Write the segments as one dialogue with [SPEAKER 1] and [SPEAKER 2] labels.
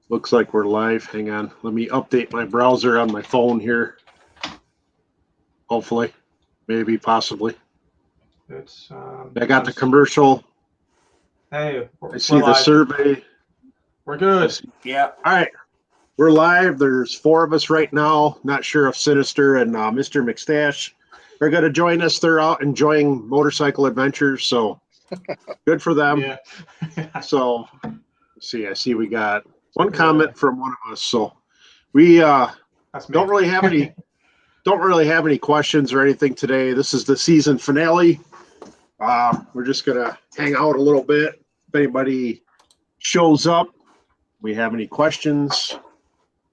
[SPEAKER 1] Looks like we're live. Hang on. Let me update my browser on my phone here. Hopefully. Maybe, possibly.
[SPEAKER 2] It's
[SPEAKER 1] I got the commercial.
[SPEAKER 2] Hey,
[SPEAKER 1] I see the
[SPEAKER 2] live.
[SPEAKER 1] survey.
[SPEAKER 2] We're good.
[SPEAKER 3] Yeah.
[SPEAKER 1] All right. We're live. There's 4 of us right now. Not sure if Sinister and Mr. McStash are going to join us. They're out enjoying motorcycle adventures, so good for them.
[SPEAKER 2] Yeah.
[SPEAKER 1] So, let's see. I see we got one comment from one of us. So, we don't really have any questions or anything today. This is the season finale. We're just gonna hang out a little bit. If anybody shows up, we have any questions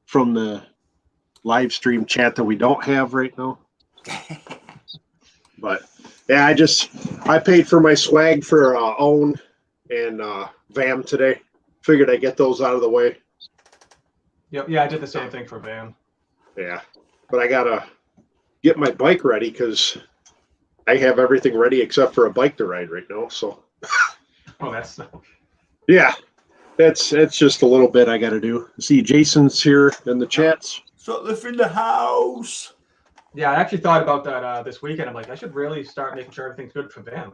[SPEAKER 1] from the live stream chat that we don't have right now. But yeah, I paid for my swag for Own and VAM today. Figured I'd get those out of the way.
[SPEAKER 2] Yep. Yeah, I did the same thing for VAM.
[SPEAKER 1] Yeah, but I gotta get my bike ready because I have everything ready except for a bike to ride right now. So,
[SPEAKER 2] Oh, that's
[SPEAKER 1] yeah, it's just a little bit I got to do. See, Jason's here in the chats.
[SPEAKER 3] So live in the house.
[SPEAKER 2] Yeah, I actually thought about that this weekend. I'm like, I should really start making sure everything's good for VAM.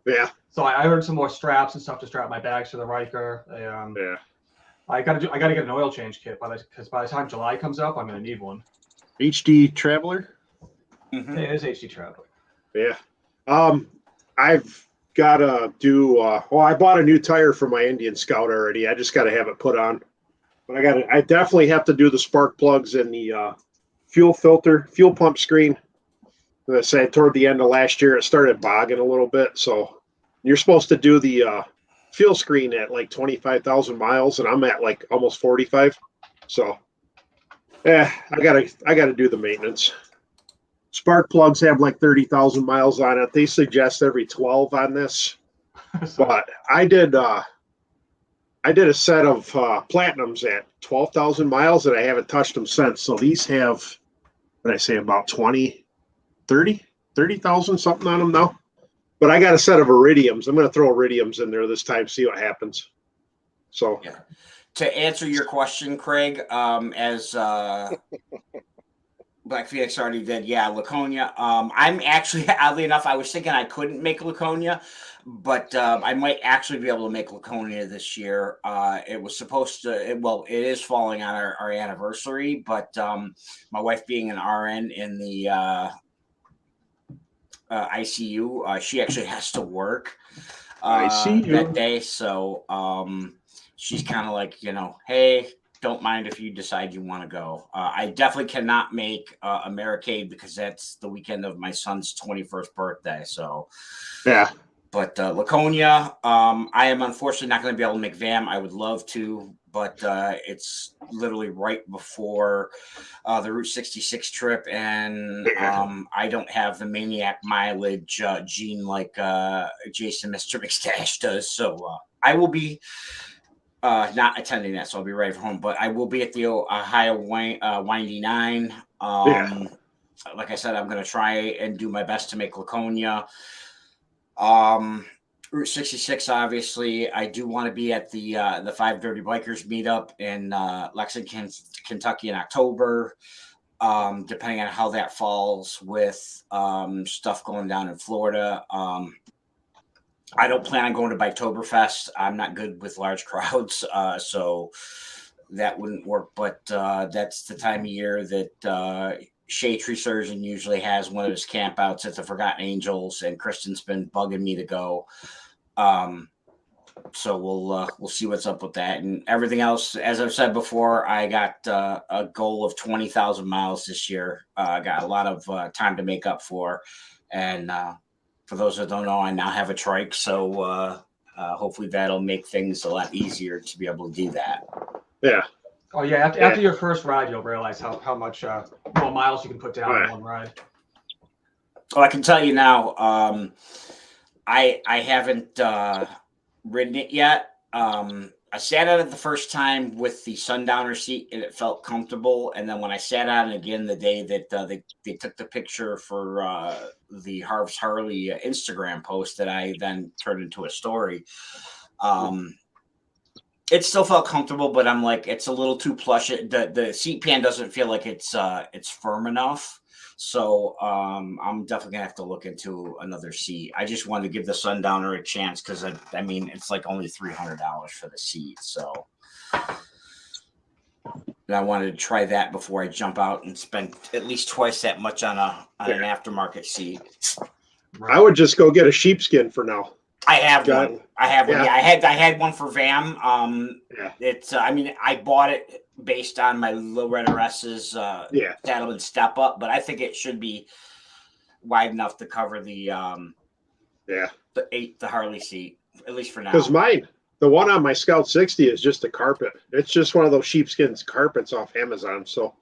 [SPEAKER 1] Yeah.
[SPEAKER 2] So I ordered some more straps and stuff to strap my bags for the Riker.
[SPEAKER 1] Yeah.
[SPEAKER 2] I gotta get an oil change kit because by the time July comes up, I'm gonna need one.
[SPEAKER 1] HD Traveler.
[SPEAKER 3] Mm-hmm.
[SPEAKER 2] It is HD Traveler.
[SPEAKER 1] Yeah. I've got to do. I bought a new tire for my Indian Scout already. I just got to have it put on. But I definitely have to do the spark plugs and the fuel pump screen. As I said, toward the end of last year, it started bogging a little bit. So you're supposed to do the fuel screen at like 25,000 miles, and I'm at like almost 45. So, yeah, I gotta do the maintenance. Spark plugs have like 30,000 miles on it. They suggest every 12 on this, but I did a set of platinums at 12,000 miles, and I haven't touched them since. So these have, what I say, about 30,000 something on them now. But I got a set of iridiums. I'm going to throw iridiums in there this time, see what happens. So,
[SPEAKER 3] yeah. To answer your question, Craig, as Black Phoenix already did, yeah, Laconia. I'm actually, oddly enough, I was thinking I couldn't make Laconia, but I might actually be able to make Laconia this year. It was supposed to, it is falling on our anniversary, but my wife being an RN in the ICU, she actually has to work that day. So she's kind of like, hey, don't mind if you decide you want to go. I definitely cannot make Americade because that's the weekend of my son's 21st birthday. So,
[SPEAKER 1] yeah.
[SPEAKER 3] But Laconia, I am unfortunately not going to be able to make VAM. I would love to, but it's literally right before the Route 66 trip, and I don't have the maniac mileage gene like Jason Mr. McStash does. So I will be not attending that, so I'll be right home. But I will be at the Ohio Windy 9. Like I said, I'm going to try and do my best to make Laconia. Route 66, obviously. I do want to be at the 5 Dirty Bikers meetup in Lexington, Kentucky in October, depending on how that falls with stuff going down in Florida. I don't plan on going to Biketoberfest. I'm not good with large crowds, so that wouldn't work. But that's the time of year that Shea Tree Surgeon usually has one of his campouts at the Forgotten Angels, and Kristen's been bugging me to go. So we'll see what's up with that, and everything else. As I've said before, I got a goal of 20,000 miles this year. I got a lot of time to make up for, and for those that don't know, I now have a trike, so hopefully that'll make things a lot easier to be able to do that.
[SPEAKER 1] Yeah.
[SPEAKER 2] Oh yeah, after your first ride, you'll realize how much more miles you can put down in one ride.
[SPEAKER 3] Oh, I can tell you now. I haven't ridden it yet. I sat on it the first time with the sundowner seat, and it felt comfortable. And then when I sat on it again the day that they took the picture for the Harv's Harley Instagram post that I then turned into a story, It still felt comfortable, but I'm like, it's a little too plush. The seat pan doesn't feel like it's firm enough. So I'm definitely gonna have to look into another seat. I just wanted to give the Sundowner a chance because I mean it's like only $300 for the seat. So and I wanted to try that before I jump out and spend at least twice that much on an aftermarket seat.
[SPEAKER 1] I would just go get a sheepskin for now.
[SPEAKER 3] I have one. I have one.
[SPEAKER 1] Yeah.
[SPEAKER 3] Yeah, I had one for VAM.
[SPEAKER 1] Yeah.
[SPEAKER 3] It's I mean I bought it based on my Lowrider S's saddle and step up, but I think it should be wide enough to cover the Harley seat, at least for now.
[SPEAKER 1] Because the one on my Scout 60 is just a carpet. It's just one of those sheepskin carpets off Amazon. So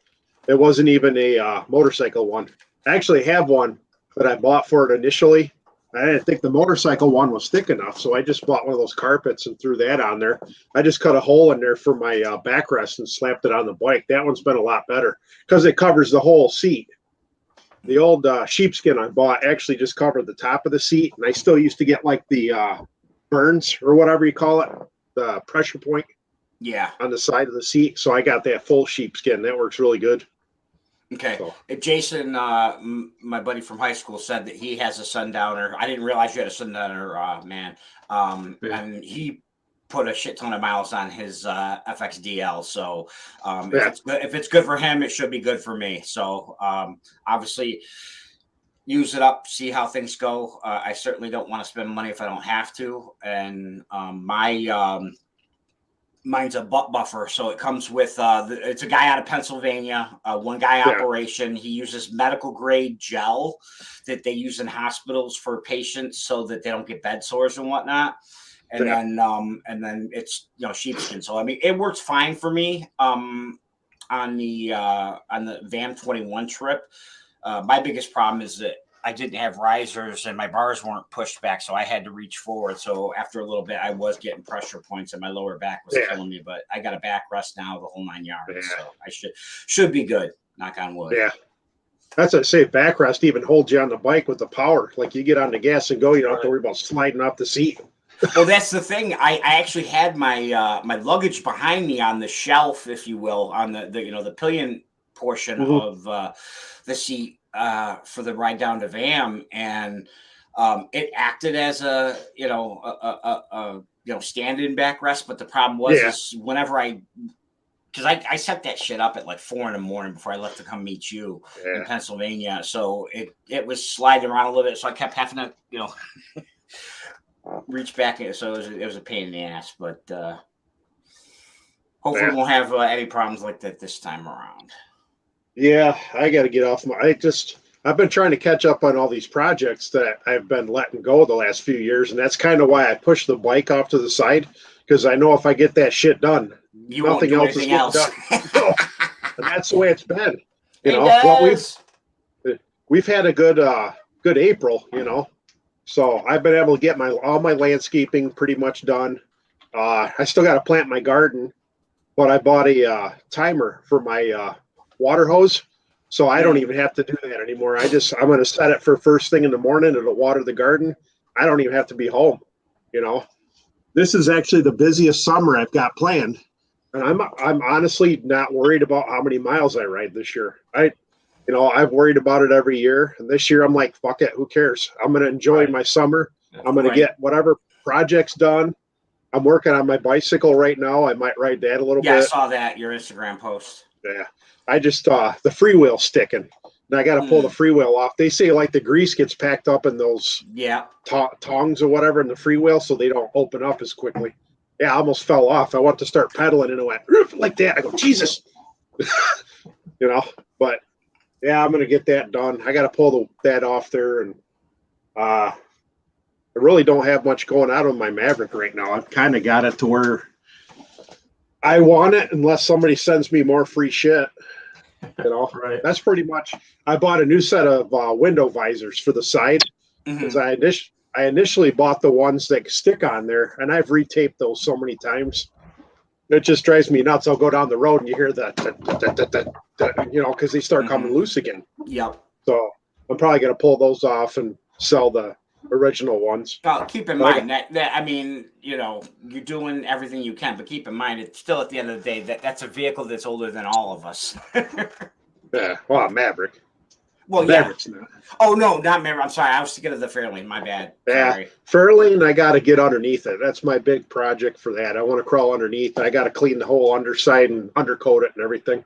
[SPEAKER 1] it wasn't even a motorcycle one. I actually have one that I bought for it initially. I didn't think the motorcycle one was thick enough, so I just bought one of those carpets and threw that on there. I just cut a hole in there for my backrest and slapped it on the bike. That one's been a lot better because it covers the whole seat. The old sheepskin I bought actually just covered the top of the seat, and I still used to get like the burns or whatever you call it, the pressure point on the side of the seat. So I got that full sheepskin. That works really good.
[SPEAKER 3] Okay. So. Jason, my buddy from high school, said that he has a Sundowner. I didn't realize you had a Sundowner, man. And he put a shit ton of miles on his FXDL. So if it's good for him, it should be good for me. So obviously use it up, see how things go. I certainly don't want to spend money if I don't have to. And mine's a butt buffer, so it comes with it's a guy out of Pennsylvania, one guy operation. He uses medical grade gel that they use in hospitals for patients so that they don't get bed sores and whatnot. And then it's sheepskin. So I mean it works fine for me on the VAM 21 trip. My biggest problem is that I didn't have risers and my bars weren't pushed back, so I had to reach forward. So after a little bit, I was getting pressure points and my lower back was killing me. But I got a backrest now, the whole 9 yards. So I should be good. Knock on wood.
[SPEAKER 1] Yeah, that's what I say. Backrest even holds you on the bike with the power. Like you get on the gas and go, you don't have to worry about sliding off the seat.
[SPEAKER 3] Well, that's the thing. I actually had my my luggage behind me on the shelf, if you will, on the pillion portion of the seat. For the ride down to VAM, and it acted as a stand-in backrest. But the problem was is whenever because I set that shit up at like 4 a.m. before I left to come meet you in Pennsylvania, so it was sliding around a little bit, so I kept having to reach back. So it was a pain in the ass, but hopefully we won't have any problems like that this time around.
[SPEAKER 1] Yeah, I got to get off I've been trying to catch up on all these projects that I've been letting go the last few years. And that's kind of why I pushed the bike off to the side. Because I know if I get that shit done, nothing else is getting done. And that's the way it's been. We've had a good April, So I've been able to get all my landscaping pretty much done. I still got to plant my garden. But I bought a timer for my water hose, so I don't even have to do that anymore. I'm going to set it for first thing in the morning. It'll water the garden. I don't even have to be home. This is actually the busiest summer I've got planned, and I'm honestly not worried about how many miles I ride this year. I've worried about it every year, and this year I'm like, fuck it, who cares? I'm going to enjoy my summer. I'm going to get whatever projects done. I'm working on my bicycle right now. I might ride that a little bit.
[SPEAKER 3] Yeah, I saw that, your Instagram post.
[SPEAKER 1] Yeah. I just the freewheel's sticking, and I got to pull the freewheel off. They say like the grease gets packed up in those tongs or whatever in the freewheel, so they don't open up as quickly. Yeah, I almost fell off. I went to start pedaling and it went like that. I go, Jesus, But yeah, I'm gonna get that done. I got to pull that off there, and I really don't have much going out on my Maverick right now. I've kind of got it to where I want it unless somebody sends me more free shit. Right. That's pretty much. I bought a new set of window visors for the side because I initially bought the ones that stick on there, and I've retaped those so many times. It just drives me nuts. I'll go down the road and you hear that, because they start coming loose again.
[SPEAKER 3] Yep.
[SPEAKER 1] So I'm probably going to pull those off and sell the original ones.
[SPEAKER 3] Well, keep in
[SPEAKER 1] But
[SPEAKER 3] mind that I mean, you're doing everything you can, but keep in mind, it's still at the end of the day that's a vehicle that's older than all of us.
[SPEAKER 1] yeah, well, Maverick.
[SPEAKER 3] Well, yeah.
[SPEAKER 1] Maverick's not.
[SPEAKER 3] Oh no, not Maverick. I'm sorry. I was thinking of the Fairlane. My bad.
[SPEAKER 1] Yeah,
[SPEAKER 3] Sorry.
[SPEAKER 1] Fairlane, I got to get underneath it. That's my big project for that. I want to crawl underneath. I got to clean the whole underside and undercoat it and everything.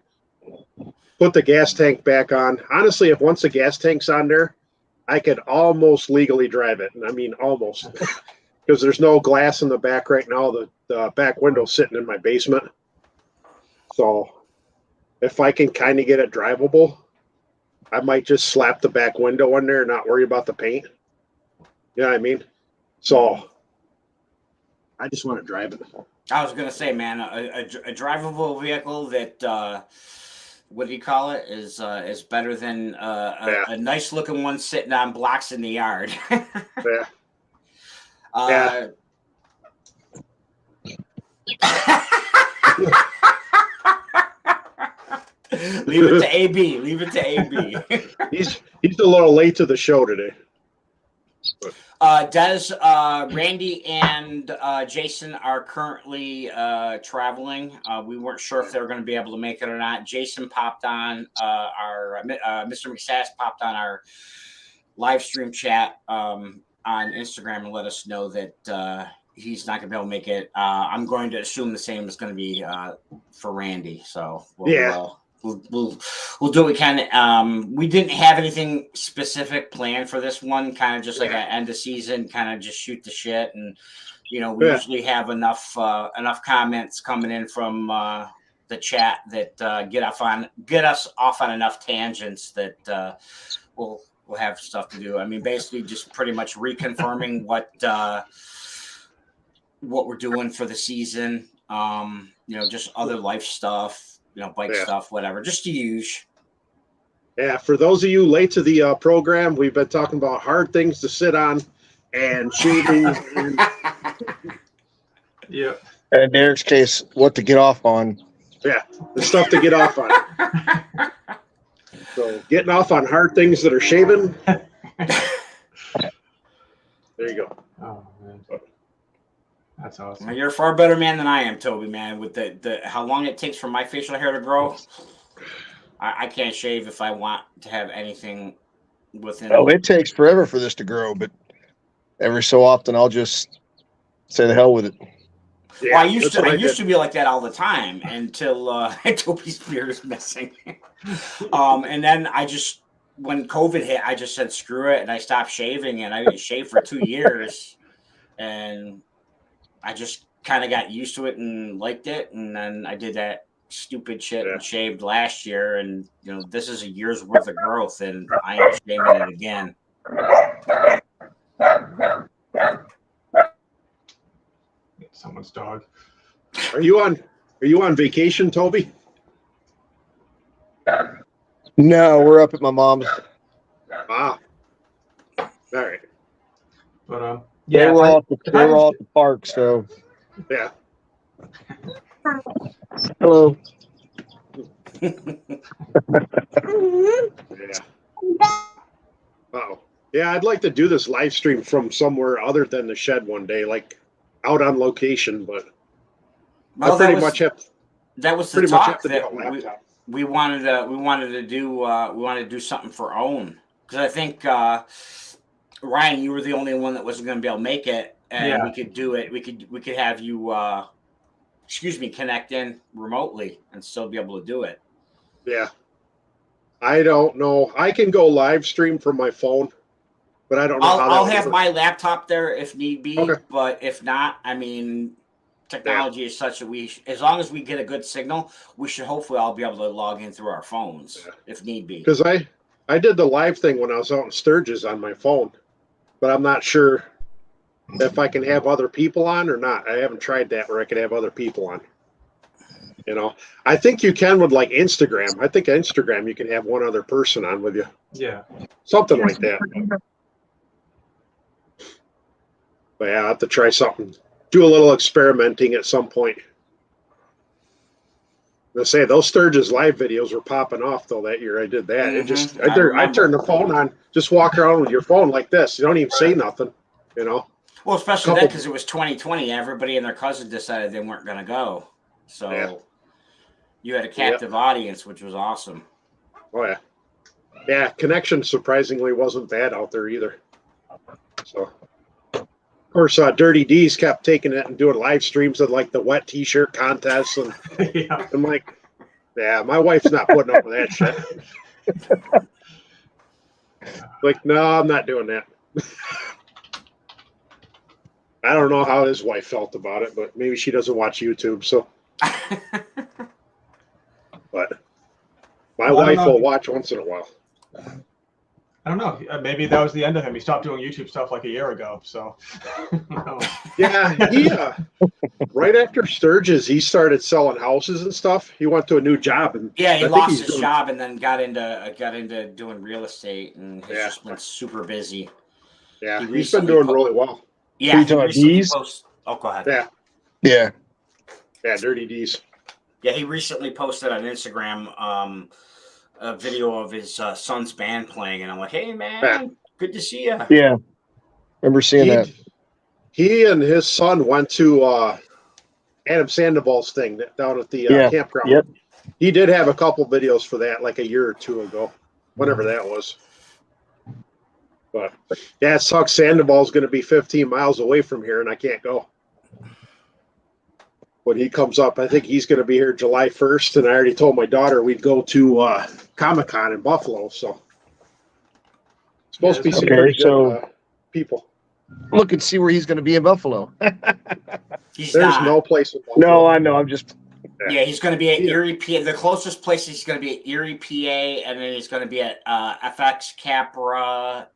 [SPEAKER 1] Put the gas tank back on. Honestly, if once the gas tank's on there, I could almost legally drive it. And I mean, almost. Because there's no glass in the back right now. The back window's sitting in my basement. So if I can kind of get it drivable, I might just slap the back window on there and not worry about the paint. You know what I mean? So I just want to drive it.
[SPEAKER 3] I was gonna say, man, a drivable vehicle that what do you call it is better than a nice looking one sitting on blocks in the yard.
[SPEAKER 1] Yeah.
[SPEAKER 3] Leave it to AB. Leave it to AB.
[SPEAKER 1] He's a little late to the show today.
[SPEAKER 3] Des, Randy, and Jason are currently traveling. We weren't sure if they were going to be able to make it or not. Jason popped on Mr. McSass popped on our live stream chat on Instagram and let us know that he's not going to be able to make it. I'm going to assume the same is going to be for Randy. So We'll do what we can. We didn't have anything specific planned for this one. Kind of just like an end of season, kind of just shoot the shit, and we usually have enough comments coming in from the chat that get us off on enough tangents that we'll have stuff to do. I mean, basically, just pretty much reconfirming what we're doing for the season. Just other life stuff. Bike stuff, whatever, just to use.
[SPEAKER 1] Yeah, for those of you late to the program, we've been talking about hard things to sit on and shaving.
[SPEAKER 2] Yeah.
[SPEAKER 4] And in Derek's case, what to get off on.
[SPEAKER 1] Yeah, the stuff to get off on. So getting off on hard things that are shaving. There you go.
[SPEAKER 2] Oh, man. That's awesome.
[SPEAKER 3] You're a far better man than I am, Toby, man. With the how long it takes for my facial hair to grow, I can't shave if I want to have anything within.
[SPEAKER 4] Oh, it takes forever for this to grow, but every so often I'll just say the hell with it.
[SPEAKER 3] Yeah, well, I used to be like that all the time until Toby's beard is missing. And then when COVID hit, I just said screw it, and I stopped shaving, and I didn't shave for 2 years, and I just kind of got used to it and liked it, and then I did that stupid shit and shaved last year, and this is a year's worth of growth, and I am shaving it again.
[SPEAKER 2] Someone's dog.
[SPEAKER 1] Are you on vacation, Toby?
[SPEAKER 4] No, we're up at my mom's.
[SPEAKER 1] Ah, all right.
[SPEAKER 2] But
[SPEAKER 4] They were all at the park, so.
[SPEAKER 1] Yeah.
[SPEAKER 4] Hello.
[SPEAKER 1] Yeah. Oh, yeah. I'd like to do this live stream from somewhere other than the shed one day, like out on location. But
[SPEAKER 3] well,
[SPEAKER 1] I pretty much have.
[SPEAKER 3] That was the talk that we wanted to do something for OWN, because I think Ryan, you were the only one that wasn't going to be able to make it, and we could do it. We could have you connect in remotely and still be able to do it.
[SPEAKER 1] Yeah. I don't know. I can go live stream from my phone, but I don't know how
[SPEAKER 3] I'll have my laptop there if need be, but if not, I mean, technology is such that as long as we get a good signal, we should hopefully all be able to log in through our phones if need be.
[SPEAKER 1] Because I did the live thing when I was out in Sturgis on my phone, but I'm not sure if I can have other people on or not. I haven't tried that where I could have other people on. I think you can with like Instagram. I think Instagram you can have one other person on with you.
[SPEAKER 2] Yeah.
[SPEAKER 1] Something like that. But yeah, I have to try something. Do a little experimenting at some point. I say those Sturgis live videos were popping off though that year. I did that. It just I
[SPEAKER 3] remember.
[SPEAKER 1] turned the phone on, just walk around with your phone like this. You don't even say nothing, you know.
[SPEAKER 3] Well, especially that because it was 2020. Everybody and their cousin decided they weren't going to go, so you had a captive audience, which was awesome.
[SPEAKER 1] Oh yeah, yeah. Connection surprisingly wasn't bad out there either. So. Of course, Dirty D's kept taking it and doing live streams of like the wet T-shirt contests, and I'm like, yeah, my wife's not putting up with that shit. Like, no, I'm not doing that. I don't know how his wife felt about it, but maybe she doesn't watch YouTube, so. But my wife will watch once in a while.
[SPEAKER 2] I don't know. Maybe that was the end of him. He stopped doing YouTube stuff like a year ago. So,
[SPEAKER 1] yeah, he right after Sturgis, he started selling houses and stuff. He went to a new job, and
[SPEAKER 3] he lost his job and then got into doing real estate, and he's just been super busy.
[SPEAKER 1] Yeah, he's been doing really well.
[SPEAKER 3] Yeah, he recently oh, go ahead.
[SPEAKER 1] Yeah, Dirty D's.
[SPEAKER 3] Yeah, he recently posted on Instagram a video of his son's band playing, and I'm like, hey man, good to see you.
[SPEAKER 4] Yeah, remember seeing that.
[SPEAKER 1] He and his son went to Adam Sandoval's thing down at the campground.
[SPEAKER 4] Yep.
[SPEAKER 1] He did have a couple videos for that like a year or two ago, whenever that was. But yeah, it sucks. Sandoval's going to be 15 miles away from here, and I can't go. When he comes up, I think he's going to be here July 1st, and I already told my daughter we'd go to Comic-Con in Buffalo, so it's supposed to be some pretty good people.
[SPEAKER 4] Look and see where he's going to be in Buffalo.
[SPEAKER 1] There's no place in Buffalo.
[SPEAKER 4] No, I know. I'm just...
[SPEAKER 3] Yeah, he's going to be at Erie, PA. The closest place he's going to be at Erie, PA, and then he's going to be at FX Capra,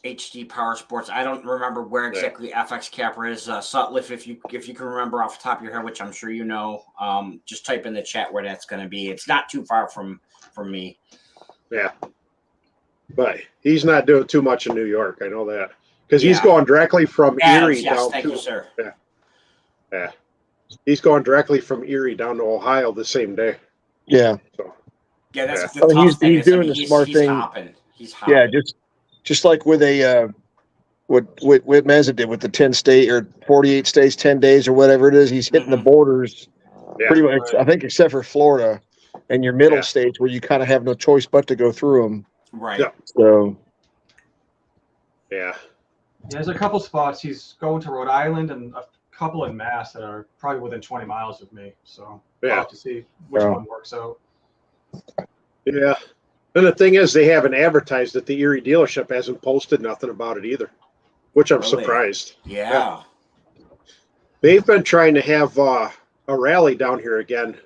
[SPEAKER 3] HD Power Sports. I don't remember where exactly FX Capra is. Sutliff, if you can remember off the top of your head, which I'm sure you know, just type in the chat where that's going to be. It's not too far from me.
[SPEAKER 1] Yeah, but he's not doing too much in New York. I know that because he's going directly from Erie down
[SPEAKER 3] thank
[SPEAKER 1] to.
[SPEAKER 3] You, sir.
[SPEAKER 1] Yeah, he's going directly from Erie down to Ohio the same day.
[SPEAKER 4] Yeah.
[SPEAKER 1] So.
[SPEAKER 3] Yeah, that's the tough thing.
[SPEAKER 4] He's doing the smart thing.
[SPEAKER 3] He's hopping.
[SPEAKER 4] Yeah, just like with a what Meza did with the 10 state or 48 states, 10 days or whatever it is. He's hitting the borders pretty much. I think except for Florida and your middle states where you kind of have no choice but to go through them.
[SPEAKER 3] Right.
[SPEAKER 1] Yeah.
[SPEAKER 4] So.
[SPEAKER 1] Yeah.
[SPEAKER 2] There's a couple spots. He's going to Rhode Island and a couple in Mass that are probably within 20 miles of me. So I'll have to see which one works out.
[SPEAKER 1] Yeah. And the thing is, they haven't advertised it. The Erie dealership hasn't posted nothing about it either, which I'm surprised.
[SPEAKER 3] Yeah.
[SPEAKER 1] They've been trying to have a rally down here again.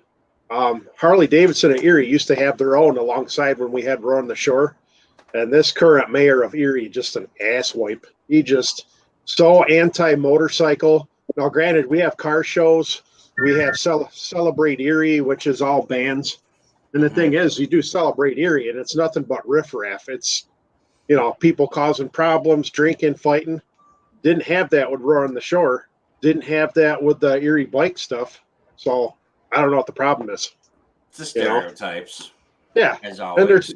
[SPEAKER 1] Harley Davidson at Erie used to have their own alongside when we had Roar on the Shore. And this current mayor of Erie, just an asswipe. He just so anti-motorcycle. Now, granted, we have car shows. We have Celebrate Erie, which is all bands. And the thing is, you do Celebrate Erie, and it's nothing but riffraff. It's, people causing problems, drinking, fighting. Didn't have that with Roar on the Shore. Didn't have that with the Erie bike stuff. So I don't know what the problem is.
[SPEAKER 3] It's the stereotypes.
[SPEAKER 1] Yeah.
[SPEAKER 3] As always.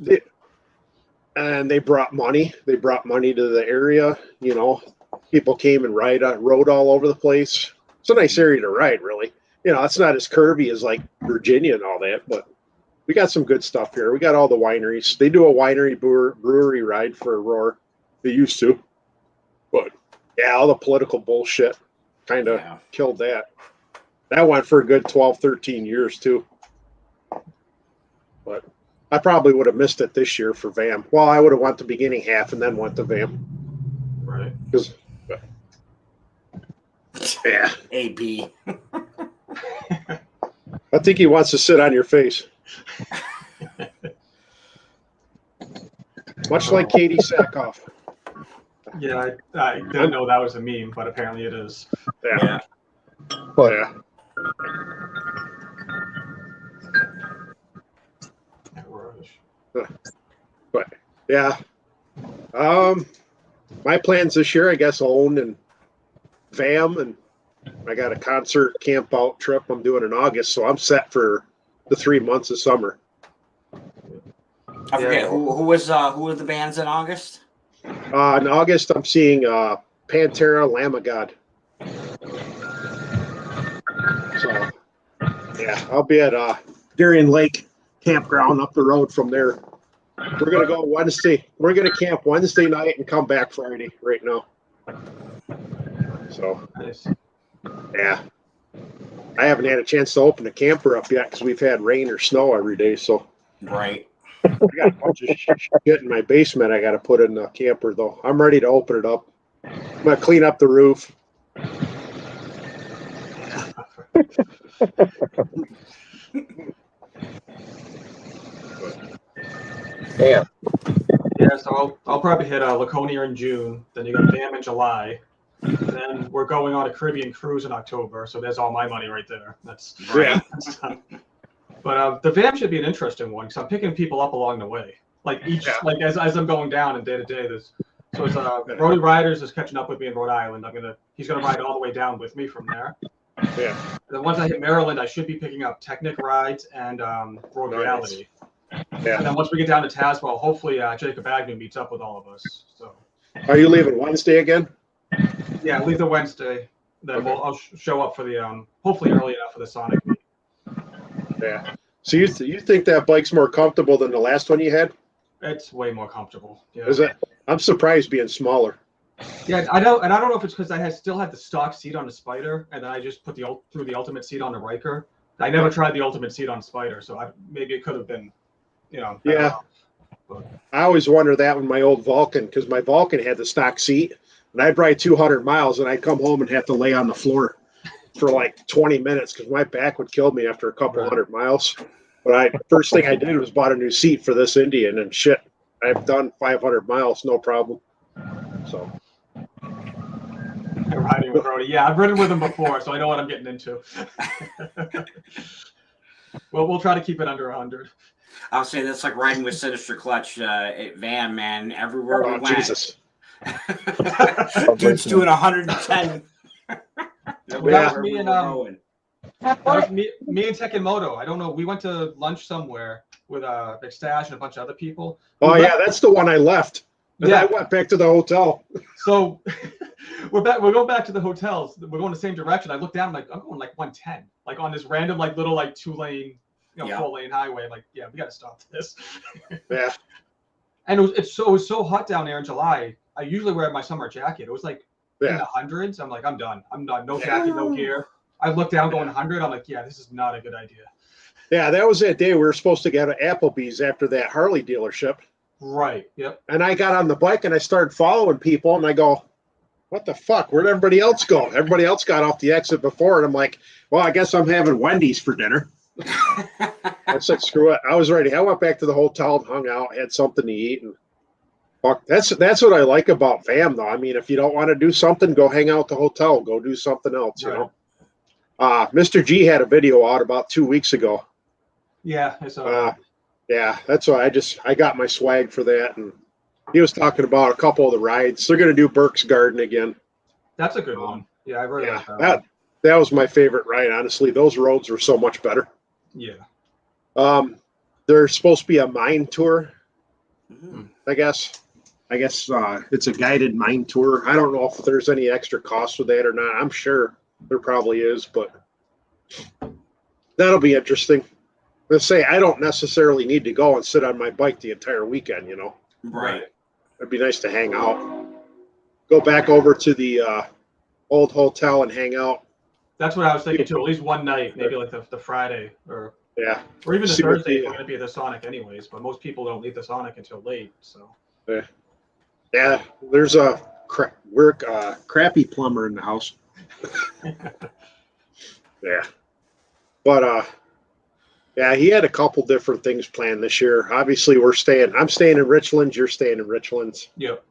[SPEAKER 1] And they brought money. They brought money to the area. People came and rode all over the place. It's a nice area to ride, really. It's not as curvy as like Virginia and all that, but we got some good stuff here. We got all the wineries. They do a winery brewery ride for Roar. They used to. But, all the political bullshit kind of killed that. That went for a good 12, 13 years, too. But I probably would have missed it this year for VAM. Well, I would have went the beginning half and then went to VAM.
[SPEAKER 2] Right.
[SPEAKER 1] Because,
[SPEAKER 3] AB.
[SPEAKER 1] I think he wants to sit on your face. Much like Katie Sackhoff.
[SPEAKER 2] Yeah, I didn't know that was a meme, but apparently it is.
[SPEAKER 1] Yeah.
[SPEAKER 4] But
[SPEAKER 1] my plans this year, I guess, own and VAM and I got a concert camp out trip I'm doing in August, so I'm set for the 3 months of summer.
[SPEAKER 3] I forget who were the bands in August?
[SPEAKER 1] In August, I'm seeing Pantera, Lamb of God. So, yeah, I'll be at Darien Lake Campground up the road from there. We're gonna go Wednesday. We're gonna camp Wednesday night and come back Friday right now. So,
[SPEAKER 2] Nice.
[SPEAKER 1] yeah, I haven't had a chance to open the camper up yet because we've had rain or snow every day. So,
[SPEAKER 3] Right.
[SPEAKER 1] I got a bunch of shit in my basement I got to put in the camper though. I'm ready to open it up. I'm gonna clean up the roof.
[SPEAKER 4] Yeah.
[SPEAKER 2] Yeah, so I'll probably hit Laconia in June. Then you got VAM in July. Then we're going on a Caribbean cruise in October. So there's all my money right there. That's
[SPEAKER 3] Right.
[SPEAKER 2] But the VAM should be an interesting one because I'm picking people up along the way. Like like as I'm going down and day to day. So it's Rody Riders is catching up with me in Rhode Island. He's gonna ride all the way down with me from there.
[SPEAKER 1] Yeah.
[SPEAKER 2] And then once I hit Maryland, I should be picking up Technic rides and Road
[SPEAKER 1] Nice.
[SPEAKER 2] Reality.
[SPEAKER 1] Yeah.
[SPEAKER 2] And then once we get down to Tazewell, hopefully Jacob Agnew meets up with all of us. So.
[SPEAKER 1] Are you leaving Wednesday again?
[SPEAKER 2] Yeah, leave the Wednesday. Then
[SPEAKER 1] Okay.
[SPEAKER 2] I'll show up for the hopefully early enough for the Sonic meet.
[SPEAKER 1] Yeah. So you think that bike's more comfortable than the last one you had?
[SPEAKER 2] It's way more comfortable. Yeah.
[SPEAKER 1] Is it? I'm surprised being smaller.
[SPEAKER 2] Yeah, I don't know if it's because I still had the stock seat on the Spider, and then I just put threw the ultimate seat on the Riker. I never tried the ultimate seat on Spider, so maybe it could have been,
[SPEAKER 1] Yeah. I always wonder that with my old Vulcan because my Vulcan had the stock seat, and I'd ride 200 miles, and I'd come home and have to lay on the floor for like 20 minutes because my back would kill me after a couple hundred miles. But first thing I did was bought a new seat for this Indian, and shit, I've done 500 miles, no problem. So.
[SPEAKER 2] Riding with Brody. Yeah, I've ridden with him before, so I know what I'm getting into. Well, we'll try to keep it under 100.
[SPEAKER 3] I'll say that's like riding with Sinister Clutch at Van, man. Everywhere we went.
[SPEAKER 1] Jesus.
[SPEAKER 3] Dude's doing 110.
[SPEAKER 2] That was me and me and Tech and Moto. I don't know. We went to lunch somewhere with McStash and a bunch of other people.
[SPEAKER 1] Oh yeah, that's the one I left. And
[SPEAKER 2] Yeah.
[SPEAKER 1] I went back to the hotel.
[SPEAKER 2] So we're going back to the hotels. We're going the same direction. I look down, I'm going like 110, like on this random little 2-lane, 4-lane highway. I'm like, yeah, we got to stop this.
[SPEAKER 1] Yeah.
[SPEAKER 2] And it was so hot down there in July. I usually wear my summer jacket. It was like in the hundreds. I'm like, I'm done. No jacket, no gear. I looked down going 100. I'm like, yeah, this is not a good idea.
[SPEAKER 1] Yeah, that was that day we were supposed to get an Applebee's after that Harley dealership.
[SPEAKER 2] Right. Yep.
[SPEAKER 1] And I got on the bike and I started following people and I go, what the fuck? Where'd everybody else go? Everybody else got off the exit before. And I'm like, well, I guess I'm having Wendy's for dinner. I said, screw it. I was ready. I went back to the hotel and hung out, had something to eat. And fuck, that's what I like about VAM, though. I mean, if you don't want to do something, go hang out at the hotel. Go do something else, you know. Mr. G had a video out about 2 weeks ago.
[SPEAKER 2] Yeah, I saw that.
[SPEAKER 1] Yeah, that's why I got my swag for that. And he was talking about a couple of the rides. They're going to do Burke's Garden again.
[SPEAKER 2] That's a good one. Yeah, I really like that one.
[SPEAKER 1] That was my favorite ride, honestly. Those roads were so much better.
[SPEAKER 2] Yeah.
[SPEAKER 1] There's supposed to be a mine tour, I guess. It's a guided mine tour. I don't know if there's any extra cost with that or not. I'm sure there probably is, but that'll be interesting. Let's say I don't necessarily need to go and sit on my bike the entire weekend, you know.
[SPEAKER 3] Right.
[SPEAKER 1] It'd be nice to hang out. Go back over to the old hotel and hang out.
[SPEAKER 2] That's what I was thinking too. At least one night, maybe like the Friday or even the
[SPEAKER 1] See what
[SPEAKER 2] Thursday. We're going to be at the Sonic anyways, but most people don't leave the Sonic until late. So
[SPEAKER 1] yeah, there's a crappy plumber in the house. Yeah, but yeah, he had a couple different things planned this year. Obviously, I'm staying in Richlands. You're staying in Richlands.
[SPEAKER 2] Yep.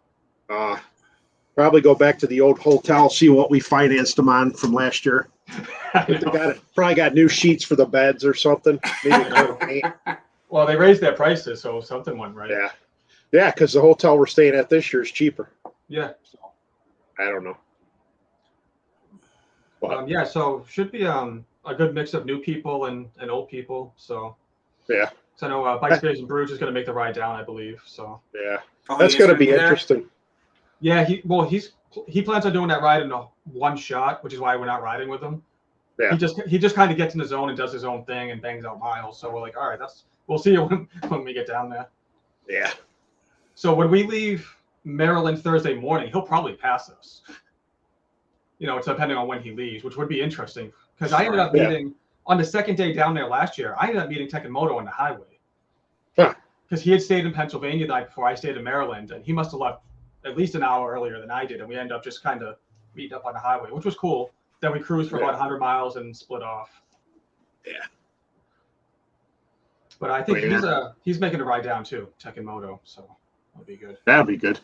[SPEAKER 1] Probably go back to the old hotel, see what we financed them on from last year. Probably got new sheets for the beds or something. Maybe paint.
[SPEAKER 2] Well, they raised their prices, so something went right.
[SPEAKER 1] Yeah, because the hotel we're staying at this year is cheaper.
[SPEAKER 2] Yeah.
[SPEAKER 1] So, I don't know.
[SPEAKER 2] Yeah, so should be a good mix of new people and old people. So
[SPEAKER 1] yeah,
[SPEAKER 2] I know Bikes, Beers, and Brews is going to make the ride down, I believe. So
[SPEAKER 1] yeah,
[SPEAKER 3] Oh,
[SPEAKER 1] that's
[SPEAKER 3] he is
[SPEAKER 1] going to be
[SPEAKER 3] there?
[SPEAKER 1] interesting.
[SPEAKER 2] yeah, he plans on doing that ride in a one shot, which is why we're not riding with him.
[SPEAKER 1] Yeah.
[SPEAKER 2] He just kind of gets in the zone and does his own thing and bangs out miles. So we're like, all right, we'll see you when we get down there.
[SPEAKER 1] Yeah.
[SPEAKER 2] So when we leave Maryland Thursday morning, he'll probably pass us. It's depending on when he leaves, which would be interesting because I ended up meeting on the second day down there last year. I ended up meeting Tekimoto on the highway because he had stayed in Pennsylvania the night before I stayed in Maryland, and he must have left at least an hour earlier than I did, and we ended up just kind of meeting up on the highway, which was cool. Then we cruised for about 100 miles and split off.
[SPEAKER 1] Yeah.
[SPEAKER 2] But I think he's making a ride down too, Tekimoto, so that'll be good.
[SPEAKER 1] That'd be good.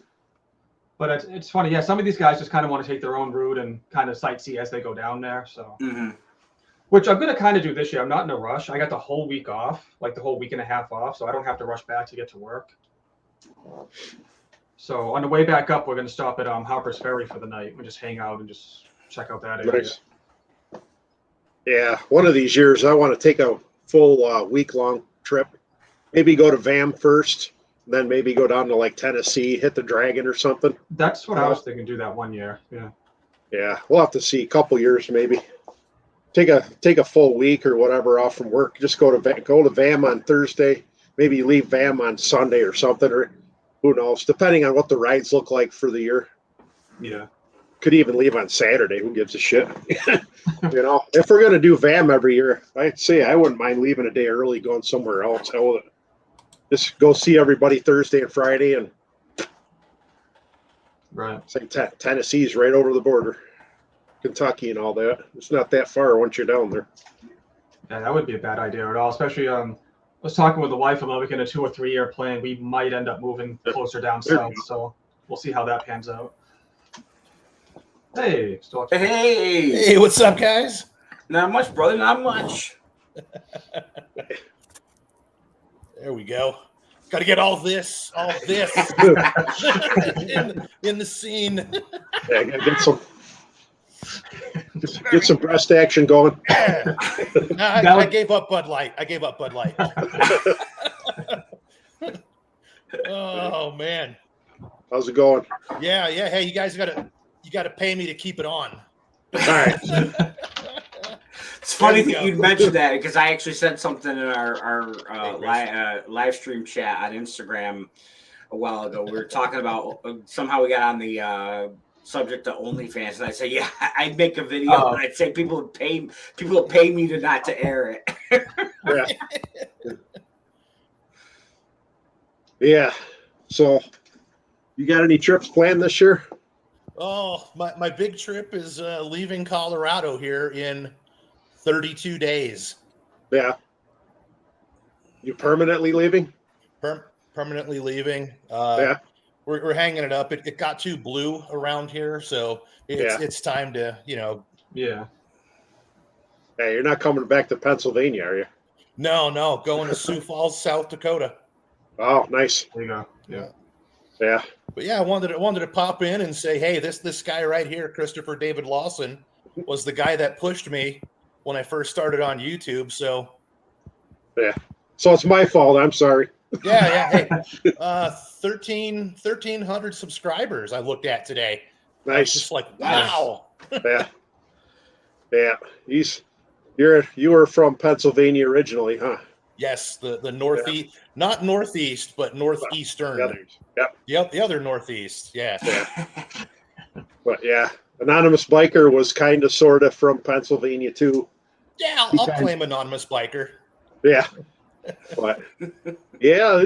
[SPEAKER 2] But it's funny, yeah. Some of these guys just kind of want to take their own route and kind of sightsee as they go down there. So, which I'm gonna kind of do this year. I'm not in a rush. I got the whole week off, like the whole week and a half off, so I don't have to rush back to get to work. So on the way back up, we're gonna stop at Harper's Ferry for the night and just hang out and just check out that area.
[SPEAKER 1] Nice. Yeah, one of these years I want to take a full week-long trip. Maybe go to VAM first, then maybe go down to like Tennessee, hit the Dragon or something.
[SPEAKER 2] That's what I was thinking. Do that one year. Yeah.
[SPEAKER 1] Yeah, we'll have to see. A couple years maybe. Take a full week or whatever off from work. Just go to VAM on Thursday. Maybe leave VAM on Sunday or something, or who knows? Depending on what the rides look like for the year.
[SPEAKER 2] Yeah.
[SPEAKER 1] Could even leave on Saturday. Who gives a shit? If we're gonna do VAM every year, I'd say I wouldn't mind leaving a day early, going somewhere else. Just go see everybody Thursday and Friday, and
[SPEAKER 2] right.
[SPEAKER 1] It's like Tennessee's right over the border, Kentucky and all that. It's not that far once you're down there.
[SPEAKER 2] Yeah, that wouldn't be a bad idea at all. Especially, I was talking with the wife about making a 2 or 3 year plan. We might end up moving closer down south, so we'll see how that pans out. Hey,
[SPEAKER 3] hey,
[SPEAKER 5] what's up, guys?
[SPEAKER 3] Not much, brother. Not much.
[SPEAKER 5] There we go. Got to get all this in the scene.
[SPEAKER 1] Yeah, gotta get some breast action going.
[SPEAKER 5] I gave up Bud Light. Oh man.
[SPEAKER 1] How's it going?
[SPEAKER 5] Yeah. Hey, you guys gotta pay me to keep it on.
[SPEAKER 1] All right.
[SPEAKER 3] It's funny that you'd mentioned that because I actually said something in our live stream chat on Instagram a while ago. We were talking about somehow we got on the subject of OnlyFans, and I said, "Yeah, I'd make a video, and I'd say people would pay me to not to air it."
[SPEAKER 1] Yeah. Yeah. So, you got any trips planned this year?
[SPEAKER 5] Oh, my big trip is leaving Colorado here in 32 days.
[SPEAKER 1] Yeah. You permanently leaving?
[SPEAKER 5] Permanently leaving.
[SPEAKER 1] Yeah.
[SPEAKER 5] We're hanging it up. It got too blue around here, so it's time to,
[SPEAKER 2] Yeah.
[SPEAKER 1] Hey, you're not coming back to Pennsylvania, are you?
[SPEAKER 5] No, going to Sioux Falls, South Dakota.
[SPEAKER 1] Oh, nice.
[SPEAKER 2] There you go. Yeah.
[SPEAKER 1] Yeah.
[SPEAKER 5] But yeah, I wanted to pop in and say, hey, this guy right here, Christopher David Lawson, was the guy that pushed me when I first started on YouTube. So
[SPEAKER 1] yeah. So it's my fault. I'm sorry.
[SPEAKER 5] Yeah. Hey, 1,300 subscribers I looked at today.
[SPEAKER 1] Nice.
[SPEAKER 5] I was just like, wow.
[SPEAKER 1] Yeah. Yeah. You were from Pennsylvania originally, huh?
[SPEAKER 5] Yes, the northeast, not northeast, but northeastern. The other northeast. Yeah.
[SPEAKER 1] But yeah, Anonymous Biker was kind of sort of from Pennsylvania too.
[SPEAKER 5] Yeah, I'll claim Anonymous Biker.
[SPEAKER 1] Yeah. But yeah,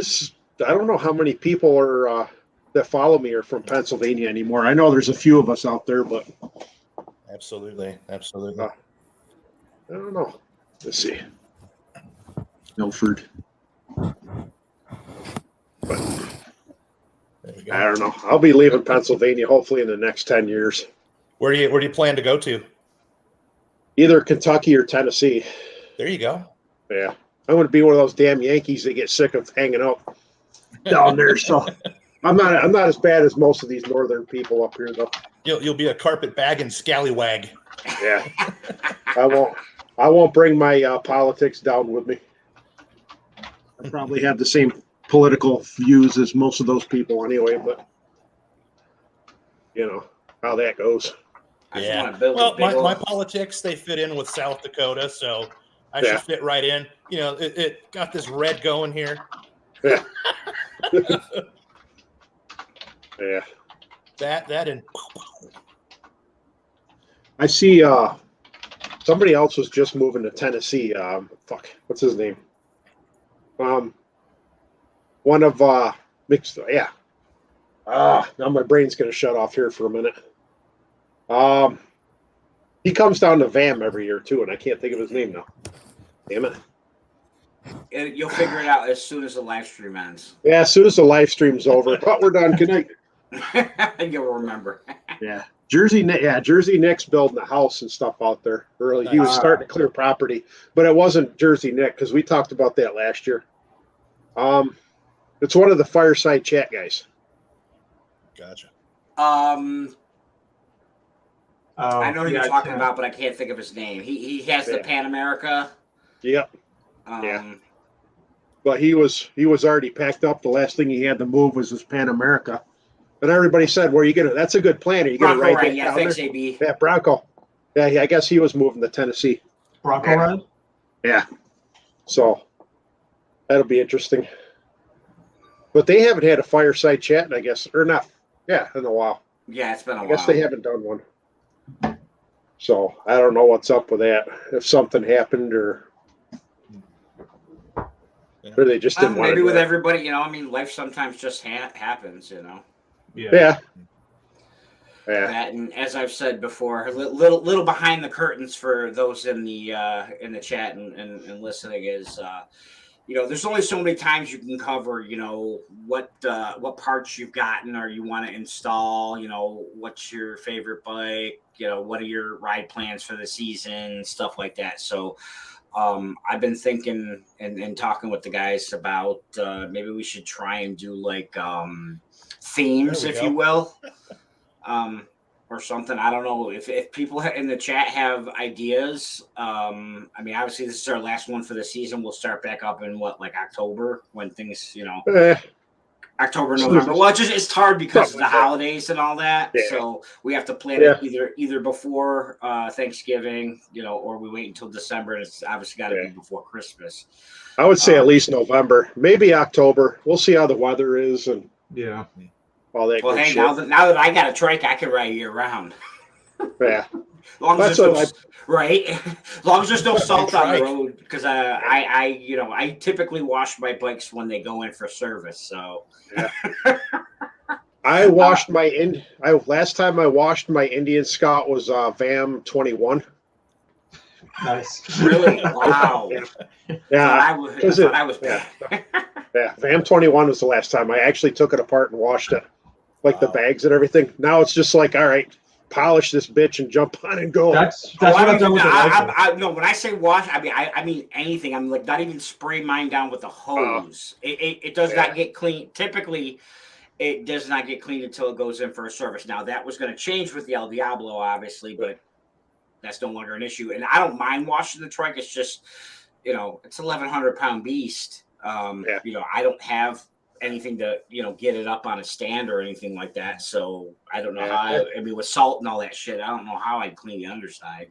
[SPEAKER 1] I don't know how many people are that follow me are from Pennsylvania anymore. I know there's a few of us out there, but
[SPEAKER 5] absolutely.
[SPEAKER 1] I don't know. Let's see. Milford. But I don't know. I'll be leaving Pennsylvania hopefully in the next 10 years.
[SPEAKER 5] Where do you plan to go to?
[SPEAKER 1] Either Kentucky or Tennessee.
[SPEAKER 5] There you go.
[SPEAKER 1] Yeah. I'm going to be one of those damn Yankees that get sick of hanging out down there. So I'm not as bad as most of these northern people up here though.
[SPEAKER 5] You'll be a carpet bag and scallywag.
[SPEAKER 1] Yeah. I won't bring my politics down with me. I probably have the same political views as most of those people anyway, but you know how that goes.
[SPEAKER 3] I just
[SPEAKER 5] Yeah.
[SPEAKER 3] want to build
[SPEAKER 5] Well,
[SPEAKER 3] a big
[SPEAKER 5] my
[SPEAKER 3] old.
[SPEAKER 5] politics, they fit in with South Dakota, so I
[SPEAKER 1] Yeah.
[SPEAKER 5] should fit right in. You know, it got this red going here.
[SPEAKER 1] Yeah. Yeah.
[SPEAKER 5] That and
[SPEAKER 1] I see somebody else was just moving to Tennessee. What's his name? One of mixed yeah. Now my brain's gonna shut off here for a minute. He comes down to VAM every year too, and I can't think of his name now. Damn it.
[SPEAKER 3] You'll figure it out as soon as the live stream ends.
[SPEAKER 1] Yeah, as soon as the live stream's over. But we're done. Good night.
[SPEAKER 3] You'll remember.
[SPEAKER 1] Yeah. Jersey Nick's building a house and stuff out there early. He was starting to clear property, but it wasn't Jersey Nick because we talked about that last year. It's one of the fireside chat guys.
[SPEAKER 5] gotcha.
[SPEAKER 3] I know who you're talking
[SPEAKER 2] yeah.
[SPEAKER 3] about, but I can't think of his name. He has the Pan America.
[SPEAKER 1] Yep. But he was already packed up. The last thing he had to move was his Pan America. But everybody said, "Where are you gonna? That's a good plan. Are you gonna
[SPEAKER 3] Bronco
[SPEAKER 1] ride
[SPEAKER 3] Red,
[SPEAKER 1] that
[SPEAKER 3] yeah,
[SPEAKER 1] down
[SPEAKER 3] thanks,
[SPEAKER 1] there?"
[SPEAKER 3] AB.
[SPEAKER 1] Yeah, Bronco. Yeah, I guess he was moving to Tennessee.
[SPEAKER 2] Bronco Red?
[SPEAKER 1] Yeah. So that'll be interesting. But they haven't had a fireside chat, I guess, or not. Yeah, in a while.
[SPEAKER 3] Yeah, it's been a while.
[SPEAKER 1] I guess they haven't done one. So I don't know what's up with that. If something happened, or they just didn't want to.
[SPEAKER 3] Maybe
[SPEAKER 1] do
[SPEAKER 3] with
[SPEAKER 1] it.
[SPEAKER 3] everybody, life sometimes just happens,
[SPEAKER 1] Yeah. Yeah.
[SPEAKER 3] That, and as I've said before, little behind the curtains for those in the chat and listening is, there's only so many times you can cover, what parts you've gotten or you want to install, what's your favorite bike, what are your ride plans for the season, stuff like that. So I've been thinking and talking with the guys about maybe we should try and do like themes, if you will. Or something. I don't know if people in the chat have ideas. Obviously this is our last one for the season. We'll start back up in October when things, October, November. Well, it's hard because of the holidays and all that.
[SPEAKER 1] Yeah.
[SPEAKER 3] So we have to plan it either before Thanksgiving, or we wait until December, and it's obviously got to be before Christmas.
[SPEAKER 1] I would say at least November, maybe October. We'll see how the weather is and all that.
[SPEAKER 3] Well,
[SPEAKER 1] good
[SPEAKER 3] hey,
[SPEAKER 1] shit.
[SPEAKER 3] now that I got a trike, I can ride year round.
[SPEAKER 1] Yeah.
[SPEAKER 3] Long as there's right. As long as there's no salt on the
[SPEAKER 5] Trike.
[SPEAKER 3] road, because I typically wash my bikes when they go in for service. So
[SPEAKER 1] I washed last time I washed my Indian Scout was VAM 21.
[SPEAKER 2] Nice.
[SPEAKER 3] Really, wow.
[SPEAKER 1] Yeah.
[SPEAKER 3] I thought I was bad.
[SPEAKER 1] Yeah, VAM 21 was the last time I actually took it apart and washed it, the bags and everything. Now it's just like, all right, polish this bitch and jump on and go.
[SPEAKER 2] That's what I've done with the
[SPEAKER 3] no, when I say wash, I mean anything. I'm not even spray mine down with a hose. It does not get clean. Typically, it does not get cleaned until it goes in for a service. Now that was going to change with the El Diablo, obviously, but that's no longer an issue. And I don't mind washing the trike. It's just, it's 1,100-pound beast. I don't have anything to, get it up on a stand or anything like that. So I don't know how, with salt and all that shit, I don't know how I'd clean the underside.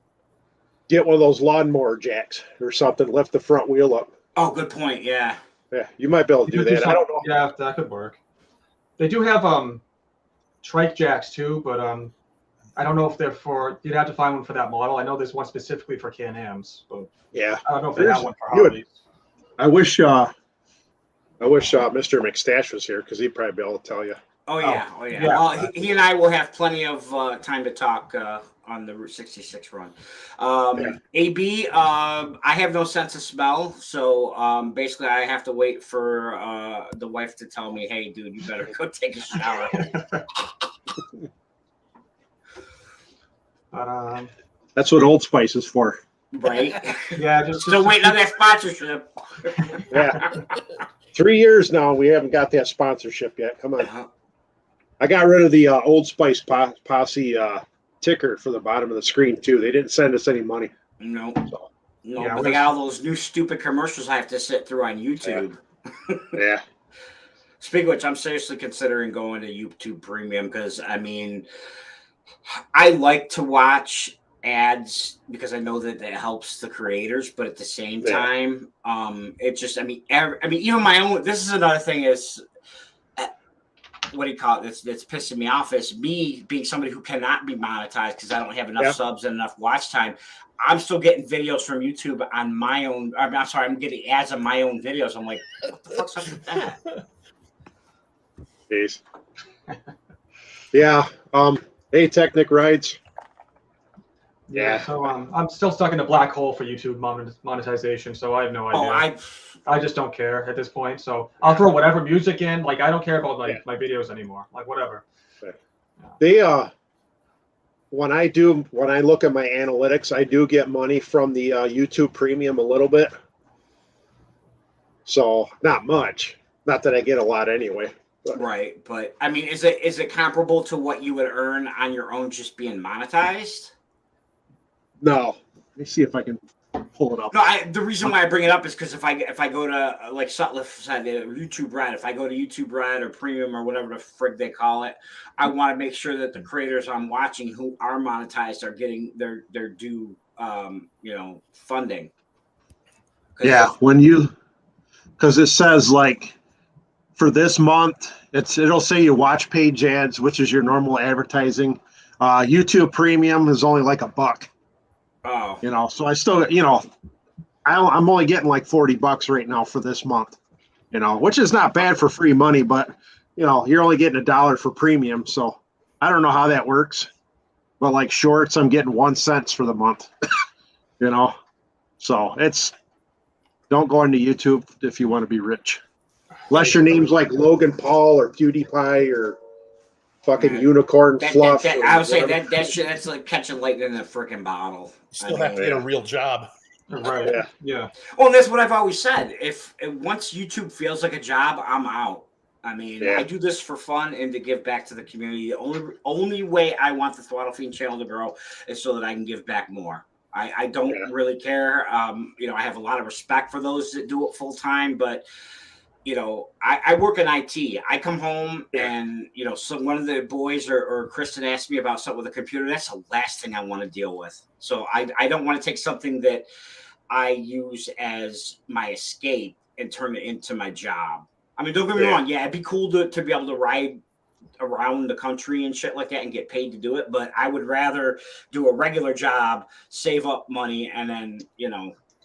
[SPEAKER 1] Get one of those lawnmower jacks or something, lift the front wheel up.
[SPEAKER 3] Oh, good point. Yeah.
[SPEAKER 1] Yeah, you might be able to do that. I don't know.
[SPEAKER 2] Yeah, that could work. They do have trike jacks too, but I don't know if they're you'd have to find one for that model. I know there's one specifically for Can-Ams, but
[SPEAKER 1] yeah,
[SPEAKER 2] I don't know if they have one for Harleys.
[SPEAKER 1] I wish Mr. McStash was here because he'd probably be able to tell you.
[SPEAKER 3] Oh yeah. Well, he and I will have plenty of time to talk on the Route 66 run. AB, I have no sense of smell, so basically I have to wait for the wife to tell me, "Hey, dude, you better go take a shower."
[SPEAKER 2] But
[SPEAKER 1] that's what Old Spice is for.
[SPEAKER 3] Right?
[SPEAKER 2] Yeah,
[SPEAKER 3] still waiting on that sponsorship.
[SPEAKER 1] Yeah. 3 years now, we haven't got that sponsorship yet. Come on. I got rid of the Old Spice posse ticker for the bottom of the screen too. They didn't send us any money.
[SPEAKER 3] No,
[SPEAKER 1] So,
[SPEAKER 3] no,
[SPEAKER 2] Yeah,
[SPEAKER 3] but they got all those new stupid commercials I have to sit through on YouTube.
[SPEAKER 1] yeah.
[SPEAKER 3] Speaking of which, I'm seriously considering going to YouTube Premium because I mean, I like to watch ads because I know that it helps the creators, but at the same time, it just I mean, even my own. This is another thing is. What do you call it? That's pissing me off is me being somebody who cannot be monetized because I don't have enough subs and enough watch time. I'm still getting videos from YouTube on my own. I'm sorry, I'm getting ads on my own videos. I'm like, what the fuck's up with that?
[SPEAKER 1] Jeez. Yeah. Hey, Technic Rides.
[SPEAKER 2] Yeah. So I'm still stuck in a black hole for YouTube monetization. So I have no idea. I just don't care at this point. So I'll throw whatever music in. Like I don't care about my videos anymore. Like whatever.
[SPEAKER 1] They when I look at my analytics, I do get money from the YouTube Premium a little bit. So not much. Not that I get a lot anyway. But.
[SPEAKER 3] Right, but I mean, is it comparable to what you would earn on your own just being monetized?
[SPEAKER 1] No. Let me see if I can pull it up.
[SPEAKER 3] No, the reason why I bring it up is because if I go to like Sutliff said, YouTube Red, if I go to YouTube Red or Premium or whatever the frig they call it, I want to make sure that the creators I'm watching who are monetized are getting their due, funding.
[SPEAKER 1] Yeah, because it says like for this month, it'll say you watch page ads, which is your normal advertising. YouTube Premium is only like $1.
[SPEAKER 3] Oh,
[SPEAKER 1] So I still, I'm only getting like $40 right now for this month, which is not bad for free money, but you're only getting $1 for premium. So I don't know how that works, but like shorts, I'm getting 1 cent for the month, so don't go into YouTube if you want to be rich, unless your name's like Logan Paul or PewDiePie or fucking unicorn fluff.
[SPEAKER 3] I would say that's like catching lightning in a freaking bottle.
[SPEAKER 5] You still have to get a real job.
[SPEAKER 2] Right. Yeah.
[SPEAKER 3] Well, and that's what I've always said. If once YouTube feels like a job, I'm out. I mean, I do this for fun and to give back to the community. The only way I want the Throttle Fiend channel to grow is so that I can give back more. I don't really care. I have a lot of respect for those that do it full time, but I work in IT. I come home and, so one of the boys or Kristen asked me about something with a computer. That's the last thing I want to deal with. So I don't want to take something that I use as my escape and turn it into my job. I mean, don't get me wrong. Yeah, it'd be cool to be able to ride around the country and shit like that and get paid to do it. But I would rather do a regular job, save up money, and then,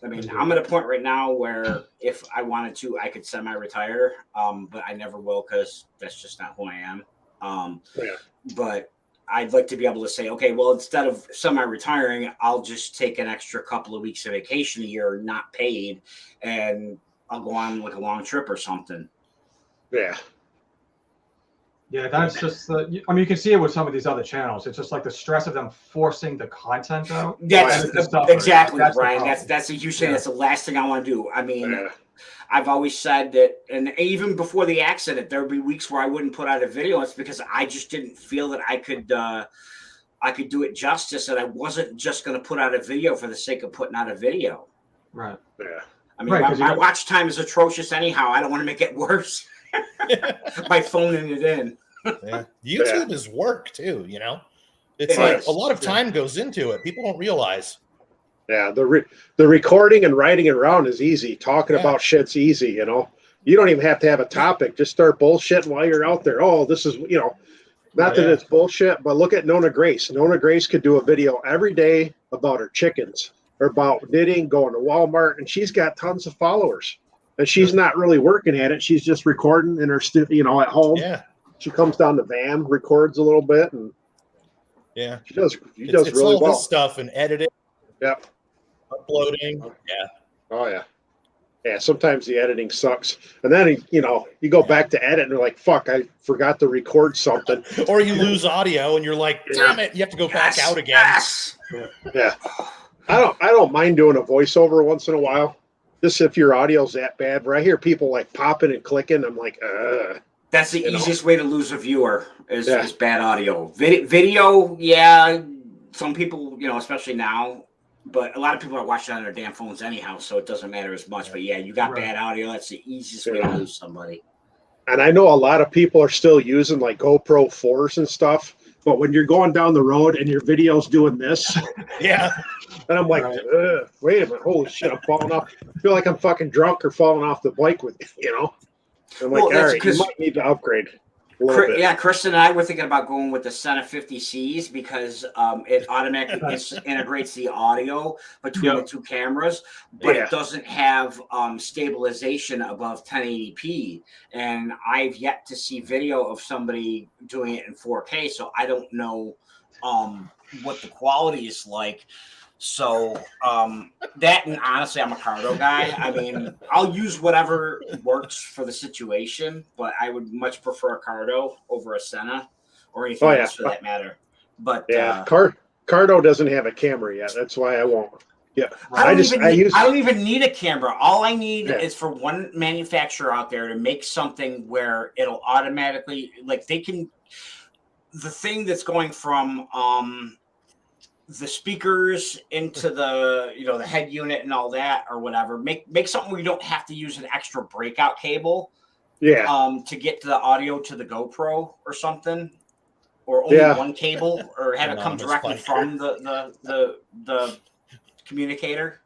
[SPEAKER 3] I mean, I'm at a point right now where if I wanted to, I could semi-retire, but I never will because that's just not who I am. But I'd like to be able to say, okay, well, instead of semi-retiring, I'll just take an extra couple of weeks of vacation a year, not paid, and I'll go on like a long trip or something.
[SPEAKER 1] Yeah.
[SPEAKER 2] Yeah, that's just you can see it with some of these other channels. It's just like the stress of them forcing the content out.
[SPEAKER 3] That's exactly right. That's a huge thing. That's the last thing I want to do. I mean, I've always said that, and even before the accident, there would be weeks where I wouldn't put out a video. It's because I just didn't feel that I could do it justice, and I wasn't just going to put out a video for the sake of putting out a video.
[SPEAKER 2] Right.
[SPEAKER 1] Yeah.
[SPEAKER 3] I mean, my watch time is atrocious anyhow. I don't want to make it worse by phoning it in.
[SPEAKER 5] YouTube is work too, It's like a lot of time goes into it. People don't realize.
[SPEAKER 1] Yeah, the recording and writing it around is easy. Talking about shit's easy, You don't even have to have a topic. Just start bullshitting while you're out there. Oh, this is, not that it's bullshit, but look at Nona Grace. Nona Grace could do a video every day about her chickens or about knitting, going to Walmart, and she's got tons of followers. And she's not really working at it. She's just recording in her studio, at home. Yeah. She comes down the van, records a little bit, and she does really
[SPEAKER 5] all
[SPEAKER 1] well.
[SPEAKER 5] This stuff and editing.
[SPEAKER 1] Yep.
[SPEAKER 5] Uploading. Yeah.
[SPEAKER 1] Oh yeah. Yeah. Sometimes the editing sucks, and then you go back to edit, and you're like, "Fuck, I forgot to record something."
[SPEAKER 5] Or you lose audio, and you're like, "Damn it!" You have to go back out again.
[SPEAKER 3] Yes.
[SPEAKER 1] Yeah. I don't mind doing a voiceover once in a while, just if your audio's that bad. Where I hear people like popping and clicking, I'm like,
[SPEAKER 3] That's the easiest way to lose a viewer is bad audio. Video, some people, especially now, but a lot of people are watching on their damn phones anyhow, so it doesn't matter as much. But yeah, you got bad audio. That's the easiest way to lose somebody.
[SPEAKER 1] And I know a lot of people are still using like GoPro 4s and stuff, but when you're going down the road and your video's doing this,
[SPEAKER 5] Yeah.
[SPEAKER 1] and I'm like, wait a minute, holy shit, I'm falling off. I feel like I'm fucking drunk or falling off the bike with I'm like, all right, you might need to upgrade a little bit.
[SPEAKER 3] Yeah, Kristen and I were thinking about going with the Sena 50Cs because it automatically integrates the audio between the two cameras, but it doesn't have stabilization above 1080p. And I've yet to see video of somebody doing it in 4K, so I don't know what the quality is like. So that, and honestly, I'm a Cardo guy. I mean, I'll use whatever works for the situation, but I would much prefer a Cardo over a Sena or anything else for that matter. But
[SPEAKER 1] Cardo doesn't have a camera yet. That's why I won't. Yeah,
[SPEAKER 3] I don't even need a camera. All I need is for one manufacturer out there to make something where it'll automatically, like, they can. The thing that's going from the speakers into the the head unit and all that or whatever, make something where you don't have to use an extra breakout cable to get to the audio to the GoPro or something, or only one cable, or have it come directly from the communicator.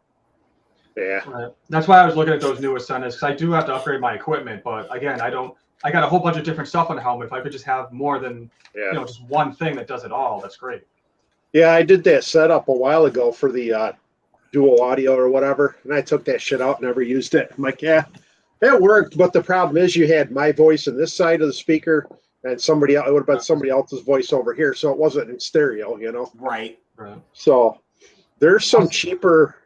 [SPEAKER 2] That's why I was looking at those newest Senas, because I do have to upgrade my equipment, but again, I got a whole bunch of different stuff on the helmet. If I could just have more than just one thing that does it all, that's great.
[SPEAKER 1] Yeah, I did that setup a while ago for the dual audio or whatever, and I took that shit out and never used it. I'm like, yeah, it worked, but the problem is you had my voice in this side of the speaker, and it would have been somebody else's voice over here, so it wasn't in stereo,
[SPEAKER 3] Right.
[SPEAKER 1] So there's some cheaper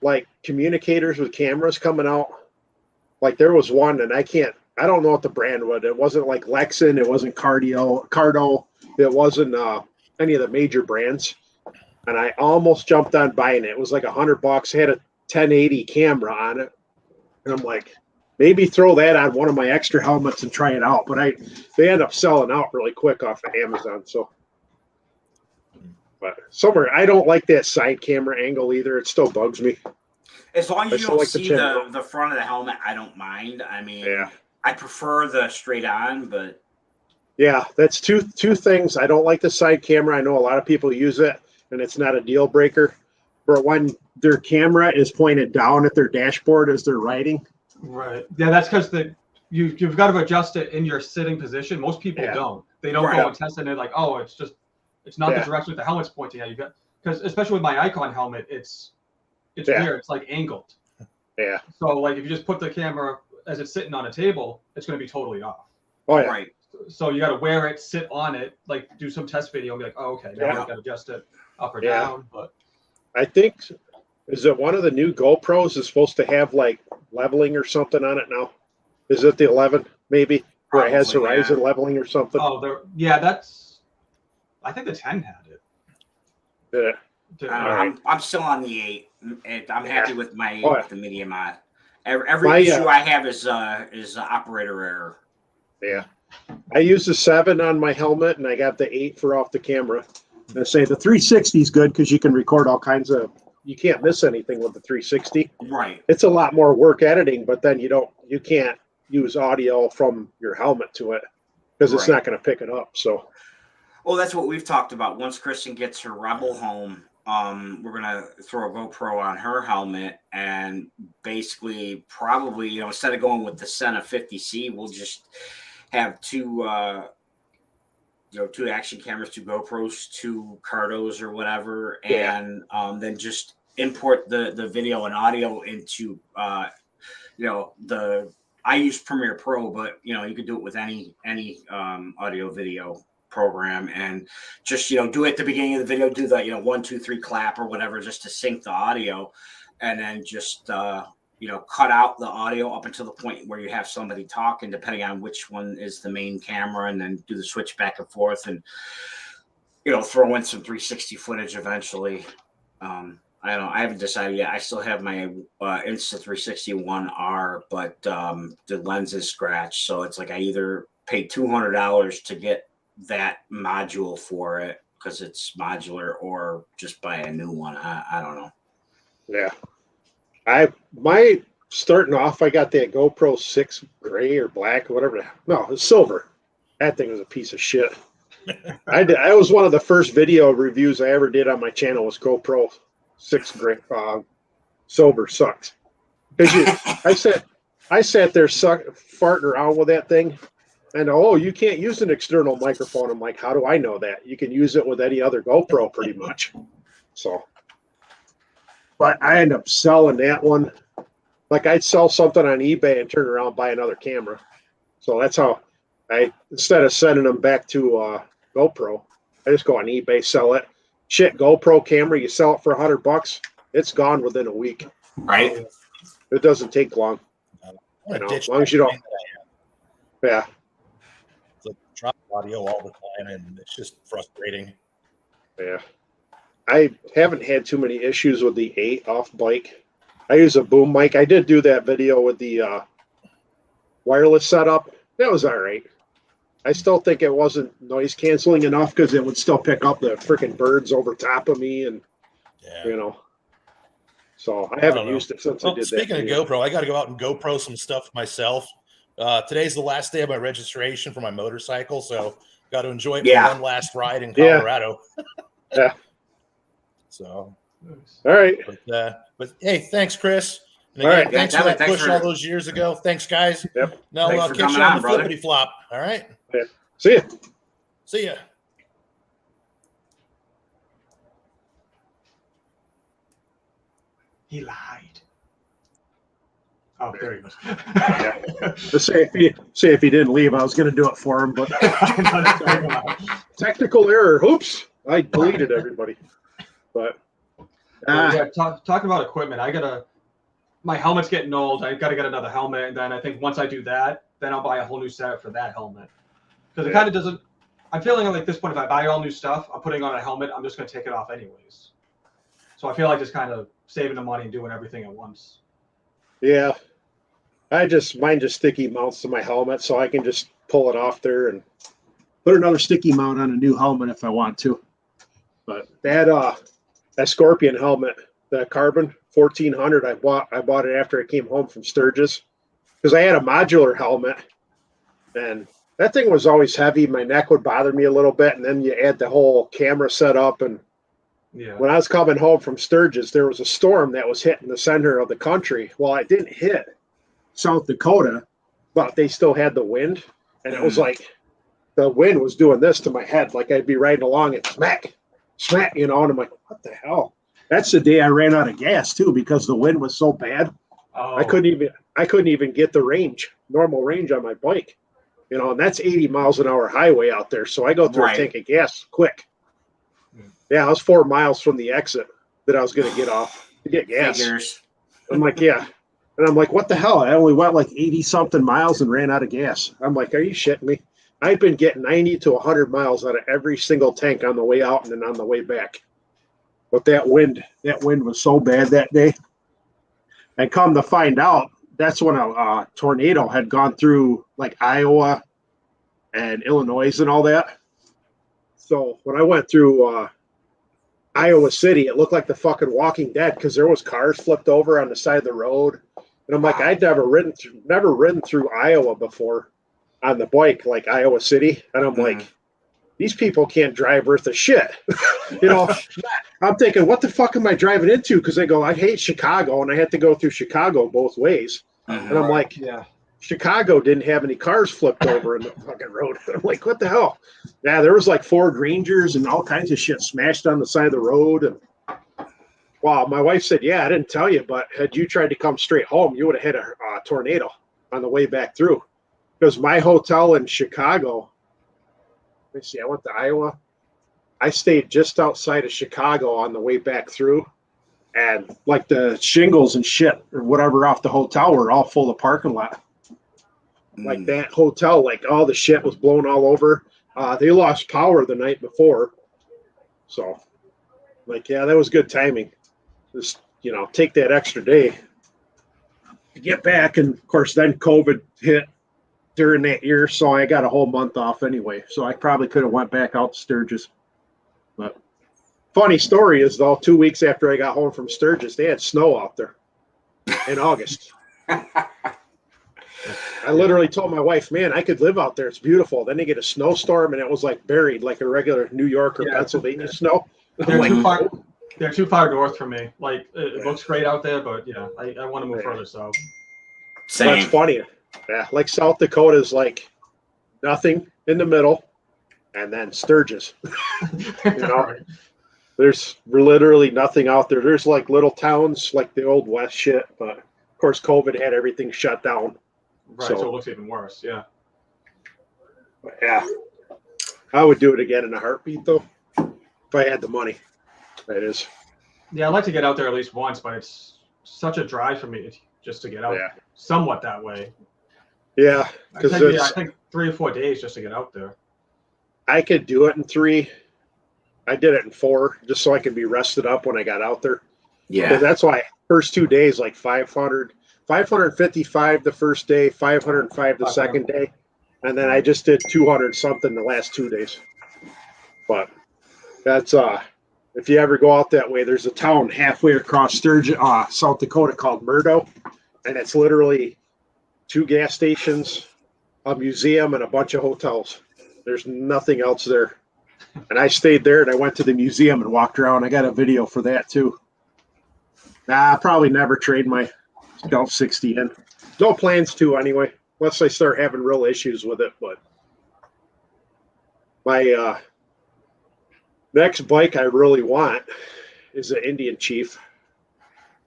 [SPEAKER 1] like communicators with cameras coming out. Like there was one, and I don't know what the brand was. It wasn't like Lexan, it wasn't Cardo. It wasn't any of the major brands, and I almost jumped on buying it. It was like $100. Had a 1080 camera on it, and I'm like, maybe throw that on one of my extra helmets and try it out. But they end up selling out really quick off of Amazon. So, but I don't like that side camera angle either. It still bugs me.
[SPEAKER 3] As long as you don't see the front of the helmet, I don't mind. I mean, I prefer the straight on, but.
[SPEAKER 1] Yeah, that's two things. I don't like the side camera. I know a lot of people use it, and it's not a deal breaker. But when their camera is pointed down at their dashboard as they're riding.
[SPEAKER 2] Right. Yeah, that's because you've got to adjust it in your sitting position. Most people don't. They don't go and test it, and they're like, oh, it's not the direction that the helmet's pointing at. Because especially with my Icon helmet, it's weird. It's like angled.
[SPEAKER 1] Yeah.
[SPEAKER 2] So like if you just put the camera as it's sitting on a table, it's going to be totally off.
[SPEAKER 1] Oh yeah.
[SPEAKER 3] Right.
[SPEAKER 2] So you got to wear it, sit on it, like do some test video and be like, oh, okay, now I got to adjust it up or down. But
[SPEAKER 1] I think, is it one of the new GoPros is supposed to have like leveling or something on it now? Is it the 11 maybe? Where it has horizon leveling or something?
[SPEAKER 2] Oh, I think the 10 had it.
[SPEAKER 1] Yeah.
[SPEAKER 3] I'm still on the 8. And I'm happy with my 8 with the medium mod. Every issue I have is operator error.
[SPEAKER 1] Yeah. I use the 7 on my helmet, and I got the 8 for off the camera. And I say the 360 is good because you can record all kinds of. You can't miss anything with the 360.
[SPEAKER 3] Right.
[SPEAKER 1] It's a lot more work editing, but then you can't use audio from your helmet to it because it's not going to pick it up. So.
[SPEAKER 3] Well, that's what we've talked about. Once Kristen gets her Rebel home, we're gonna throw a GoPro on her helmet, and basically, probably, instead of going with the Sena 50C, we'll just have two action cameras, 2 GoPros, 2 Cardos or whatever, and then just import the video and audio into I use Premiere Pro, but you could do it with any audio video program, and just do it at the beginning of the video, do the 1 2 3 clap or whatever, just to sync the audio, and then just cut out the audio up until the point where you have somebody talking, depending on which one is the main camera, and then do the switch back and forth, and throw in some 360 footage eventually. I don't know. I haven't decided yet. I still have my Insta360 1R, but the lens is scratched, so it's like I either paid $200 to get that module for it, because it's modular, or just buy a new one. I don't know.
[SPEAKER 1] Yeah. Starting off, I got that GoPro 6 gray or black or whatever. No, it's silver. That thing was a piece of shit. I was one of the first video reviews I ever did on my channel was GoPro 6 gray. Silver sucks. Because I sat there farting around with that thing, and you can't use an external microphone. I'm like, how do I know that? You can use it with any other GoPro pretty much. So, but I end up selling that one. Like I'd sell something on eBay and turn around and buy another camera. So that's how instead of sending them back to GoPro, I just go on eBay, sell it. Shit, GoPro camera, you sell it for $100, it's gone within a week.
[SPEAKER 3] Right.
[SPEAKER 1] It doesn't take long. As long as you don't. Yeah.
[SPEAKER 5] It's like drop audio all the time, and it's just frustrating.
[SPEAKER 1] Yeah. I haven't had too many issues with the 8 off bike. I use a boom mic. I did do that video with the wireless setup. That was all right. I still think it wasn't noise canceling enough because it would still pick up the freaking birds over top of me, and So I haven't used it since I did that.
[SPEAKER 5] Speaking of GoPro, I got to go out and GoPro some stuff myself. Today's the last day of my registration for my motorcycle, so got to enjoy it for one last ride in Colorado.
[SPEAKER 1] Yeah.
[SPEAKER 5] So.
[SPEAKER 1] All right.
[SPEAKER 5] But hey, thanks, Chris. And again, thanks for that push all those years ago. Thanks, guys.
[SPEAKER 1] Yep.
[SPEAKER 5] Now I'll catch you on the flippity flop. All right.
[SPEAKER 1] Yeah. See ya.
[SPEAKER 5] See ya.
[SPEAKER 2] He lied. Oh, there he goes.
[SPEAKER 1] Just say if he didn't leave, I was going to do it for him, but technical error. Oops, I deleted everybody. But
[SPEAKER 2] talking about equipment, my helmet's getting old. I got to get another helmet, and then I think once I do that, then I'll buy a whole new set for that helmet because it kind of doesn't. I'm feeling like at this point, if I buy all new stuff, I'm putting on a helmet. I'm just going to take it off anyways. So I feel like just kind of saving the money and doing everything at once.
[SPEAKER 1] Yeah, mine just sticky mounts to my helmet, so I can just pull it off there and put another sticky mount on a new helmet if I want to. But that Scorpion helmet, the carbon 1400, I bought it after I came home from Sturgis because I had a modular helmet, and that thing was always heavy. My neck would bother me a little bit, and then you add the whole camera setup. And when I was coming home from Sturgis, there was a storm that was hitting the center of the country. Well, it didn't hit South Dakota, but they still had the wind, and it was like the wind was doing this to my head, like I'd be riding along and smack, and I'm like, what the hell? That's the day I ran out of gas too, because the wind was so bad. I couldn't even get the normal range on my bike, and that's 80 miles an hour highway out there. So I go through a tank of gas quick. Yeah, I was 4 miles from the exit that I was going to get off to get gas.
[SPEAKER 3] Figures.
[SPEAKER 1] I'm like, yeah. And I'm like, what the hell? I only went like 80 something miles and ran out of gas. I'm like, are you shitting me? I've been getting 90 to 100 miles out of every single tank on the way out and then on the way back. But that wind was so bad that day. And come to find out, that's when a tornado had gone through like Iowa and Illinois and all that. So when I went through Iowa City, it looked like the fucking Walking Dead because there was cars flipped over on the side of the road. And I'm like, I'd never ridden through Iowa before on the bike, like Iowa City. And I'm like, these people can't drive worth a shit. I'm thinking, what the fuck am I driving into? Because they go, I hate Chicago, and I had to go through Chicago both ways. And I'm like, Chicago didn't have any cars flipped over in the fucking road. I'm like, what the hell? Yeah, there was like Ford Rangers and all kinds of shit smashed on the side of the road. And wow, my wife said, yeah, I didn't tell you, but had you tried to come straight home, you would have hit a tornado on the way back through. Because my hotel in Chicago, let me see, I went to Iowa. I stayed just outside of Chicago on the way back through. And like the shingles and shit or whatever off the hotel were all full of parking lot. Like that hotel, like all the shit was blown all over. They lost power the night before. So, like, yeah, that was good timing. Just, take that extra day to get back. And, of course, then COVID hit during that year. So I got a whole month off anyway. So I probably could have went back out to Sturgis. Funny story is though, 2 weeks after I got home from Sturgis, they had snow out there in August. I literally told my wife, man, I could live out there. It's beautiful. Then they get a snowstorm and it was like buried like a regular New York or Pennsylvania snow.
[SPEAKER 2] They're too far. They're too far north for me. Like it looks great out there, but yeah, I want to move further south.
[SPEAKER 3] Same.
[SPEAKER 1] That's funny. Yeah, like South Dakota is like nothing in the middle, and then Sturgis. There's literally nothing out there. There's like little towns like the old West shit, but of course COVID had everything shut down.
[SPEAKER 2] Right, so it looks even worse. Yeah.
[SPEAKER 1] Yeah, I would do it again in a heartbeat though, if I had the money. That is.
[SPEAKER 2] Yeah, I'd like to get out there at least once, but it's such a drive for me just to get out somewhat that way.
[SPEAKER 1] Yeah, because
[SPEAKER 2] I think 3 or 4 days just to get out there.
[SPEAKER 1] I could do it in 3. I did it in 4 just so I could be rested up when I got out there.
[SPEAKER 3] Yeah.
[SPEAKER 1] That's why first 2 days, like 555 the first day, 505 the second day. And then I just did 200 something the last 2 days. But that's, if you ever go out that way, there's a town halfway across Sturgeon, South Dakota called Murdo. And it's literally 2 gas stations, a museum, and a bunch of hotels. There's nothing else there. And I stayed there and I went to the museum and walked around. I got a video for that too. I'll probably never trade my Golf 60 in. No plans to anyway, unless I start having real issues with it. But my next bike I really want is an Indian Chief,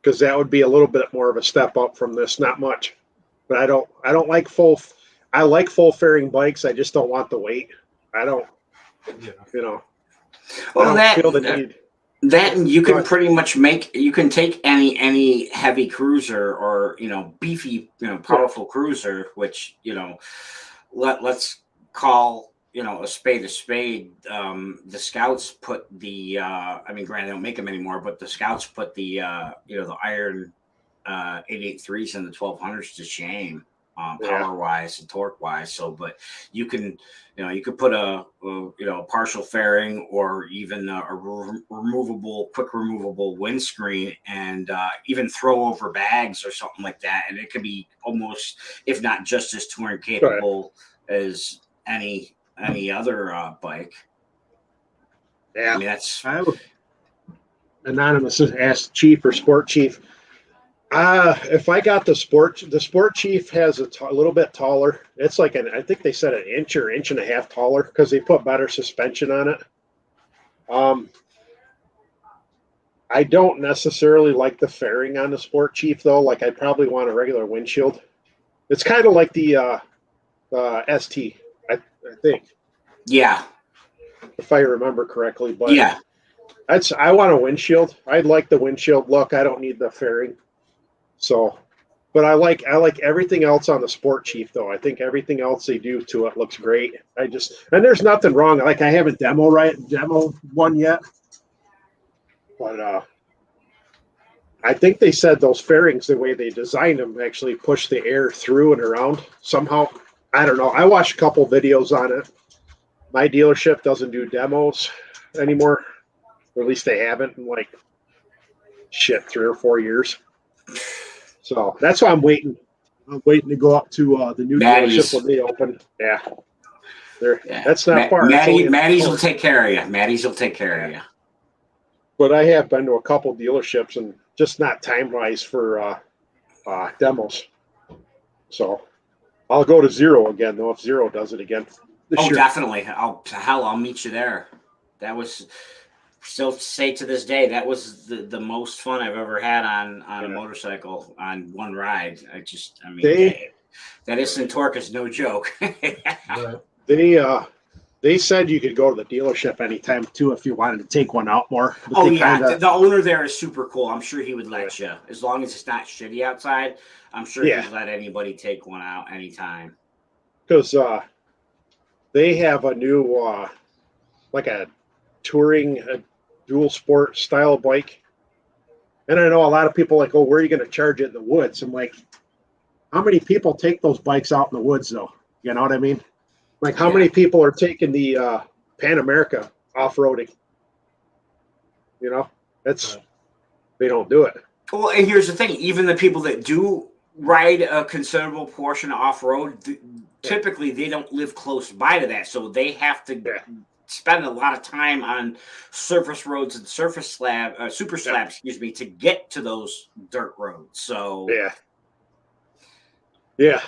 [SPEAKER 1] because that would be a little bit more of a step up from this. Not much, but I don't like full. I like full fairing bikes. I just don't want the weight. I don't.
[SPEAKER 3] Well,
[SPEAKER 1] I don't feel the need.
[SPEAKER 3] That you can pretty much you can take any heavy cruiser or beefy powerful cruiser, which let's call a spade a spade. The Scouts put the granted they don't make them anymore, but the Scouts put the the iron 883s and the 1200s to shame. Power wise and torque wise. So, but you can put a partial fairing or even a quick removable windscreen, and even throw over bags or something like that. And it could be almost, if not just as touring capable as any other bike.
[SPEAKER 1] Yeah.
[SPEAKER 3] I mean, that's
[SPEAKER 1] Anonymous asked Chief or Sport Chief. If I got the Sport Chief has a little bit taller. It's like I think they said an inch or inch and a half taller because they put better suspension on it. I don't necessarily like the fairing on the Sport Chief though. Like I probably want a regular windshield. It's kind of like the ST, I think.
[SPEAKER 3] Yeah.
[SPEAKER 1] If I remember correctly, but
[SPEAKER 3] yeah,
[SPEAKER 1] I want a windshield. I like the windshield look. I don't need the fairing. So, but I like everything else on the Sport Chief though. I think everything else they do to it looks great. And there's nothing wrong. Like I haven't demo one yet, but I think they said those fairings, the way they designed them, actually push the air through and around somehow. I don't know. I watched a couple videos on it. My dealership doesn't do demos anymore, or at least they haven't in 3 or 4 years. So that's why I'm waiting. I'm waiting to go up to the new dealership when they open. Yeah. That's not far.
[SPEAKER 3] Maddie's will take care of you. Maddie's will take care of you.
[SPEAKER 1] But I have been to a couple dealerships and just not time-wise for demos. So I'll go to Zero again, though, if Zero does it again.
[SPEAKER 3] Definitely. I'll meet you there. That was... Still say to this day, that was the most fun I've ever had on a motorcycle on one ride. That instant torque is no joke.
[SPEAKER 1] They said you could go to the dealership anytime too if you wanted to take one out more.
[SPEAKER 3] The owner there is super cool. I'm sure he would let you, as long as it's not shitty outside. I'm sure he'd let anybody take one out anytime.
[SPEAKER 1] Because they have a new a touring dual sport style bike, and I know a lot of people where are you going to charge it in the woods? I'm like, how many people take those bikes out in the woods though? You know what I mean? How many people are taking the Pan America off-roading? You know, they don't do it.
[SPEAKER 3] Well, and here's the thing: even the people that do ride a considerable portion off road, typically they don't live close by to that, so they have to spend a lot of time on surface roads and super slabs, excuse me, to get to those dirt roads. So
[SPEAKER 1] yeah.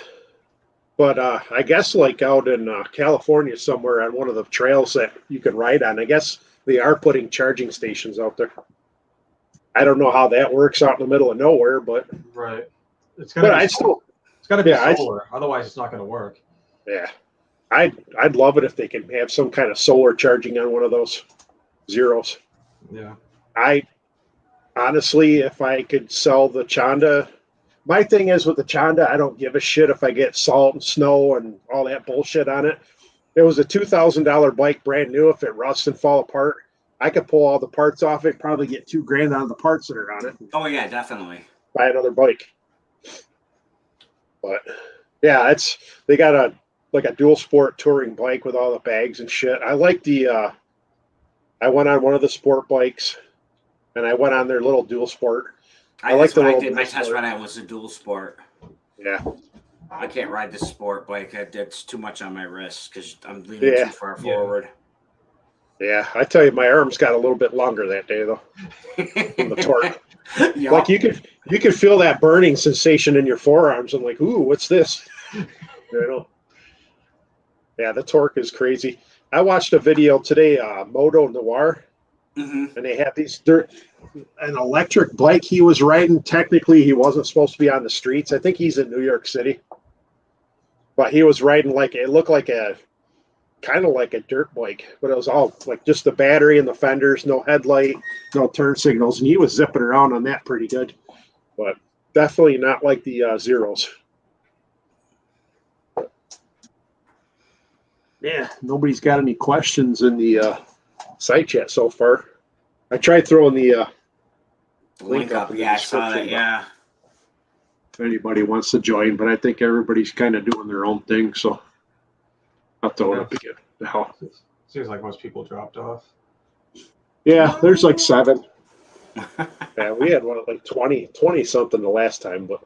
[SPEAKER 1] But I guess like out in California somewhere on one of the trails that you can ride on, I guess they are putting charging stations out there. I don't know how that works out in the middle of nowhere, but
[SPEAKER 2] it's gonna be
[SPEAKER 1] solar.
[SPEAKER 2] Otherwise, it's not gonna work.
[SPEAKER 1] Yeah, I'd love it if they can have some kind of solar charging on one of those zeros.
[SPEAKER 2] Yeah.
[SPEAKER 1] I honestly, if I could sell the Chanda, my thing is with the Chanda, I don't give a shit if I get salt and snow and all that bullshit on it. It was a $2,000 bike, brand new. If it rusts and fall apart, I could pull all the parts off it, probably get $2,000 out of the parts that are on it.
[SPEAKER 3] Oh yeah, definitely.
[SPEAKER 1] Buy another bike. But yeah, they got a dual sport touring bike with all the bags and shit. I like I went on one of the sport bikes, and I went on their little dual sport.
[SPEAKER 3] I like the I did my test ride on was a dual sport.
[SPEAKER 1] Yeah.
[SPEAKER 3] I can't ride the sport bike. It's too much on my wrist because I'm leaning too far forward.
[SPEAKER 1] Yeah, I tell you, my arms got a little bit longer that day though. From the torque. Yep. Like you could feel that burning sensation in your forearms. I'm like, ooh, what's this? You know? Yeah, the torque is crazy. I watched a video today, Moto Noir, and they had an electric bike he was riding. Technically, he wasn't supposed to be on the streets. I think he's in New York City, but he was riding it looked like kind of like a dirt bike, but it was all like just the battery and the fenders, no headlight, no turn signals, and he was zipping around on that pretty good, but definitely not like the zeros. Yeah, nobody's got any questions in the site chat so far. I tried throwing the link up.
[SPEAKER 3] Yeah, I saw that. Yeah.
[SPEAKER 1] If anybody wants to join, but I think everybody's kind of doing their own thing, so I'll throw it up again. The hell.
[SPEAKER 2] Seems like most people dropped off.
[SPEAKER 1] Yeah, there's like 7. Yeah, we had one like 20 something the last time, but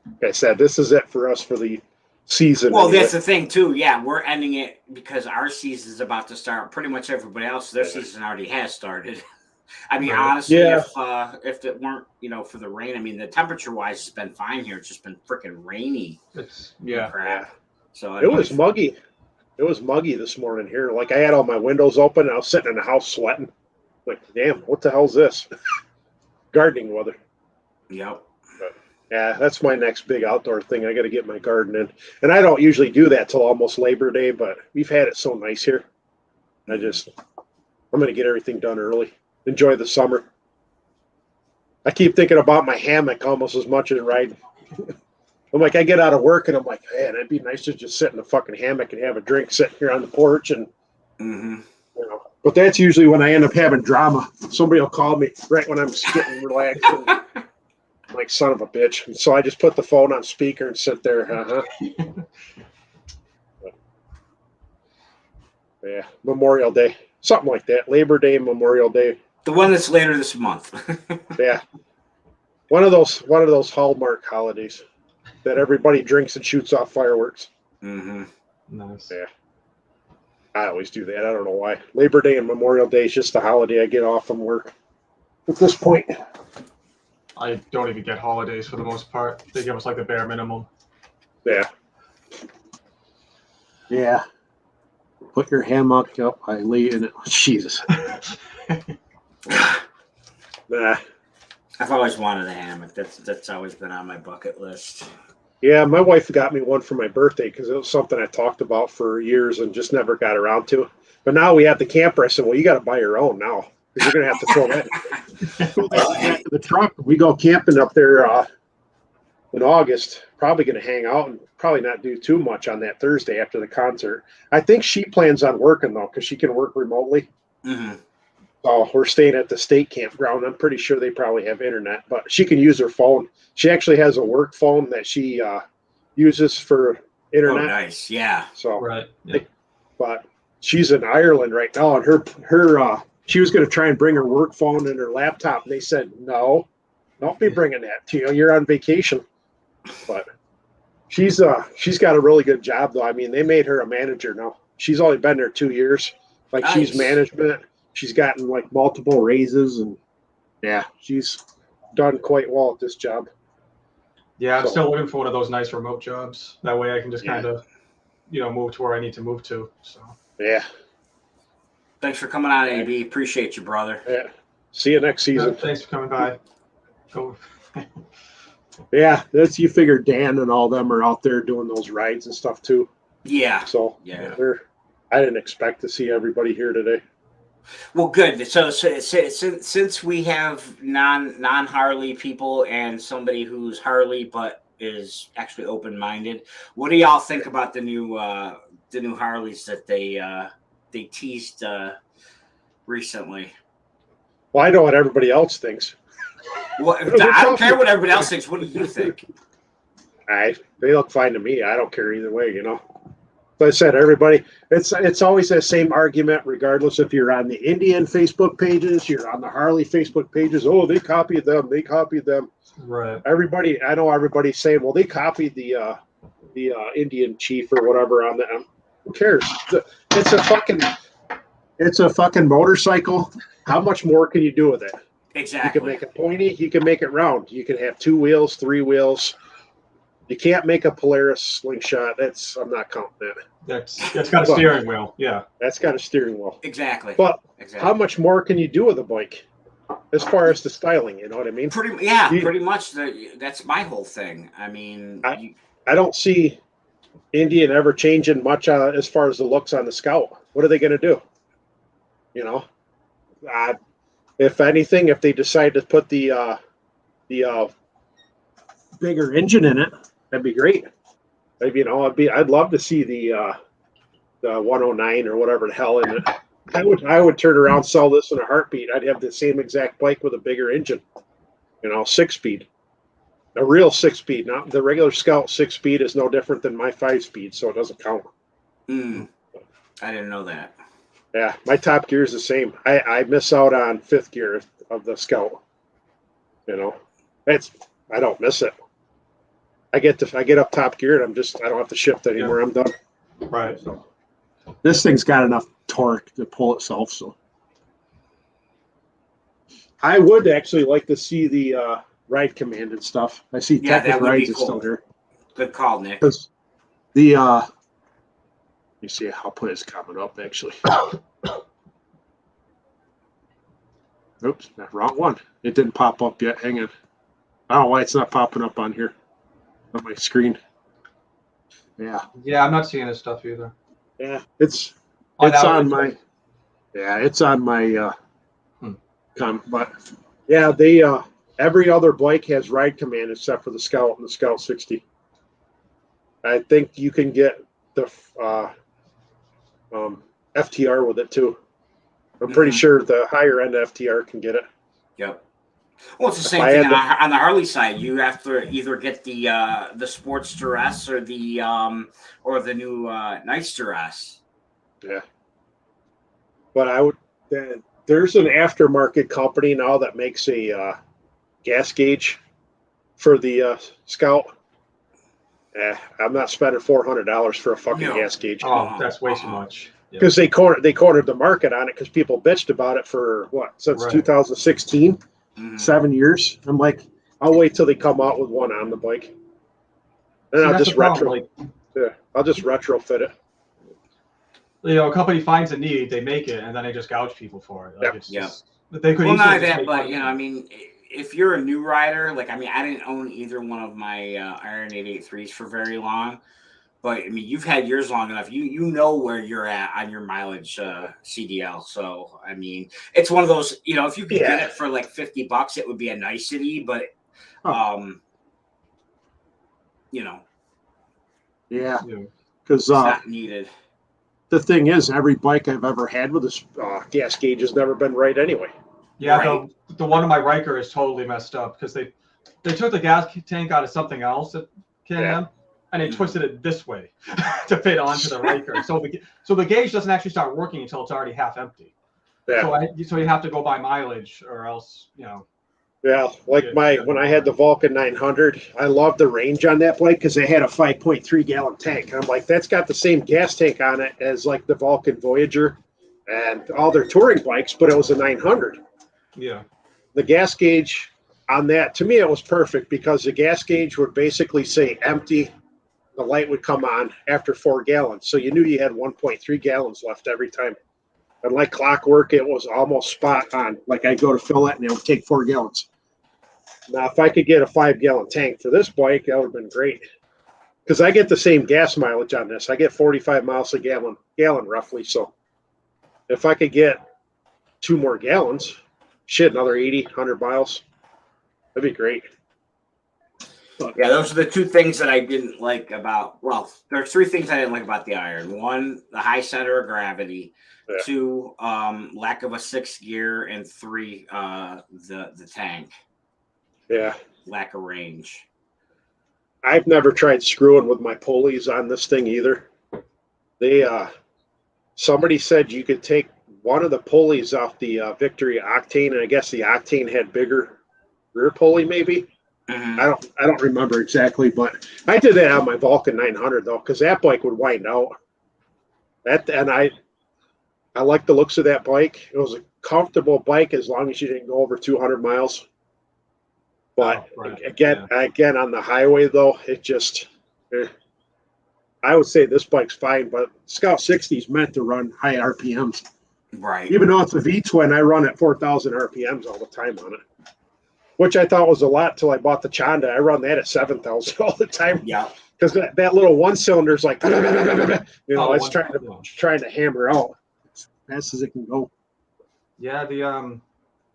[SPEAKER 1] like I said, this is it for us for the season.
[SPEAKER 3] Well, anyway. That's the thing too. Yeah, we're ending it because our season is about to start. Pretty much everybody else, their season already has started. I mean, honestly, if it weren't, for the rain, I mean, the temperature wise has been fine here. It's just been freaking rainy. Crap. So
[SPEAKER 1] it was muggy. It was muggy this morning here. Like I had all my windows open and I was sitting in the house sweating. Like, damn, what the hell's this? Gardening weather.
[SPEAKER 3] Yep.
[SPEAKER 1] But, yeah, that's my next big outdoor thing. I got to get my garden in. And I don't usually do that till almost Labor Day, but we've had it so nice here. I'm going to get everything done early. Enjoy the summer. I keep thinking about my hammock almost as much as riding. I'm like, I get out of work and I'm like, man, it'd be nice to just sit in the fucking hammock and have a drink sitting here on the porch. And, but that's usually when I end up having drama. Somebody will call me right when I'm getting relaxed. And I'm like, son of a bitch. And so I just put the phone on speaker and sit there. Yeah, Memorial Day. Something like that. Labor Day, Memorial Day.
[SPEAKER 3] The one that's later this month.
[SPEAKER 1] Yeah. One of those Hallmark holidays that everybody drinks and shoots off fireworks.
[SPEAKER 2] Nice.
[SPEAKER 1] Yeah. I always do that. I don't know why. Labor Day and Memorial Day is just the holiday I get off from work at this point.
[SPEAKER 2] I don't even get holidays for the most part. They give us like the bare minimum.
[SPEAKER 1] Yeah. Yeah. Put your hammock up. I lay in it. Jesus. Nah.
[SPEAKER 3] I've always wanted a hammock. That's always been on my bucket list.
[SPEAKER 1] Yeah, my wife got me one for my birthday because it was something I talked about for years and just never got around to. But now we have the camper. I said, well, you got to buy your own now because you're going to have to throw that back to the truck. We go camping up there in August. Probably going to hang out and probably not do too much on that Thursday after the concert. I think she plans on working, though, because she can work remotely. So we're staying at the state campground. I'm pretty sure they probably have internet, but she can use her phone. She actually has a work phone that she uses for internet.
[SPEAKER 3] Oh, nice. Yeah.
[SPEAKER 1] So,
[SPEAKER 2] right. Yeah.
[SPEAKER 1] But she's in Ireland right now, and her she was going to try and bring her work phone and her laptop, and they said, no, don't be bringing that to you. You're on vacation. But she's got a really good job, though. I mean, they made her a manager now. She's only been there 2 years. Like,
[SPEAKER 3] Nice.
[SPEAKER 1] she's management. She's gotten, like, multiple raises, and, yeah, she's done quite well at this job.
[SPEAKER 2] Yeah, I'm still looking for one of those nice remote jobs. That way I can just kind of, move to where I need to move to. So.
[SPEAKER 1] Yeah.
[SPEAKER 3] Thanks for coming on, AB. Appreciate you, brother.
[SPEAKER 1] Yeah. See you next season.
[SPEAKER 2] Thanks for coming by. Go.
[SPEAKER 1] Yeah, you figure Dan and all them are out there doing those rides and stuff too.
[SPEAKER 3] Yeah.
[SPEAKER 1] So I didn't expect to see everybody here today.
[SPEAKER 3] Well, good. So since we have non Harley people and somebody who's Harley but is actually open minded, what do y'all think about the new Harleys that they teased recently?
[SPEAKER 1] Well, I know what everybody else thinks.
[SPEAKER 3] Well, I don't care what everybody else thinks. What do you think?
[SPEAKER 1] They look fine to me. I don't care either way, But I said, everybody, it's always that same argument, regardless if you're on the Indian Facebook pages, you're on the Harley Facebook pages. Oh, they copied them. They copied them.
[SPEAKER 2] Right.
[SPEAKER 1] I know everybody's saying, well, they copied the Indian chief or whatever on them. Who cares? It's a fucking motorcycle. How much more can you do with it?
[SPEAKER 3] Exactly.
[SPEAKER 1] You can make it pointy. You can make it round. You can have 2 wheels, 3 wheels. You can't make a Polaris slingshot. I'm not counting that.
[SPEAKER 2] That's got a steering wheel. Yeah.
[SPEAKER 1] That's got a steering wheel.
[SPEAKER 3] Exactly.
[SPEAKER 1] But how much more can you do with a bike as far as the styling? You know what I mean?
[SPEAKER 3] Pretty much. That's my whole thing. I mean,
[SPEAKER 1] I don't see Indian ever changing much as far as the looks on the Scout. What are they going to do? If anything, if they decide to put the bigger engine in it, that'd be great. I'd love to see the 109 or whatever the hell in it. I would turn around, sell this in a heartbeat. I'd have the same exact bike with a bigger engine, 6-speed, a real 6-speed. Not the regular Scout 6-speed is no different than my 5-speed, so it doesn't count.
[SPEAKER 3] I didn't know that.
[SPEAKER 1] Yeah, my top gear is the same. I miss out on 5th gear of the Scout. I don't miss it. I get up top gear and I don't have to shift anymore. I'm done.
[SPEAKER 2] Right.
[SPEAKER 1] So this thing's got enough torque to pull itself. So I would actually like to see the ride command and stuff. I see Technic Rides is still here.
[SPEAKER 3] Good call, Nick.
[SPEAKER 1] Because let me see. I'll put his comment up actually. Oops, wrong one. It didn't pop up yet. Hang on. I don't know why it's not popping up on here on my screen. Yeah.
[SPEAKER 2] Yeah, I'm not seeing his stuff either.
[SPEAKER 1] Yeah, it's on my but yeah, they every other bike has ride command except for the Scout and the Scout 60. I think you can get the FTR with it too. I'm pretty sure the higher end FTR can get it.
[SPEAKER 3] Yep. Well, it's the same thing on the Harley side. You have to either get the Sports Duress or the new Nice Duress.
[SPEAKER 1] Yeah. But there's an aftermarket company now that makes a gas gauge for the Scout. I'm not spending $400 for a fucking gas gauge.
[SPEAKER 2] Oh, that's way too much.
[SPEAKER 1] Because they cornered the market on it because people bitched about it for since 2016, 7 years. I'm like, I'll wait till they come out with one on the bike, and I'll just I'll just retrofit it.
[SPEAKER 2] A company finds a need, they make it, and then they just gouge people for it. They could
[SPEAKER 3] not that, but I mean, if you're a new rider, I didn't own either one of my Iron 883s for very long. But I mean, you've had yours long enough. You know where you're at on your mileage CDL. So I mean, it's one of those. If you could get it for like $50, it would be a nicety. But
[SPEAKER 1] because
[SPEAKER 3] not needed.
[SPEAKER 1] The thing is, every bike I've ever had with this gas gauge has never been right anyway.
[SPEAKER 2] Yeah, right. The one on my Riker is totally messed up because they took the gas tank out of something else at Can-Am. And they twisted it this way to fit onto the Riker. So the gauge doesn't actually start working until it's already half empty.
[SPEAKER 1] Yeah.
[SPEAKER 2] So you have to go by mileage, or else
[SPEAKER 1] Yeah, like when I had the Vulcan 900, I loved the range on that bike because they had a 5.3 gallon tank. I'm like, that's got the same gas tank on it as like the Vulcan Voyager and all their touring bikes, but it was a 900.
[SPEAKER 2] Yeah.
[SPEAKER 1] The gas gauge on that, to me, it was perfect because the gas gauge would basically say empty. The light would come on after 4 gallons. So you knew you had 1.3 gallons left every time. And like clockwork, it was almost spot on. Like I'd go to fill it and it would take 4 gallons. Now, if I could get a 5 gallon tank for this bike, that would have been great. Because I get the same gas mileage on this. I get 45 miles a gallon roughly. So if I could get 2 more gallons, shit, another 80, 100 miles, that'd be great.
[SPEAKER 3] Yeah, those are the 2 things that I didn't like about. Well, there are 3 things I didn't like about the Iron. 1, the high center of gravity.
[SPEAKER 1] Yeah.
[SPEAKER 3] 2, lack of a 6th gear, and 3, the tank.
[SPEAKER 1] Yeah.
[SPEAKER 3] Lack of range.
[SPEAKER 1] I've never tried screwing with my pulleys on this thing either. They somebody said you could take one of the pulleys off the Victory Octane, and I guess the Octane had bigger rear pulley maybe.
[SPEAKER 3] Mm-hmm.
[SPEAKER 1] I don't remember exactly, but I did that on my Vulcan 900 though, because that bike would wind out. I like the looks of that bike. It was a comfortable bike as long as you didn't go over 200 miles. But again, on the highway though, it just I would say this bike's fine, but Scout 60 is meant to run high RPMs.
[SPEAKER 3] Right.
[SPEAKER 1] Even though it's a V-twin, I run at 4,000 RPMs all the time on it, which I thought was a lot till I bought the Chanda. I run that at 7,000 all the time.
[SPEAKER 3] Yeah.
[SPEAKER 1] Because that little one cylinder is like, it's trying to hammer out as fast as it can go.
[SPEAKER 2] Yeah, the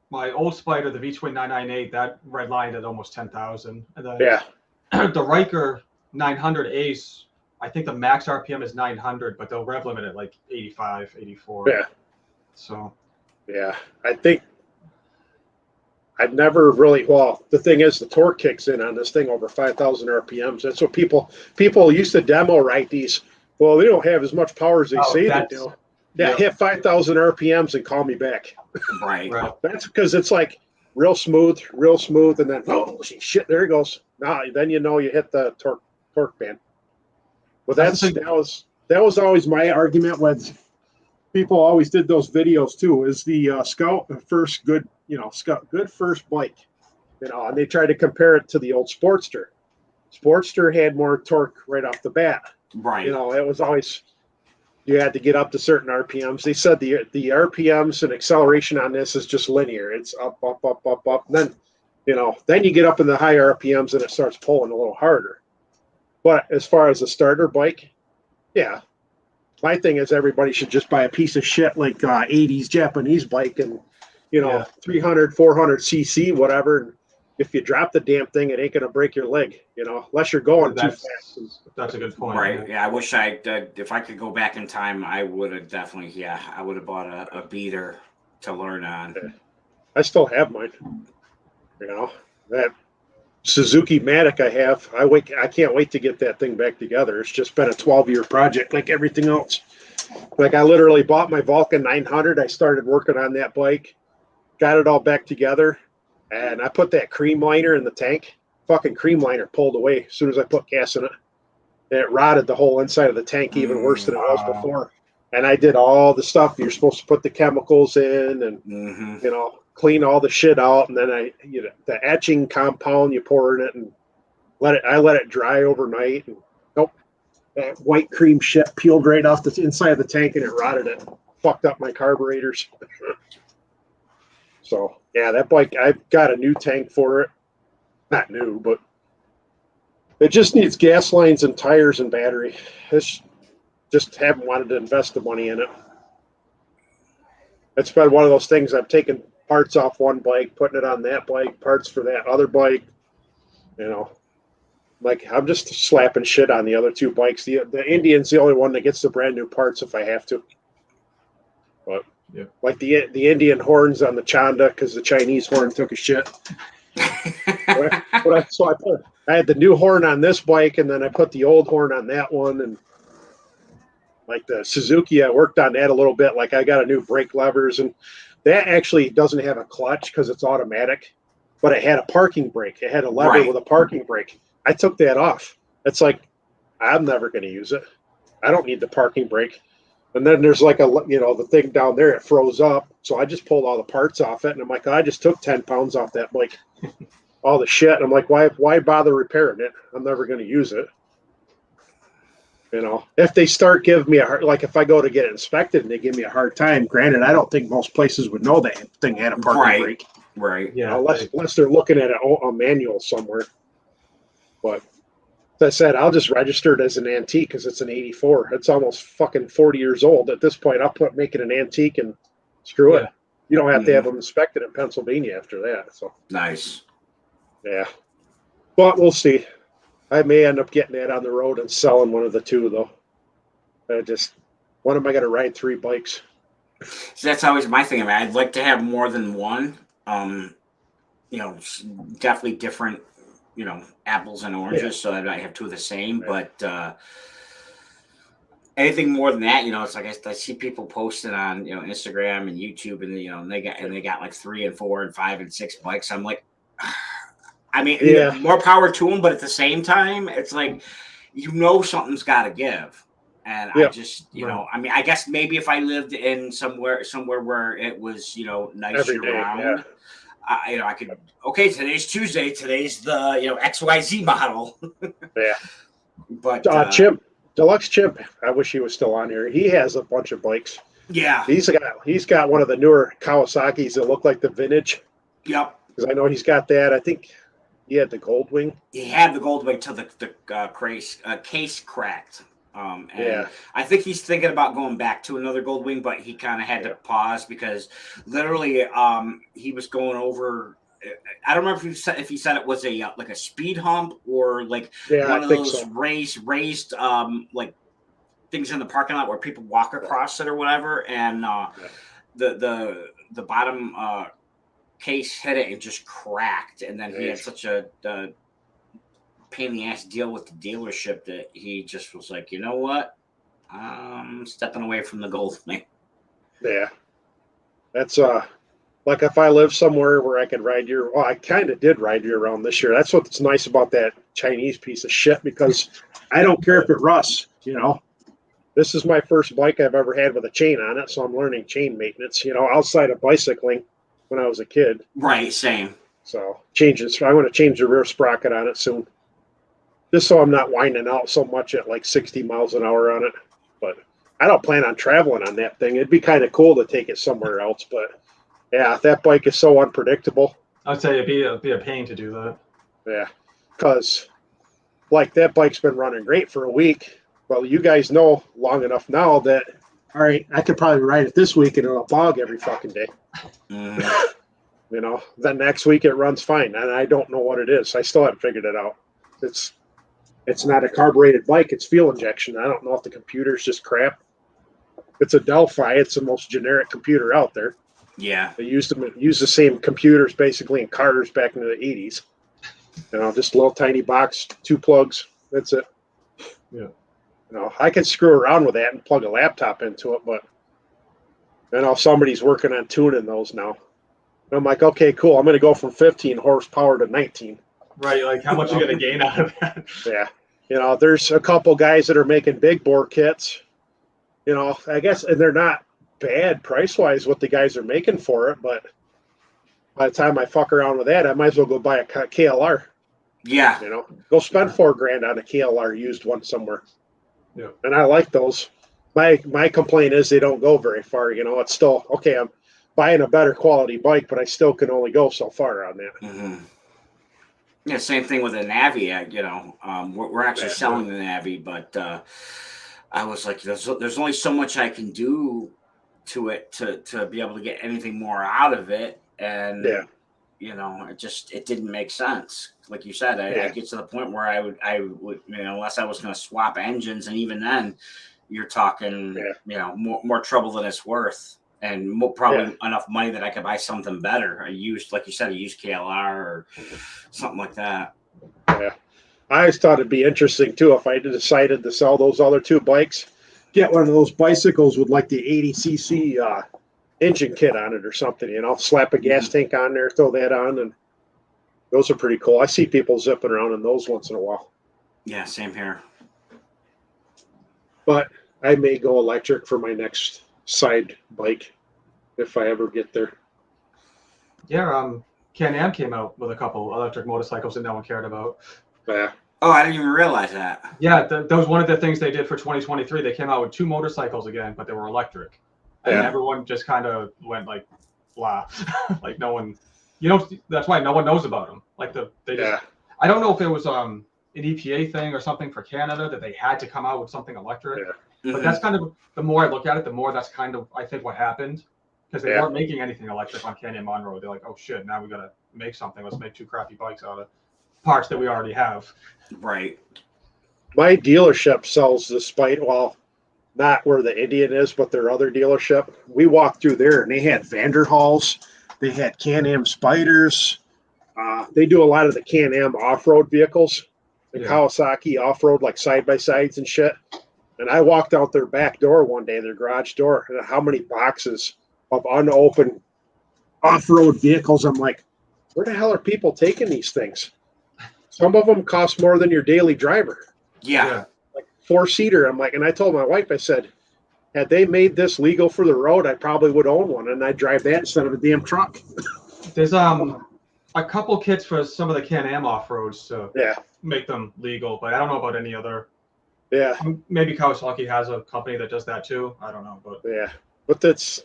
[SPEAKER 2] my old Spider, the V-twin 998, that red lined at almost 10,000. And then the Riker 900 Ace, I think the max RPM is 900, but they'll rev limit at like 85, 84.
[SPEAKER 1] Yeah.
[SPEAKER 2] So.
[SPEAKER 1] Yeah, I think I'd never really. Well, the thing is, the torque kicks in on this thing over 5,000 RPMs. That's what people used to demo ride these. Well, they don't have as much power as they say they do. Yeah, hit 5,000 RPMs and call me back.
[SPEAKER 3] Right.
[SPEAKER 1] That's because it's like real smooth, and then oh shit, there it goes. Then you know you hit the torque band. But that was always my argument when people always did those videos too. Is the Scout first good first bike, and they tried to compare it to the old Sportster. Sportster had more torque right off the bat.
[SPEAKER 3] Right.
[SPEAKER 1] It was always. You had to get up to certain RPMs. They said the RPMs and acceleration on this is just linear. It's up. And then you get up in the high RPMs and it starts pulling a little harder. But as far as a starter bike, yeah, my thing is everybody should just buy a piece of shit like 80s Japanese bike and 300, 400 cc, whatever. And if you drop the damn thing, it ain't gonna break your leg, unless you're going too fast.
[SPEAKER 2] That's a good point.
[SPEAKER 3] Right. Yeah. I wish if I could go back in time, I would have definitely. Yeah, I would have bought a beater to learn on.
[SPEAKER 1] I still have mine. That Suzuki Matic I have. I can't wait to get that thing back together. It's just been a 12-year project, like everything else. Like I literally bought my Vulcan 900. I started working on that bike, got it all back together. And I put that cream liner in the tank. Fucking cream liner pulled away as soon as I put gas in it. And it rotted the whole inside of the tank even worse than it was before. And I did all the stuff. You're supposed to put the chemicals in and, clean all the shit out. And then the etching compound, you pour in it and I let it dry overnight. And nope, that white cream shit peeled right off the inside of the tank and it rotted it. Fucked up my carburetors. So, yeah, that bike, I've got a new tank for it. Not new, but it just needs gas lines and tires and battery. Just haven't wanted to invest the money in it. It's been one of those things I've taken parts off one bike, putting it on that bike, parts for that other bike. Like I'm just slapping shit on the other 2 bikes. The Indian's the only one that gets the brand new parts if I have to. But like the Indian horns on the Chanda because the Chinese horn took a shit. I had the new horn on this bike and then I put the old horn on that one. And like the Suzuki, I worked on that a little bit. Like I got a new brake levers and That actually doesn't have a clutch because it's automatic, but it had a parking brake. It had a lever
[SPEAKER 3] Right.
[SPEAKER 1] with a parking brake. I took that off. It's like, I'm never going to use it. I don't need the parking brake. And then there's like the thing down there, it froze up. So I just pulled all the parts off it. And I'm like, I just took 10 pounds off that bike, all the shit. And I'm like, why bother repairing it? I'm never going to use it. If they start giving me if I go to get it inspected and they give me a hard time, granted, I don't think most places would know that thing had a parking brake.
[SPEAKER 3] Right.
[SPEAKER 2] Yeah.
[SPEAKER 1] Unless they're looking at a manual somewhere. But as I said, I'll just register it as an antique because it's an 84. It's almost fucking 40 years old. At this point, I'll make it an antique and screw it. You don't have to have them inspected in Pennsylvania after that. So
[SPEAKER 3] Nice.
[SPEAKER 1] Yeah. But we'll see. I may end up getting that on the road and selling one of the two, though. When am I going to ride 3 bikes?
[SPEAKER 3] So that's always my thing. I mean, I'd like to have more than one. Definitely different, apples and oranges, so that I have 2 of the same. Right. But anything more than that, it's like I see people posting on Instagram and YouTube, and they got like 3 and 4 and 5 and 6 bikes. I'm like, I mean, more power to them, but at the same time, it's like something's got to give. And I just, I mean, I guess maybe if I lived in somewhere where it was, nice year round, I could. Okay, today's Tuesday. Today's the XYZ model.
[SPEAKER 1] Yeah.
[SPEAKER 3] But
[SPEAKER 1] Deluxe Chimp, I wish he was still on here. He has a bunch of bikes.
[SPEAKER 3] Yeah.
[SPEAKER 1] He's got one of the newer Kawasaki's that look like the vintage.
[SPEAKER 3] Yep.
[SPEAKER 1] Because I know he's got that. I think he had the Goldwing.
[SPEAKER 3] He had the Goldwing till the case cracked. I think he's thinking about going back to another Goldwing, but he kind of had to pause because literally he was going over. I don't remember if he said it was a like a speed hump or like one of those raised like things in the parking lot where people walk across it or whatever, and the bottom case hit it and just cracked, and then he had such a pain in the ass deal with the dealership that he just was like, you know what, I'm stepping away from the Goldwing.
[SPEAKER 1] Yeah, that's like if I live somewhere where I could ride I kind of did ride you around this year. That's what's nice about that Chinese piece of shit, because I don't care if it rusts. This is my first bike I've ever had with a chain on it, so I'm learning chain maintenance. Outside of bicycling when I was a kid.
[SPEAKER 3] Right, same.
[SPEAKER 1] So I want to change the rear sprocket on it soon, just so I'm not winding out so much at like 60 miles an hour on it. But I don't plan on traveling on that thing. It'd be kind of cool to take it somewhere else, but yeah, that bike is so unpredictable.
[SPEAKER 2] I'd say it'd be a pain to do that.
[SPEAKER 1] Yeah, because like that bike's been running great for a week. Well, you guys know long enough now that, all right, I could probably ride it this week and it'll bog every fucking day. Then next week it runs fine, and I don't know what it is. I still haven't figured it out. It's not a carbureted bike. It's fuel injection. I don't know if the computer's just crap. It's a Delphi. It's the most generic computer out there.
[SPEAKER 3] Yeah.
[SPEAKER 1] They used the same computers basically in cars back in the 80s. Just a little tiny box, 2 plugs. That's it.
[SPEAKER 2] Yeah.
[SPEAKER 1] I can screw around with that and plug a laptop into it, but somebody's working on tuning those now. And I'm like, okay, cool. I'm going to go from 15 horsepower to 19.
[SPEAKER 2] Right. Like how much are you going to gain out of that?
[SPEAKER 1] Yeah. There's a couple guys that are making big bore kits, I guess, and they're not bad price-wise what the guys are making for it, but by the time I fuck around with that, I might as well go buy a KLR.
[SPEAKER 3] Yeah.
[SPEAKER 1] Go spend $4,000 on a KLR used one somewhere.
[SPEAKER 2] Yeah. And
[SPEAKER 1] I like those. My complaint is they don't go very far. It's still okay. I'm buying a better quality bike, but I still can only go so far on that.
[SPEAKER 3] Mm-hmm. Yeah, same thing with the Navi. We're actually selling the Navi, but I was like, there's only so much I can do to it to be able to get anything more out of it, and it didn't make sense. Like you said, I get to the point where I would unless I was going to swap engines, and even then, you're talking more trouble than it's worth, and probably enough money that I could buy something better. Like you said, a used KLR or something like that.
[SPEAKER 1] Yeah, I always thought it'd be interesting too if I decided to sell those other 2 bikes. Get one of those bicycles with like the 80cc engine kit on it or something, slap a gas tank on there, throw that on, and those are pretty cool. I see people zipping around in those once in a while.
[SPEAKER 3] Yeah, same here.
[SPEAKER 1] But I may go electric for my next side bike if I ever get there.
[SPEAKER 2] Yeah, Can-Am came out with a couple electric motorcycles that no one cared about.
[SPEAKER 1] Yeah.
[SPEAKER 3] Oh, I didn't even realize that.
[SPEAKER 2] Yeah, that was one of the things they did for 2023. They came out with 2 motorcycles again, but they were electric. And everyone just kind of went like, blah. Like no one, that's why no one knows about them. Like I don't know if it was an EPA thing or something for Canada that they had to come out with something electric.
[SPEAKER 1] Yeah.
[SPEAKER 2] But that's kind of, the more I look at it, the more that's kind of, I think, what happened. Because they weren't making anything electric on Can-Am on-road. They're like, oh shit, now we got to make something. Let's make 2 crappy bikes out of parts that we already have.
[SPEAKER 3] Right.
[SPEAKER 1] My dealership sells this bike, well, not where the Indian is, but their other dealership. We walked through there and they had Vanderhalls. They had Can-Am Spiders. They do a lot of the Can-Am off-road vehicles. The Kawasaki off-road, like side-by-sides and shit. And I walked out their back door one day, their garage door, and how many boxes of unopened off-road vehicles. I'm like, where the hell are people taking these things? Some of them cost more than your daily driver.
[SPEAKER 3] Yeah.
[SPEAKER 1] Like 4-seater. I'm like, and I told my wife, I said, had they made this legal for the road, I probably would own one, and I'd drive that instead of a damn truck.
[SPEAKER 2] There's a couple kits for some of the Can-Am off-roads to make them legal, but I don't know about any other.
[SPEAKER 1] Yeah.
[SPEAKER 2] Maybe Kawasaki has a company that does that too. I don't know, but
[SPEAKER 1] but that's,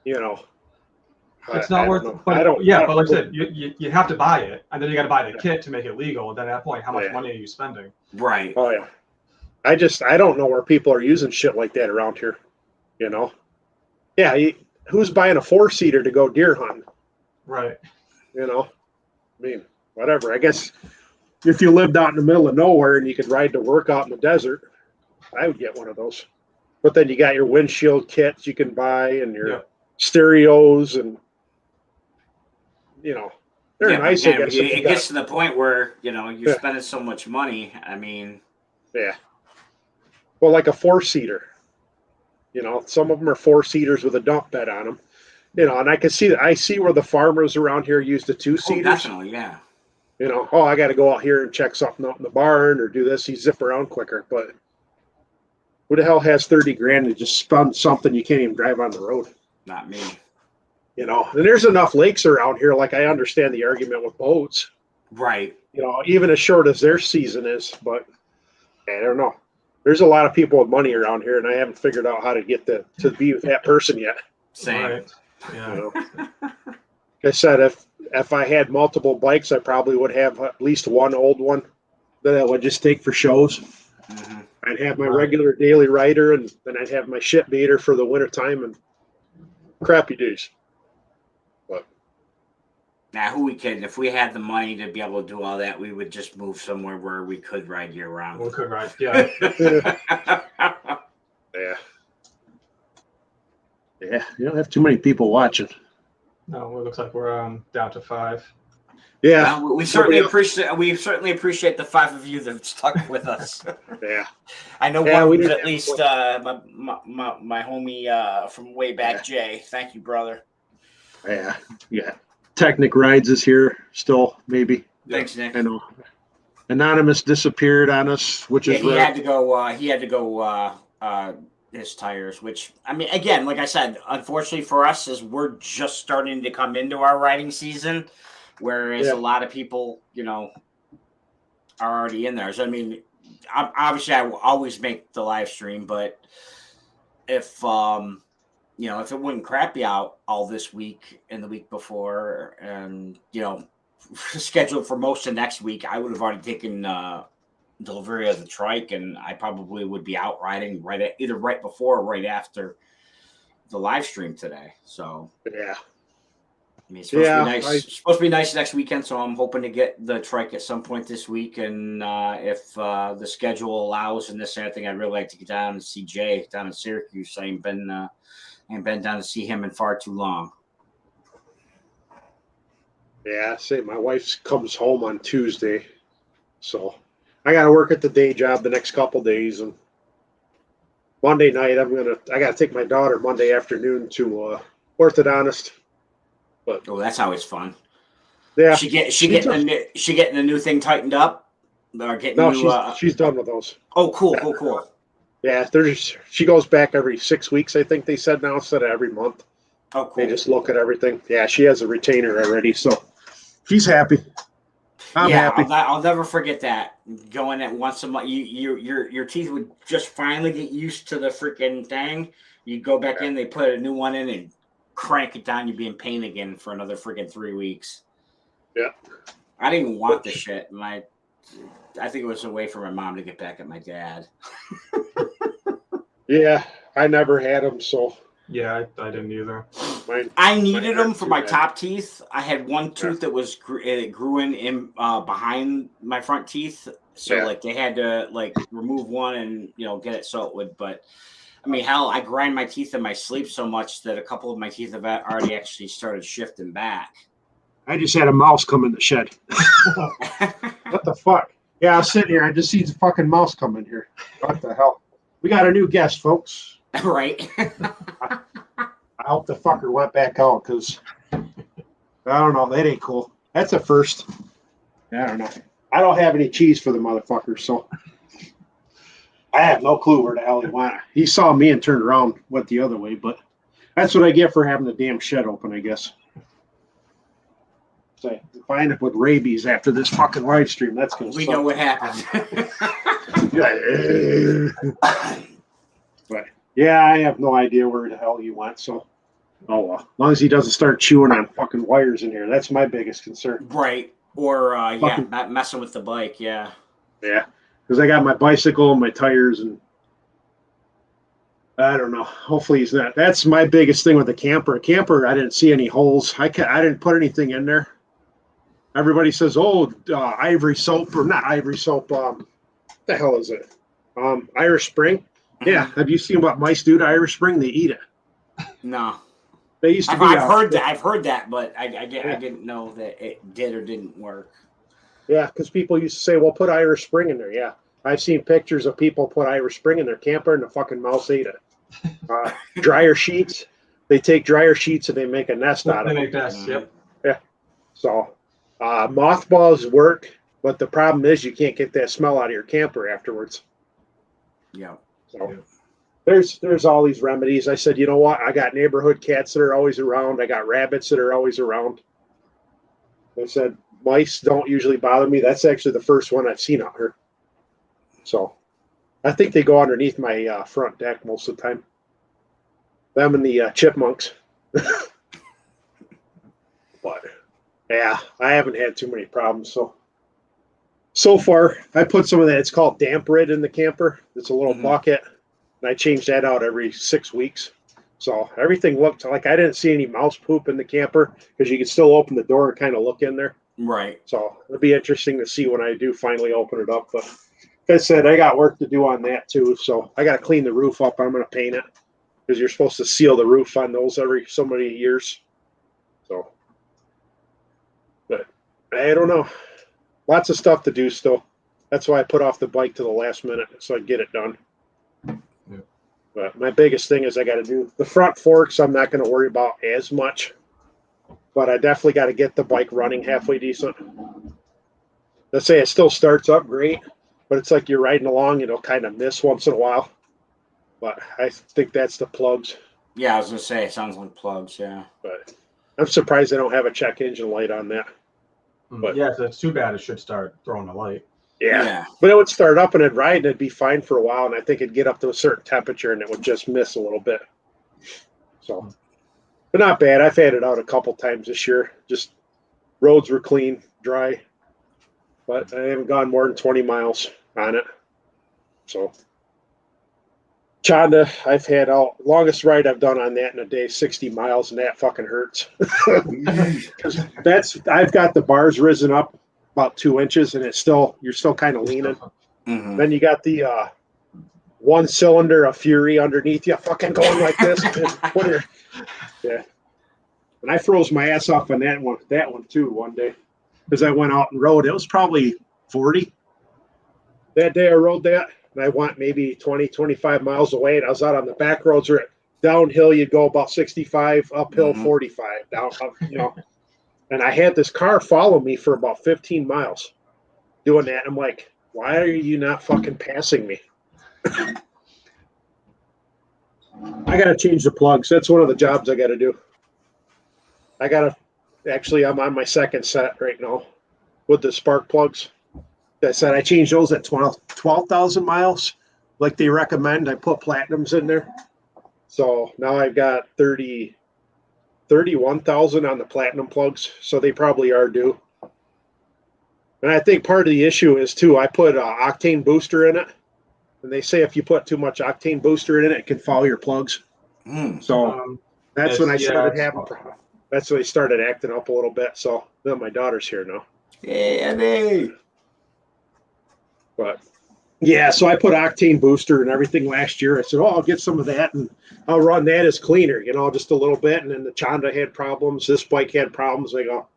[SPEAKER 2] it's not worth it. But but like I said, you have to buy it, and then you got to buy the kit to make it legal. And then at that point, how much money are you spending?
[SPEAKER 3] Right.
[SPEAKER 1] Oh yeah. I don't know where people are using shit like that around here. Yeah. Who's buying a 4-seater to go deer hunting?
[SPEAKER 2] Right.
[SPEAKER 1] I mean, whatever. I guess if you lived out in the middle of nowhere and you could ride to work out in the desert, I would get one of those. But then you got your windshield kits you can buy and your stereos and, they're nice.
[SPEAKER 3] Again, it gets to the point where, you're spending so much money. I mean.
[SPEAKER 1] Yeah. Well, like a 4-seater. Some of them are 4-seaters with a dump bed on them. And I can see that. I see where the farmers around here use the 2-seaters.
[SPEAKER 3] Oh, definitely, yeah.
[SPEAKER 1] I got to go out here and check something out in the barn or do this. You zip around quicker. But who the hell has 30 grand to just spend something you can't even drive on the road?
[SPEAKER 3] Not me.
[SPEAKER 1] And there's enough lakes around here. Like I understand the argument with boats.
[SPEAKER 3] Right.
[SPEAKER 1] Even as short as their season is. But I don't know. There's a lot of people with money around here, and I haven't figured out how to get to be with that person yet.
[SPEAKER 3] Same.
[SPEAKER 2] Right. Yeah.
[SPEAKER 1] Like I said, if I had multiple bikes, I probably would have at least one old one that I would just take for shows.
[SPEAKER 3] Mm-hmm.
[SPEAKER 1] I'd have my regular daily rider, and then I'd have my shit beater for the wintertime and crappy days. But
[SPEAKER 3] now, who we kidding? If we had the money to be able to do all that, we would just move somewhere where we could ride year round.
[SPEAKER 2] We could ride, yeah.
[SPEAKER 1] Yeah. Yeah, you don't have too many people watching.
[SPEAKER 2] No, it looks like we're down to 5.
[SPEAKER 1] Yeah,
[SPEAKER 3] we certainly appreciate the 5 of you that stuck with us.
[SPEAKER 1] Yeah,
[SPEAKER 3] I know one was at least my homie from way back, Jay. Thank you, brother.
[SPEAKER 1] Yeah. Technic Rides is here still, maybe.
[SPEAKER 3] Thanks, Nick.
[SPEAKER 1] I know. Anonymous disappeared on us, which is
[SPEAKER 3] he had to go. His tires, which I mean, again, like I said, unfortunately for us, is we're just starting to come into our riding season, whereas a lot of people, are already in there. So I mean, obviously, I will always make the live stream, but if if it wouldn't crappy out all this week and the week before, and scheduled for most of next week, I would have already taken delivery of the trike, and I probably would be out riding either right before or right after the live stream today. So
[SPEAKER 1] yeah,
[SPEAKER 3] I mean, it's supposed to be nice. It's supposed to be nice next weekend, so I'm hoping to get the trike at some point this week. And if the schedule allows and this and that thing, I'd really like to get down and see Jay down in Syracuse. I ain't been down to see him in far too long.
[SPEAKER 1] Yeah, my wife comes home on Tuesday, so I got to work at the day job the next couple days, and Monday night I got to take my daughter Monday afternoon to orthodontist. But
[SPEAKER 3] Oh, that's always fun.
[SPEAKER 1] yeah,
[SPEAKER 3] She getting the new thing tightened up, or getting new.
[SPEAKER 1] She's done with those.
[SPEAKER 3] Oh, cool, cool.
[SPEAKER 1] Yeah, she goes back every 6 weeks. I think they said now instead of every month.
[SPEAKER 3] Oh, cool.
[SPEAKER 1] They just look at everything. Yeah, she has a retainer already, so she's happy. I'm happy.
[SPEAKER 3] I'll never forget that. Going at once a month, your teeth would just finally get used to the freaking thing. You go back in, they put a new one in, and crank it down. You'd be in pain again for another freaking 3 weeks.
[SPEAKER 1] Yeah,
[SPEAKER 3] I didn't even want the shit. I think it was a way for my mom to get back at my dad.
[SPEAKER 1] Yeah, I never had them, so.
[SPEAKER 2] Yeah, I didn't either.
[SPEAKER 3] I needed them for my top teeth. I had one tooth that was it grew in behind my front teeth, so like they had to like remove one and get it so it would. But I mean, hell, I grind my teeth in my sleep so much that a couple of my teeth have already actually started shifting back.
[SPEAKER 1] I just had a mouse come in the shed. What the fuck? Yeah, I was sitting here. I just see the fucking mouse come in here. What the hell? We got a new guest, folks.
[SPEAKER 3] Right.
[SPEAKER 1] I hope the fucker went back out because I don't know. That ain't cool. That's a first. I don't know. I don't have any cheese for the motherfucker, so I have no clue where the hell he went. He saw me and turned around, went the other way, but that's what I get for having the damn shed open, I guess. So if I end up with rabies after this fucking live stream, that's gonna.
[SPEAKER 3] We know what happened.
[SPEAKER 1] But yeah, I have no idea where the hell he went. So, oh well. As long as he doesn't start chewing on fucking wires in here, that's my biggest concern.
[SPEAKER 3] Right. Or not messing with the bike. Yeah.
[SPEAKER 1] Yeah, because I got my bicycle and my tires, and I don't know. Hopefully he's not. That's my biggest thing with the camper. Camper, I didn't see any holes. I didn't put anything in there. Everybody says, "Oh, ivory soap," or not ivory soap. What the hell is it? Irish Spring. Yeah. Have you seen what mice do to Irish Spring? They eat it.
[SPEAKER 3] No.
[SPEAKER 1] They used to.
[SPEAKER 3] I've heard that. I've heard that, but I didn't know that it did or didn't work.
[SPEAKER 1] Yeah, because people used to say, "Well, put Irish Spring in there." Yeah, I've seen pictures of people put Irish Spring in their camper, and the fucking mouse ate it. Dryer sheets. They take dryer sheets and they make a nest out of them.
[SPEAKER 2] They make nests. Yep.
[SPEAKER 1] Yeah. So, mothballs work, but the problem is you can't get that smell out of your camper afterwards.
[SPEAKER 3] Yeah.
[SPEAKER 1] So there's all these remedies. I said, you know what? I got neighborhood cats that are always around. I got rabbits that are always around. I said, mice don't usually bother me. That's actually the first one I've seen out here. So I think they go underneath my front deck most of the time. Them and the chipmunks. But yeah, I haven't had too many problems. So far, I put some of that. It's called Damp Rid in the camper. It's a little bucket, and I change that out every 6 weeks. So everything looked like I didn't see any mouse poop in the camper because you can still open the door and kind of look in there.
[SPEAKER 3] Right.
[SPEAKER 1] So it'll be interesting to see when I do finally open it up. But like I said, I got work to do on that too. So I got to clean the roof up. I'm going to paint it because you're supposed to seal the roof on those every so many years. So, but I don't know. Lots of stuff to do still. That's why I put off the bike to the last minute so I get it done.
[SPEAKER 2] Yeah.
[SPEAKER 1] But my biggest thing is I got to do the front forks. I'm not going to worry about as much, but I definitely got to get the bike running halfway decent. Let's say it still starts up great, but it's like you're riding along, it'll kind of miss once in a while. But I think that's the plugs.
[SPEAKER 3] Yeah, I was going to say, it sounds like plugs, yeah.
[SPEAKER 1] But I'm surprised they don't have a check engine light on that. But
[SPEAKER 2] yeah, if it's too bad, it should start throwing a light.
[SPEAKER 1] Yeah. But it would start up and it'd ride and it'd be fine for a while. And I think it'd get up to a certain temperature and it would just miss a little bit. So, but not bad. I've had it out a couple times this year. Just roads were clean, dry. But I haven't gone more than 20 miles on it. So, Chanda, I've had longest ride I've done on that in a day, 60 miles, and that fucking hurts. Because I've got the bars risen up about 2 inches, and you're still kind of leaning.
[SPEAKER 3] Mm-hmm.
[SPEAKER 1] Then you got the one cylinder of Fury underneath you, fucking going like this. Yeah. And I froze my ass off on that one too one day, because I went out and rode. It was probably 40 that day I rode that. And I went maybe 20, 25 miles away, and I was out on the back roads where downhill you'd go about 65, uphill 45, down, And I had this car follow me for about 15 miles doing that. I'm like, why are you not fucking passing me? I got to change the plugs. That's one of the jobs I got to do. I'm on my second set right now with the spark plugs. I said I changed those at 12,000 miles, like they recommend. I put platinums in there. So now I've got 31,000 on the platinum plugs. So they probably are due. And I think part of the issue is, too, I put an octane booster in it. And they say if you put too much octane booster in it can foul your plugs. So that's when I started having problems. That's when they started acting up a little bit. So then my daughter's here now.
[SPEAKER 3] Yeah,
[SPEAKER 1] But yeah, so I put octane booster and everything last year. I said, I'll get some of that and I'll run that as cleaner, just a little bit. And then the Chonda had problems. This bike had problems. I go,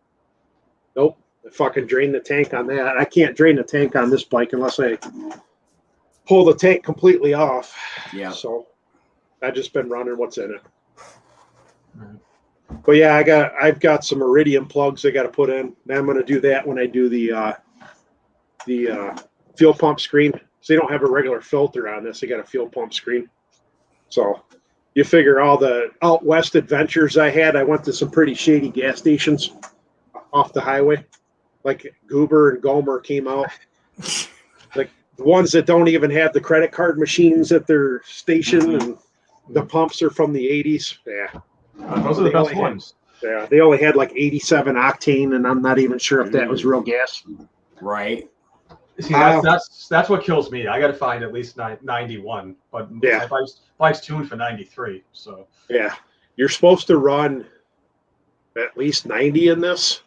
[SPEAKER 1] nope, I fucking drained the tank on that. I can't drain the tank on this bike unless I pull the tank completely off.
[SPEAKER 3] Yeah.
[SPEAKER 1] So I've just been running what's in it. But yeah, I've got some iridium plugs I got to put in. Now I'm going to do that when I do the fuel pump screen. So you don't have a regular filter on this. You got a fuel pump screen. So you figure all the out west adventures I had, I went to some pretty shady gas stations off the highway. Like Goober and Gomer came out. Like the ones that don't even have the credit card machines at their station and the pumps are from the 80s. Yeah.
[SPEAKER 2] Those are the best ones.
[SPEAKER 1] Yeah, they only had like 87 octane, and I'm not even sure if that was real gas.
[SPEAKER 3] Right.
[SPEAKER 2] See, that's what kills me. I got to find at least 91, but
[SPEAKER 1] yeah,
[SPEAKER 2] my bike's tuned for 93. So
[SPEAKER 1] yeah, you're supposed to run at least 90 in this,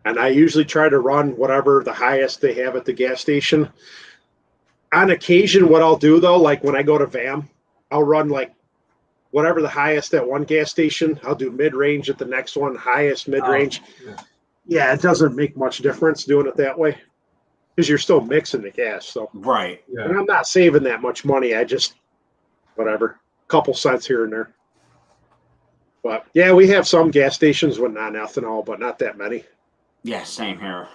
[SPEAKER 1] and I usually try to run whatever the highest they have at the gas station. On occasion, what I'll do though, like when I go to VAM, I'll run like whatever the highest at one gas station, I'll do mid-range at the next one, highest mid-range. Yeah, it doesn't make much difference doing it that way because you're still mixing the gas. So
[SPEAKER 3] right.
[SPEAKER 2] Yeah.
[SPEAKER 1] And I'm not saving that much money. I just, whatever, couple cents here and there. But yeah, we have some gas stations with non-ethanol, but not that many.
[SPEAKER 3] Yeah, same here.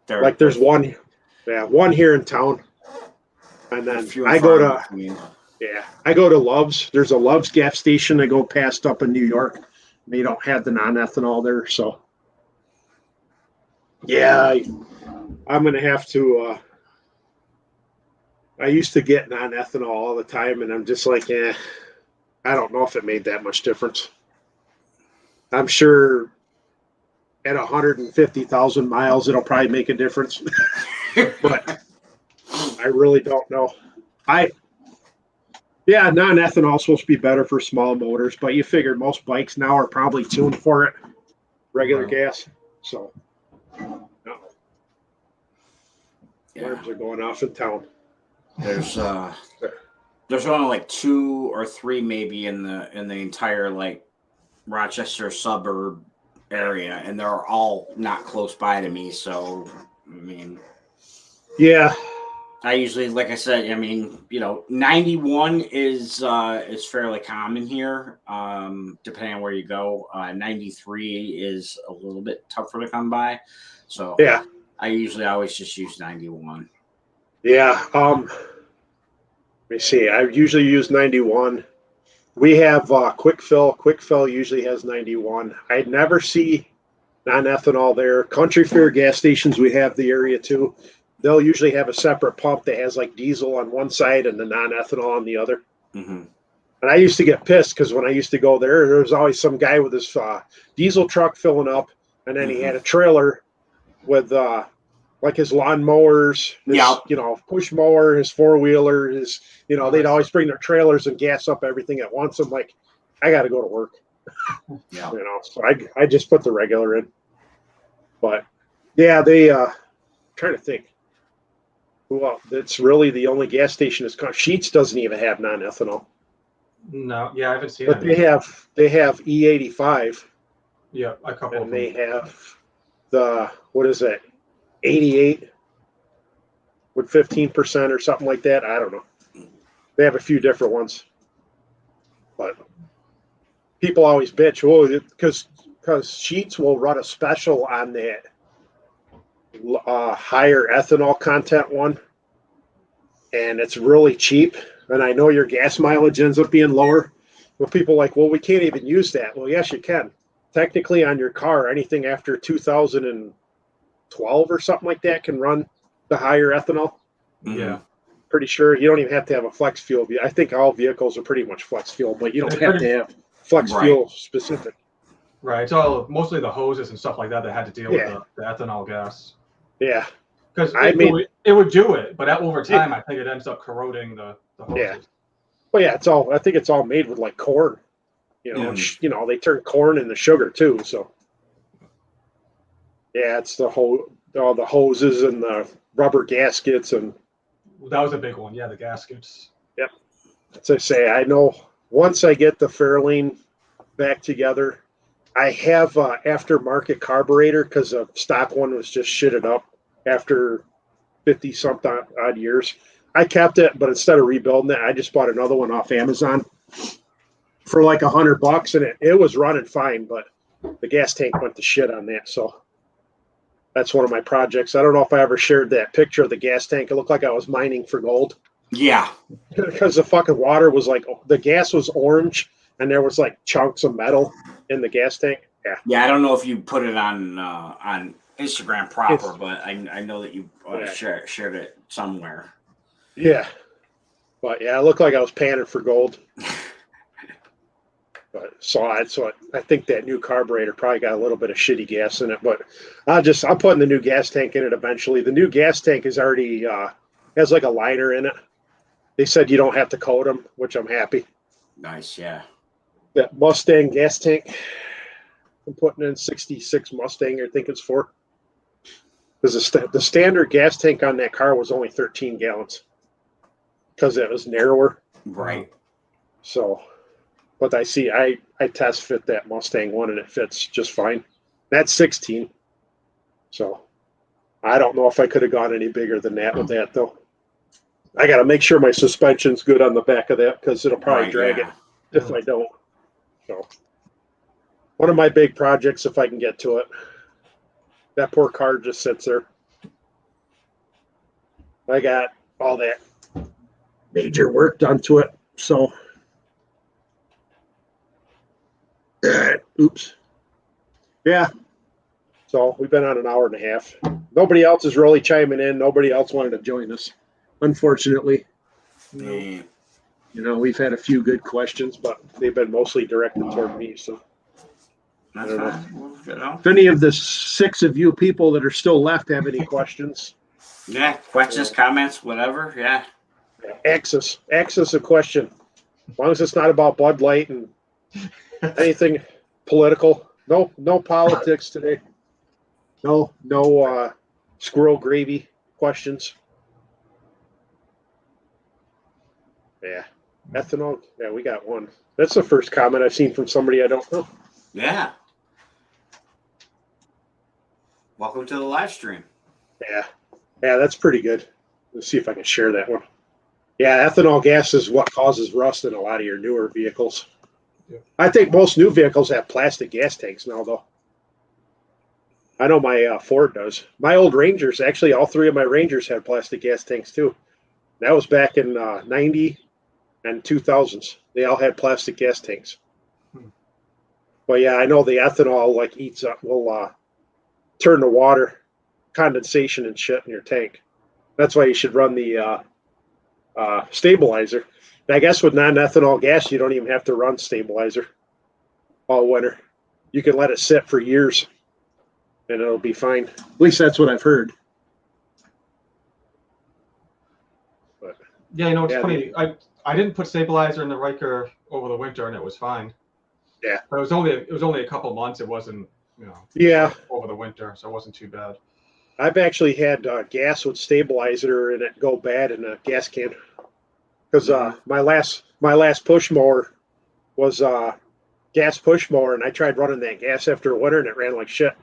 [SPEAKER 1] There's one here in town. And then I go to Love's. There's a Love's gas station I go past up in New York. They don't have the non-ethanol there, so yeah, I'm gonna have to. I used to get non-ethanol all the time, and I'm just like, I don't know if it made that much difference. I'm sure at 150,000 miles, it'll probably make a difference, but I really don't know. Non-ethanol is supposed to be better for small motors, but you figure most bikes now are probably tuned for it, regular gas. So, no. Alarms are going off in town.
[SPEAKER 3] There's only like 2 or 3 maybe in the entire like Rochester suburb area, and they're all not close by to me. So, I mean,
[SPEAKER 1] yeah.
[SPEAKER 3] I usually, like I said, 91 is fairly common here, depending on where you go. 93 is a little bit tougher to come by. So
[SPEAKER 1] yeah,
[SPEAKER 3] I usually always just use 91.
[SPEAKER 1] Yeah. Let me see. I usually use 91. We have Quick Fill. Quick Fill usually has 91. I never see non-ethanol there. Country Fair gas stations, we have the area too. They'll usually have a separate pump that has like diesel on one side and the non-ethanol on the other.
[SPEAKER 3] Mm-hmm.
[SPEAKER 1] And I used to get pissed because when I used to go there was always some guy with his diesel truck filling up, and then he had a trailer with like his lawn mowers, his push mower, his 4-wheeler, his they'd always bring their trailers and gas up everything at once. I'm like, I got to go to work.
[SPEAKER 3] Yeah.
[SPEAKER 1] So I just put the regular in. But yeah, they trying to think. Well, that's really the only gas station is Sheetz doesn't even have non-ethanol.
[SPEAKER 2] No, yeah, I haven't seen
[SPEAKER 1] But
[SPEAKER 2] that.
[SPEAKER 1] they have E85.
[SPEAKER 2] Yeah, a couple
[SPEAKER 1] and
[SPEAKER 2] of them.
[SPEAKER 1] they have the 88 with 15% or something like that. I don't know. They have a few different ones. But people always bitch, well, because Sheets will run a special on that higher ethanol content one, and it's really cheap. And I know your gas mileage ends up being lower. But people are like, well, we can't even use that. Well, yes, you can. Technically, on your car, anything after 2012 or something like that can run the higher ethanol.
[SPEAKER 2] Yeah.
[SPEAKER 1] Pretty sure you don't even have to have a flex fuel. I think all vehicles are pretty much flex fuel, but you don't have to have flex fuel specific.
[SPEAKER 2] Right. It's all mostly the hoses and stuff like that had to deal with the ethanol gas.
[SPEAKER 1] Yeah.
[SPEAKER 2] Because it would do it, but over time, I think it ends up corroding the hoses.
[SPEAKER 1] Yeah. Well, yeah, I think it's all made with like corn. You know, they turn corn into sugar too. So, yeah, it's all the hoses and the rubber gaskets and.
[SPEAKER 2] That was a big one. Yeah, the gaskets.
[SPEAKER 1] Yep. As I say, I know once I get the Fairlane back together, I have an aftermarket carburetor because the stock one was just shitted up after 50-something odd years. I kept it, but instead of rebuilding it, I just bought another one off Amazon for like $100, and it was running fine, but the gas tank went to shit on that. So that's one of my projects. I don't know if I ever shared that picture of the gas tank. It looked like I was mining for gold.
[SPEAKER 3] Yeah.
[SPEAKER 1] Because the fucking water was like, the gas was orange, and there was like chunks of metal in the gas tank. Yeah.
[SPEAKER 3] Yeah, I don't know if you put it on Instagram proper, but I know that you shared it somewhere.
[SPEAKER 1] Yeah. But yeah, it looked like I was panning for gold. But I think that new carburetor probably got a little bit of shitty gas in it, but I'm putting the new gas tank in it eventually. The new gas tank is already has like a liner in it. They said you don't have to coat them, which I'm happy.
[SPEAKER 3] Nice, yeah.
[SPEAKER 1] That Mustang gas tank, I'm putting in 66 Mustang, I think it's for. Because the standard gas tank on that car was only 13 gallons because it was narrower.
[SPEAKER 3] Right.
[SPEAKER 1] So, but I test fit that Mustang one and it fits just fine. That's 16. So I don't know if I could have gone any bigger than that with that though. I got to make sure my suspension's good on the back of that because it'll probably drag it if I don't. So one of my big projects, if I can get to it. That poor car just sits there. I got all that major work done to it. So, oops. Yeah. So we've been on an hour and a half. Nobody else is really chiming in. Nobody else wanted to join us, unfortunately. You know, we've had a few good questions, but they've been mostly directed toward me. So.
[SPEAKER 3] That's fine.
[SPEAKER 1] If any of the 6 of you people that are still left have any questions.
[SPEAKER 3] Yeah, questions, comments, whatever. Yeah.
[SPEAKER 1] Access a question. As long as it's not about Bud Light and anything political. No politics today. No squirrel gravy questions. Yeah. Ethanol. Yeah, we got one. That's the first comment I've seen from somebody I don't know.
[SPEAKER 3] Yeah. Welcome to the live stream.
[SPEAKER 1] Yeah, that's pretty good. Let's see if I can share that one. Yeah, ethanol gas is what causes rust in a lot of your newer vehicles. Yeah. I think most new vehicles have plastic gas tanks now, though. I know my Ford does. My old Rangers, actually, all 3 of my Rangers had plastic gas tanks, too. That was back in 90 and 2000s. They all had plastic gas tanks. But, yeah, I know the ethanol, will turn the water, condensation and shit in your tank. That's why you should run the stabilizer. I guess with non-ethanol gas, you don't even have to run stabilizer all winter. You can let it sit for years, and it'll be fine. At least that's what I've heard. But,
[SPEAKER 2] yeah, it's funny. I didn't put stabilizer in the Riker over the winter, and it was fine.
[SPEAKER 1] Yeah,
[SPEAKER 2] but it was only a couple months. It wasn't, over the winter, so it wasn't too bad.
[SPEAKER 1] I've actually had gas with stabilizer and it go bad in a gas can because my last push mower was gas push mower, and I tried running that gas after a winter and it ran like shit,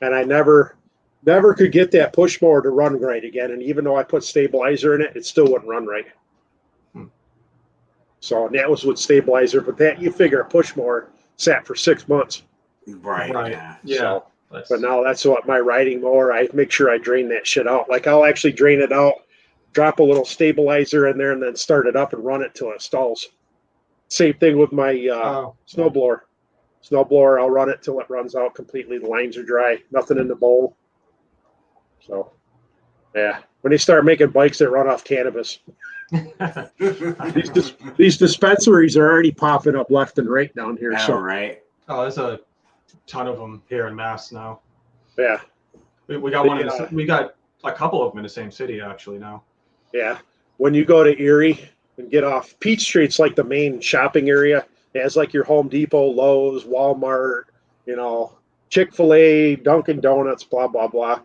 [SPEAKER 1] and I never could get that push mower to run right again. And even though I put stabilizer in it, it still wouldn't run right. So that was with stabilizer, but that you figure a push mower sat for 6 months.
[SPEAKER 3] Right.
[SPEAKER 2] Yeah.
[SPEAKER 1] So,
[SPEAKER 2] That's-
[SPEAKER 1] but now that's what my riding mower, I make sure I drain that shit out. Like I'll actually drain it out, drop a little stabilizer in there, and then start it up and run it till it stalls. Same thing with my snowblower. Snowblower, I'll run it till it runs out completely. The lines are dry, nothing in the bowl. So, yeah. When they start making bikes that run off cannabis, these dispensaries are already popping up left and right down here. So,
[SPEAKER 3] right.
[SPEAKER 2] Oh, there's a ton of them here in Mass now.
[SPEAKER 1] yeah.
[SPEAKER 2] We got one. We got a couple of them in the same city actually now.
[SPEAKER 1] Yeah. When you go to Erie and get off, Peach Street's like the main shopping area. It has like your Home Depot, Lowe's, Walmart, Chick-fil-A, Dunkin' Donuts, blah, blah, blah.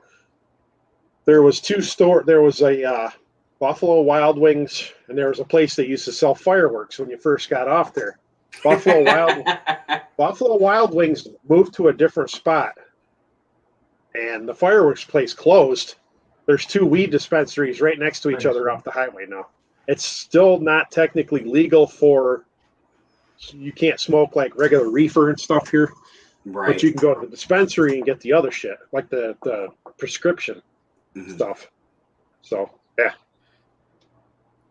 [SPEAKER 1] There was there was a Buffalo Wild Wings, and there was a place that used to sell fireworks when you first got off there. Buffalo Wild Wings moved to a different spot, and the fireworks place closed. There's 2 weed dispensaries right next to each other off the highway now. It's still not technically legal you can't smoke like regular reefer and stuff here, but you can go to the dispensary and get the other shit, like the prescription stuff. So, yeah.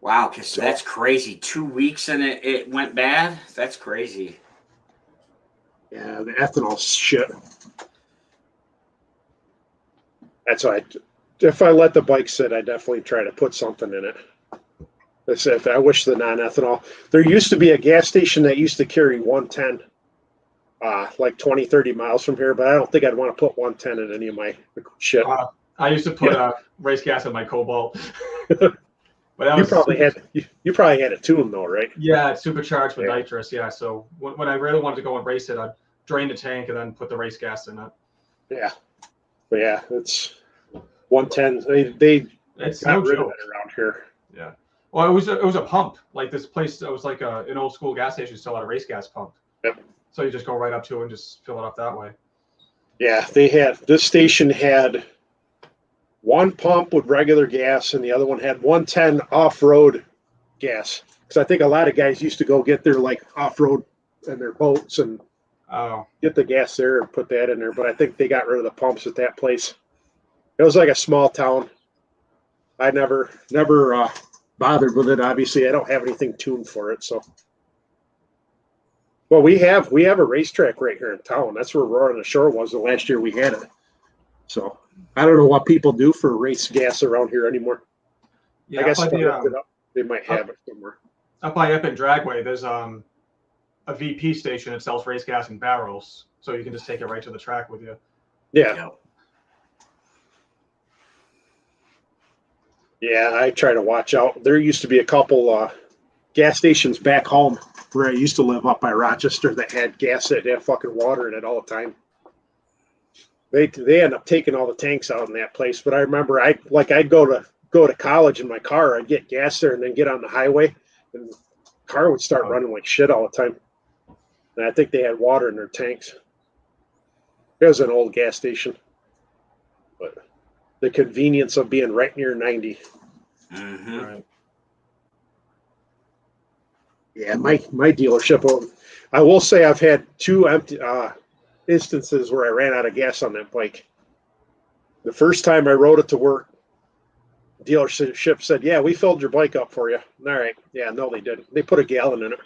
[SPEAKER 3] Wow, so that's crazy. 2 weeks and it went bad? That's crazy.
[SPEAKER 1] Yeah, the ethanol shit. That's why if I let the bike sit, I definitely try to put something in it. I wish the non-ethanol. There used to be a gas station that used to carry 110, like 20, 30 miles from here, but I don't think I'd want to put 110 in any of my shit.
[SPEAKER 2] I used to put race gas in my Cobalt. But
[SPEAKER 1] you probably had it tuned though, right?
[SPEAKER 2] Yeah, it's supercharged with nitrous. Yeah, so when I really wanted to go and race it, I'd drain the tank and then put the race gas in it.
[SPEAKER 1] Yeah, but yeah, it's 110. It's got rid of it around here.
[SPEAKER 2] Yeah. Well, it was a pump. Like this place, it was like an old school gas station still had a race gas pump.
[SPEAKER 1] Yep.
[SPEAKER 2] So you just go right up to it and just fill it up that way.
[SPEAKER 1] Yeah, this station had one pump with regular gas, and the other one had 110 off-road gas. Because I think a lot of guys used to go get their like off-road and their boats and get the gas there and put that in there. But I think they got rid of the pumps at that place. It was like a small town. I never bothered with it. Obviously, I don't have anything tuned for it. So, well, we have a racetrack right here in town. That's where Roar on the Shore was the last year we had it. So I don't know what people do for race gas around here anymore.
[SPEAKER 2] Yeah,
[SPEAKER 1] I guess if I looked it up, they might have it somewhere.
[SPEAKER 2] Up by Epping Dragway, there's a VP station that sells race gas in barrels, so you can just take it right to the track with you.
[SPEAKER 1] Yeah. Yeah, I try to watch out. There used to be a couple gas stations back home where I used to live up by Rochester that had gas that had fucking water in it all the time. They end up taking all the tanks out in that place. But I remember I'd go to college in my car. I'd get gas there and then get on the highway, and the car would start running like shit all the time. And I think they had water in their tanks. It was an old gas station, but the convenience of being right near 90.
[SPEAKER 3] Mm-hmm.
[SPEAKER 2] Right.
[SPEAKER 1] Yeah, my dealership. I will say I've had 2 empty instances where I ran out of gas on that bike. The first time I rode it to work, dealership said, "Yeah, we filled your bike up for you." All right. Yeah, no, they didn't. They put a gallon in it.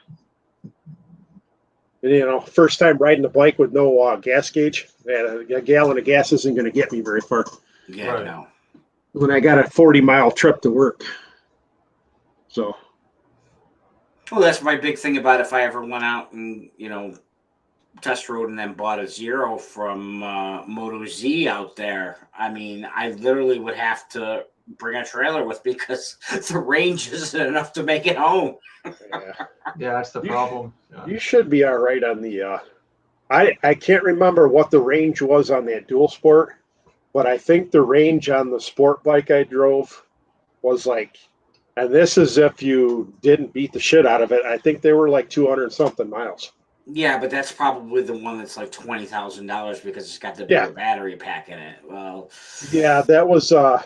[SPEAKER 1] And, first time riding the bike with no gas gauge, a gallon of gas isn't going to get me very far.
[SPEAKER 3] Yeah,
[SPEAKER 2] Right.
[SPEAKER 3] no.
[SPEAKER 1] When I got a 40-mile trip to work. So.
[SPEAKER 3] Well, that's my big thing about if I ever went out and, test rode and then bought a Zero from Moto Z out there. I mean, I literally would have to bring a trailer with me because the range isn't enough to make it home.
[SPEAKER 2] Yeah, that's the problem.
[SPEAKER 1] You should be all right on the I can't remember what the range was on that dual sport, but I think the range on the sport bike I drove was like, and this is if you didn't beat the shit out of it, I think they were like 200 something miles.
[SPEAKER 3] Yeah, but that's probably the one that's like $20,000 because it's got the bigger battery pack in it. Well,
[SPEAKER 1] yeah, that was I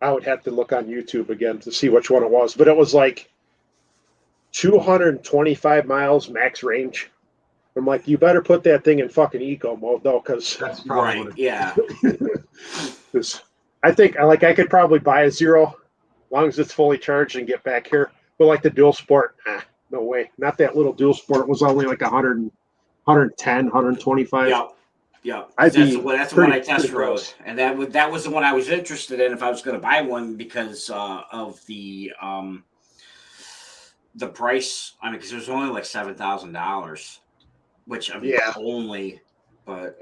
[SPEAKER 1] would have to look on YouTube again to see which one it was, but it was like 225 miles max range. I'm like, you better put that thing in fucking eco mode though, because
[SPEAKER 2] That's probably what it
[SPEAKER 3] Yeah.
[SPEAKER 1] I think like I could probably buy a zero, as long as it's fully charged and get back here. But like the dual sport, no way. Not that little dual sport was only like 100, 110, 125.
[SPEAKER 3] Yep. Yep.
[SPEAKER 1] I'd
[SPEAKER 3] That's
[SPEAKER 1] be
[SPEAKER 3] the one. That's the one
[SPEAKER 1] pretty,
[SPEAKER 3] I test
[SPEAKER 1] pretty
[SPEAKER 3] rode,
[SPEAKER 1] close.
[SPEAKER 3] and that was the one I was interested in if I was going to buy one because of the price. I mean, because it was only like $7,000, which I mean,
[SPEAKER 1] Yeah.
[SPEAKER 3] only, but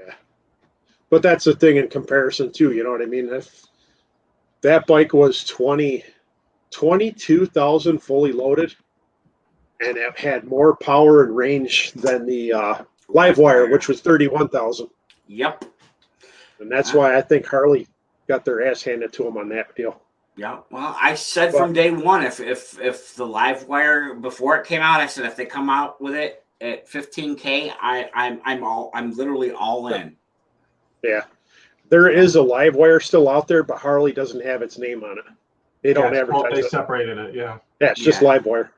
[SPEAKER 1] But that's the thing in comparison too. You know what I mean? If that bike was 22,000 fully loaded, and it had more power and range than the Livewire, which was 31,000.
[SPEAKER 3] Yep.
[SPEAKER 1] And that's why I think Harley got their ass handed to them on that deal.
[SPEAKER 3] Yeah. Well, I said from day one, if the Livewire before it came out, I said if they come out with it at 15K, I'm literally all in.
[SPEAKER 1] Yeah. There is a Livewire still out there, but Harley doesn't have its name on it. They don't advertise
[SPEAKER 2] They
[SPEAKER 1] it.
[SPEAKER 2] separated it. Yeah.
[SPEAKER 1] Yeah, it's just Livewire.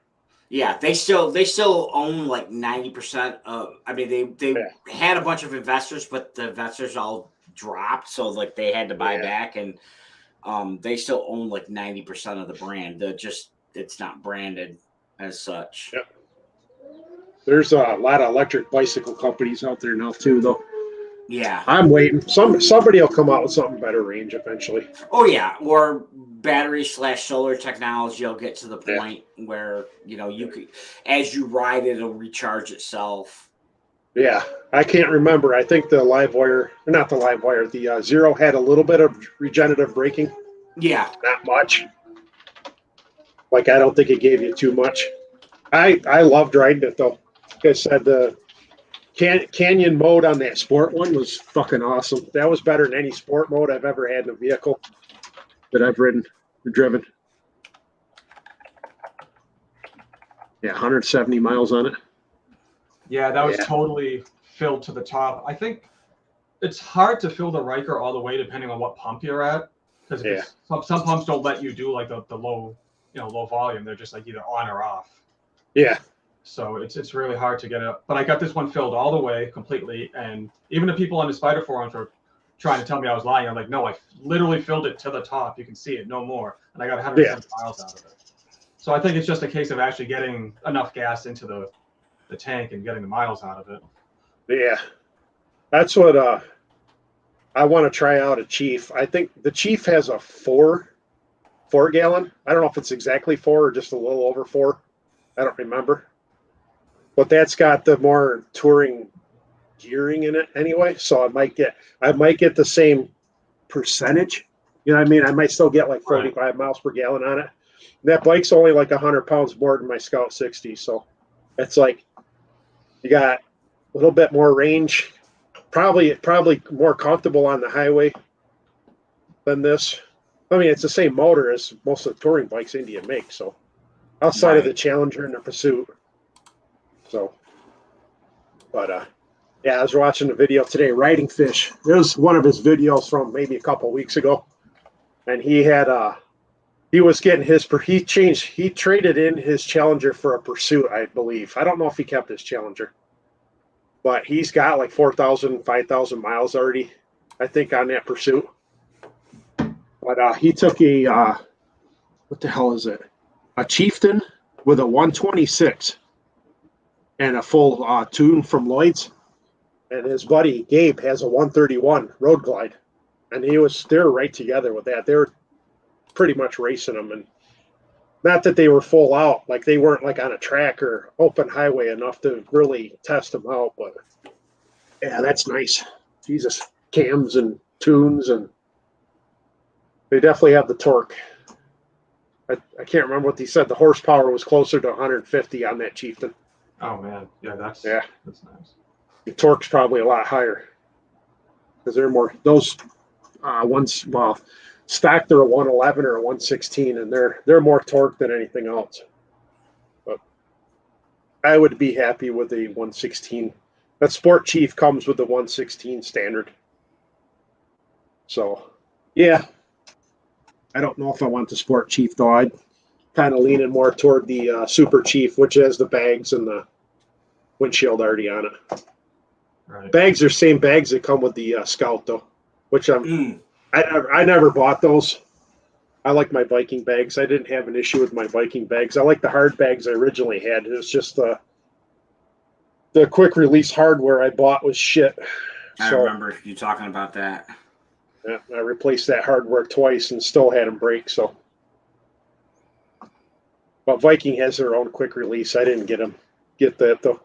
[SPEAKER 3] Yeah, they still own like 90% of. I mean, they had a bunch of investors, but the investors all dropped, so like they had to buy back, and they still own like 90% of the brand. It's not branded as such.
[SPEAKER 1] Yep. There's a lot of electric bicycle companies out there now too, though.
[SPEAKER 3] Yeah,
[SPEAKER 1] I'm waiting. Somebody will come out with something better range eventually.
[SPEAKER 3] Oh yeah, or battery/solar technology will get to the point where you could, as you ride it, it'll recharge itself.
[SPEAKER 1] Yeah, I can't remember. I think the Livewire, not the Livewire, the Zero had a little bit of regenerative braking.
[SPEAKER 3] Yeah,
[SPEAKER 1] not much. Like I don't think it gave you too much. I loved riding it though. Like I said, the canyon mode on that sport one was fucking awesome. That was better than any sport mode I've ever had in a vehicle that I've ridden or driven. Yeah, 170 miles on it.
[SPEAKER 2] Yeah, that was totally filled to the top. I think it's hard to fill the Riker all the way depending on what pump you're at, because some pumps don't let you do like the low, low volume. They're just like either on or off.
[SPEAKER 1] Yeah.
[SPEAKER 2] So it's really hard to get it up. But I got this one filled all the way completely, and even the people on the Spider forums were trying to tell me I was lying. I'm like, no, I literally filled it to the top. You can see it, no more, and I got 170 miles out of it. So I think it's just a case of actually getting enough gas into the tank and getting the miles out of it.
[SPEAKER 1] Yeah, that's what I want to try out a Chief. I think the Chief has a 4 gallon. I don't know if it's exactly 4 or just a little over 4. I don't remember. But that's got the more touring gearing in it anyway, so I might get the same percentage. You know what I mean? I might still get like 45 miles per gallon on it. And that bike's only like 100 pounds more than my Scout 60, so it's like you got a little bit more range, probably more comfortable on the highway than this. I mean, it's the same motor as most of the touring bikes India makes, so outside of the Challenger and the Pursuit. So, but I was watching a video today, Riding Fish. It was one of his videos from maybe a couple of weeks ago, and he had he was getting he traded in his Challenger for a Pursuit, I believe. I don't know if he kept his Challenger, but he's got like 4,000, 5,000 miles already, I think, on that Pursuit. But he took a what the hell is it? A Chieftain with a 126 and a full tune from Lloyd's. And his buddy Gabe has a 131 Road Glide, and they're right together with that. They were pretty much racing them, and not that they were full out, like they weren't like on a track or open highway enough to really test them out. But yeah, that's nice. Jesus, cams and tunes, and they definitely have the torque. I can't remember what he said. The horsepower was closer to 150 on that Chieftain.
[SPEAKER 2] Oh man, that's nice. The
[SPEAKER 1] torque's probably a lot higher because they're more those ones. Well, stock they're a 111 or a 116, and they're more torque than anything else. But I would be happy with a 116. That Sport Chief comes with the 116 standard. So, yeah, I don't know if I want the Sport Chief though. I'd kind of leaning more toward the Super Chief, which has the bags and the windshield already on it.
[SPEAKER 2] Right.
[SPEAKER 1] Bags are same bags that come with the Scout though, which I never bought those. I like my Viking bags. I didn't have an issue with my Viking bags. I like the hard bags I originally had. It was just the quick release hardware I bought was shit.
[SPEAKER 3] I remember you talking about that.
[SPEAKER 1] Yeah, I replaced that hardware twice and still had them break. So, but Viking has their own quick release. I didn't get that though.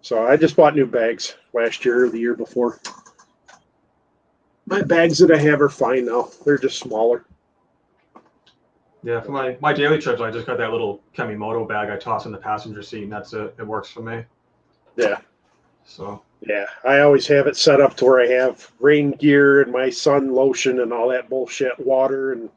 [SPEAKER 1] So I just bought new bags last year or the year before. My bags that I have are fine now. They're just smaller.
[SPEAKER 2] Yeah, for my daily trips, I just got that little Kemimoto bag I toss in the passenger seat, and that's it. It works for me.
[SPEAKER 1] Yeah.
[SPEAKER 2] So.
[SPEAKER 1] Yeah, I always have it set up to where I have rain gear and my sun lotion and all that bullshit, water and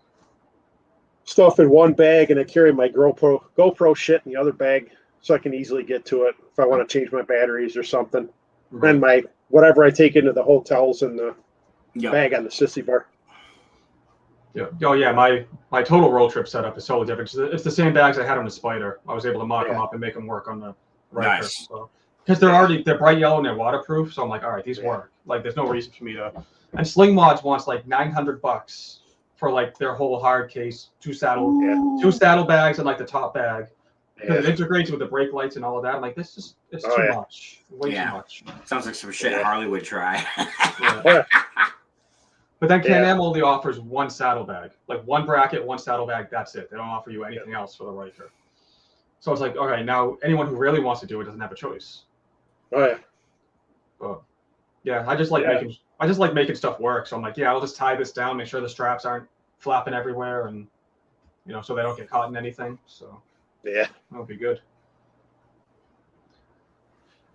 [SPEAKER 1] stuff in one bag, and I carry my GoPro shit in the other bag so I can easily get to it if I want to change my batteries or something.
[SPEAKER 2] Right.
[SPEAKER 1] And my whatever I take into the hotels in the bag on the sissy bar.
[SPEAKER 2] Yeah. Oh yeah, my total road trip setup is totally different. It's the same bags I had on the Spider. I was able to mock them up and make them work on the Riker.
[SPEAKER 3] Nice.
[SPEAKER 2] So. Because they're bright yellow and they're waterproof, so I'm like, all right, these work. Like, there's no reason for me to. And Sling Mods wants like $900 for like their whole hard case, two saddle bags and like the top bag. Because it integrates with the brake lights and all of that. I'm like, it's too much, way too much.
[SPEAKER 3] Sounds like some shit Harley would try.
[SPEAKER 2] But then Can-Am only offers one saddle bag, like one bracket, one saddle bag. That's it. They don't offer you anything else for the Riker. So it's like, okay, now anyone who really wants to do it doesn't have a choice.
[SPEAKER 1] Oh yeah.
[SPEAKER 2] But yeah, I just like making stuff work. So I'm like, I'll just tie this down, make sure the straps aren't flapping everywhere, and so they don't get caught in anything. So that'll be good.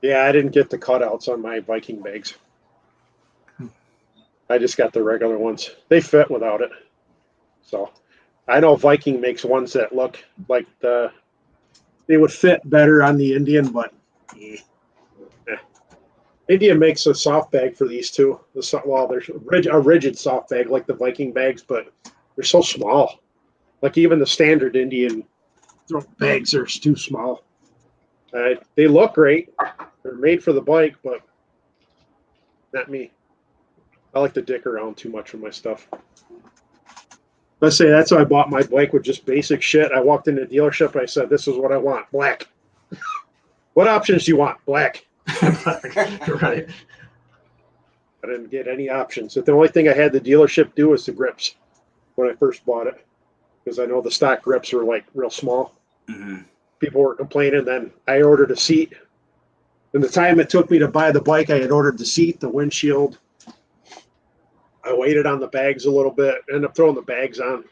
[SPEAKER 1] Yeah, I didn't get the cutouts on my Viking bags. I just got the regular ones. They fit without it. So I know Viking makes ones that look like they would fit better on the Indian, but Indian makes a soft bag for these too. There's a rigid soft bag like the Viking bags, but they're so small. Like even the standard Indian bags are too small. They look great. They're made for the bike, but not me. I like to dick around too much with my stuff. Let's say that's why I bought my bike with just basic shit. I walked into the dealership. I said, "This is what I want, black." What options do you want? Black.
[SPEAKER 2] Right.
[SPEAKER 1] I didn't get any options. The only thing I had the dealership do was the grips when I first bought it, because I know the stock grips were like real small.
[SPEAKER 3] Mm-hmm.
[SPEAKER 1] People were complaining. Then I ordered a seat. And the time it took me to buy the bike, I had ordered the seat, the windshield. I waited on the bags a little bit, ended up throwing the bags on,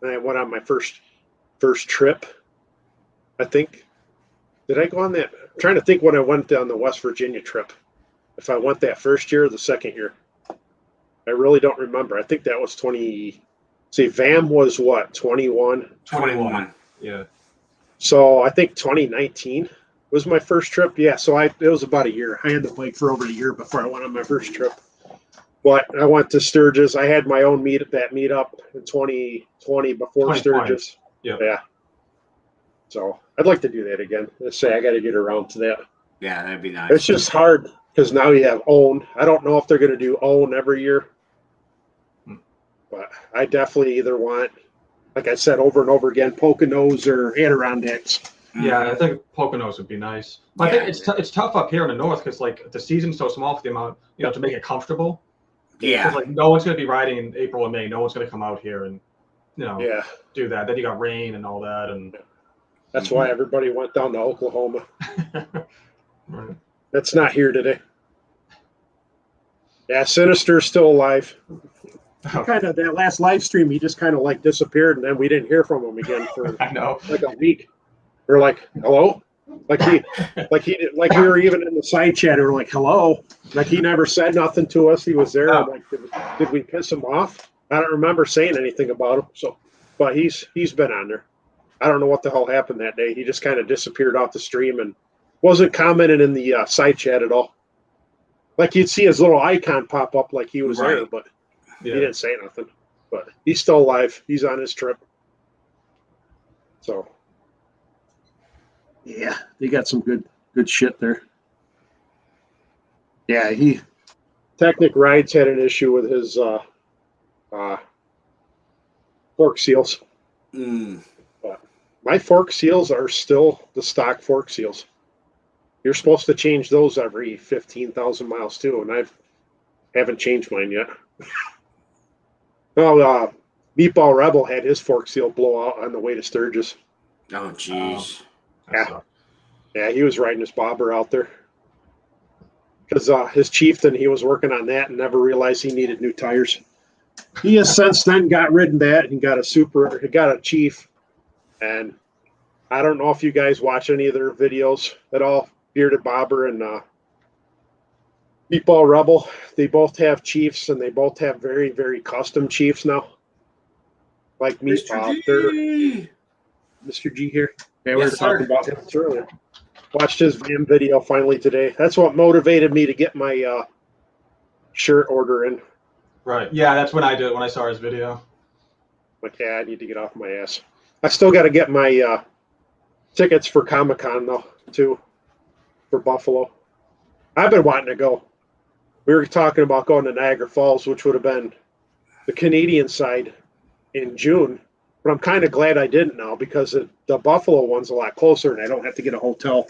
[SPEAKER 1] and I went on my first trip, I think. Did I go on that? I'm trying to think when I went on the West Virginia trip. If I went that first year or the second year. I really don't remember. I think that was VAM was what, 21?
[SPEAKER 3] 21.
[SPEAKER 2] Yeah.
[SPEAKER 1] So I think 2019 was my first trip. Yeah, so it was about a year. I had the bike for over a year before I went on my first trip. But I went to Sturgis. I had my own meetup in 2020 before 2020. Sturgis. Yeah. So I'd like to do that again. Let's say I got to get around to that.
[SPEAKER 3] Yeah, that'd be nice.
[SPEAKER 1] It's just hard because now you have OWN. I don't know if they're going to do OWN every year. But I definitely either want, like I said over and over again, Poconos or Adirondacks.
[SPEAKER 2] Yeah, I think Poconos would be nice. I think it's tough up here in the north because like the season's so small for the amount, to make it comfortable.
[SPEAKER 3] Yeah.
[SPEAKER 2] Like no one's going to be riding in April and May. No one's going to come out here and, do that. Then you got rain and all that. And
[SPEAKER 1] that's why everybody went down to Oklahoma.
[SPEAKER 2] Right.
[SPEAKER 1] That's not here today. Yeah, Sinister's still alive. Kind of that last live stream, he just kind of like disappeared, and then we didn't hear from him again for
[SPEAKER 2] I know.
[SPEAKER 1] like a week. We're like, hello? Like we were even in the side chat, and we're like, hello? Like he never said nothing to us. He was there. I'm like, did we piss him off? I don't remember saying anything about him. So, but he's been on there. I don't know what the hell happened that day. He just kind of disappeared off the stream and wasn't commenting in the side chat at all. Like you'd see his little icon pop up like he was there, but he didn't say nothing. But he's still alive. He's on his trip. So, yeah, they got some good good shit there. Yeah, Technic Rides had an issue with his fork seals. But my fork seals are still the stock fork seals. You're supposed to change those every 15,000 miles too, and I haven't changed mine yet. Well, Meatball Rebel had his fork seal blow out on the way to Sturgis.
[SPEAKER 3] Oh, jeez.
[SPEAKER 1] Yeah, he was riding his bobber out there. Because his Chieftain, he was working on that and never realized he needed new tires. He has since then got rid of that and got a Chief. And I don't know if you guys watch any of their videos at all. Bearded Bobber and Meatball Rebel. They both have Chiefs and they both have very, very custom Chiefs now. Like Meatball. Mr. G here. Yeah, we were talking about him earlier. Watched his van video finally today. That's what motivated me to get my shirt order in.
[SPEAKER 2] Right. Yeah, that's when I did it, when I saw his video.
[SPEAKER 1] Like, yeah, I need to get off my ass. I still got to get my tickets for Comic-Con, though, too, for Buffalo. I've been wanting to go. We were talking about going to Niagara Falls, which would have been the Canadian side in June. But I'm kind of glad I didn't now because the Buffalo one's a lot closer and I don't have to get a hotel.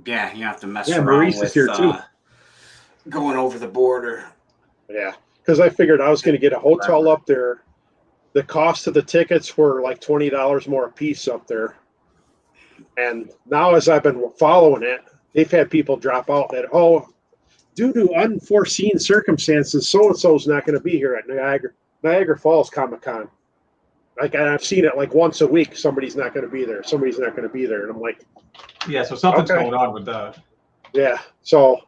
[SPEAKER 3] Yeah, you have to mess
[SPEAKER 1] Yeah,
[SPEAKER 3] around
[SPEAKER 1] Maurice
[SPEAKER 3] with
[SPEAKER 1] is here too.
[SPEAKER 3] Going over the border.
[SPEAKER 1] Yeah, because I figured I was going to get a hotel up there. The cost of the tickets were like $20 more a piece up there. And now as I've been following it, they've had people drop out that, due to unforeseen circumstances, so-and-so's not going to be here at Niagara Falls Comic-Con. Like, I've seen it like once a week. Somebody's not going to be there. Somebody's not going to be there. And I'm like,
[SPEAKER 2] yeah, so something's going on with that.
[SPEAKER 1] Yeah. So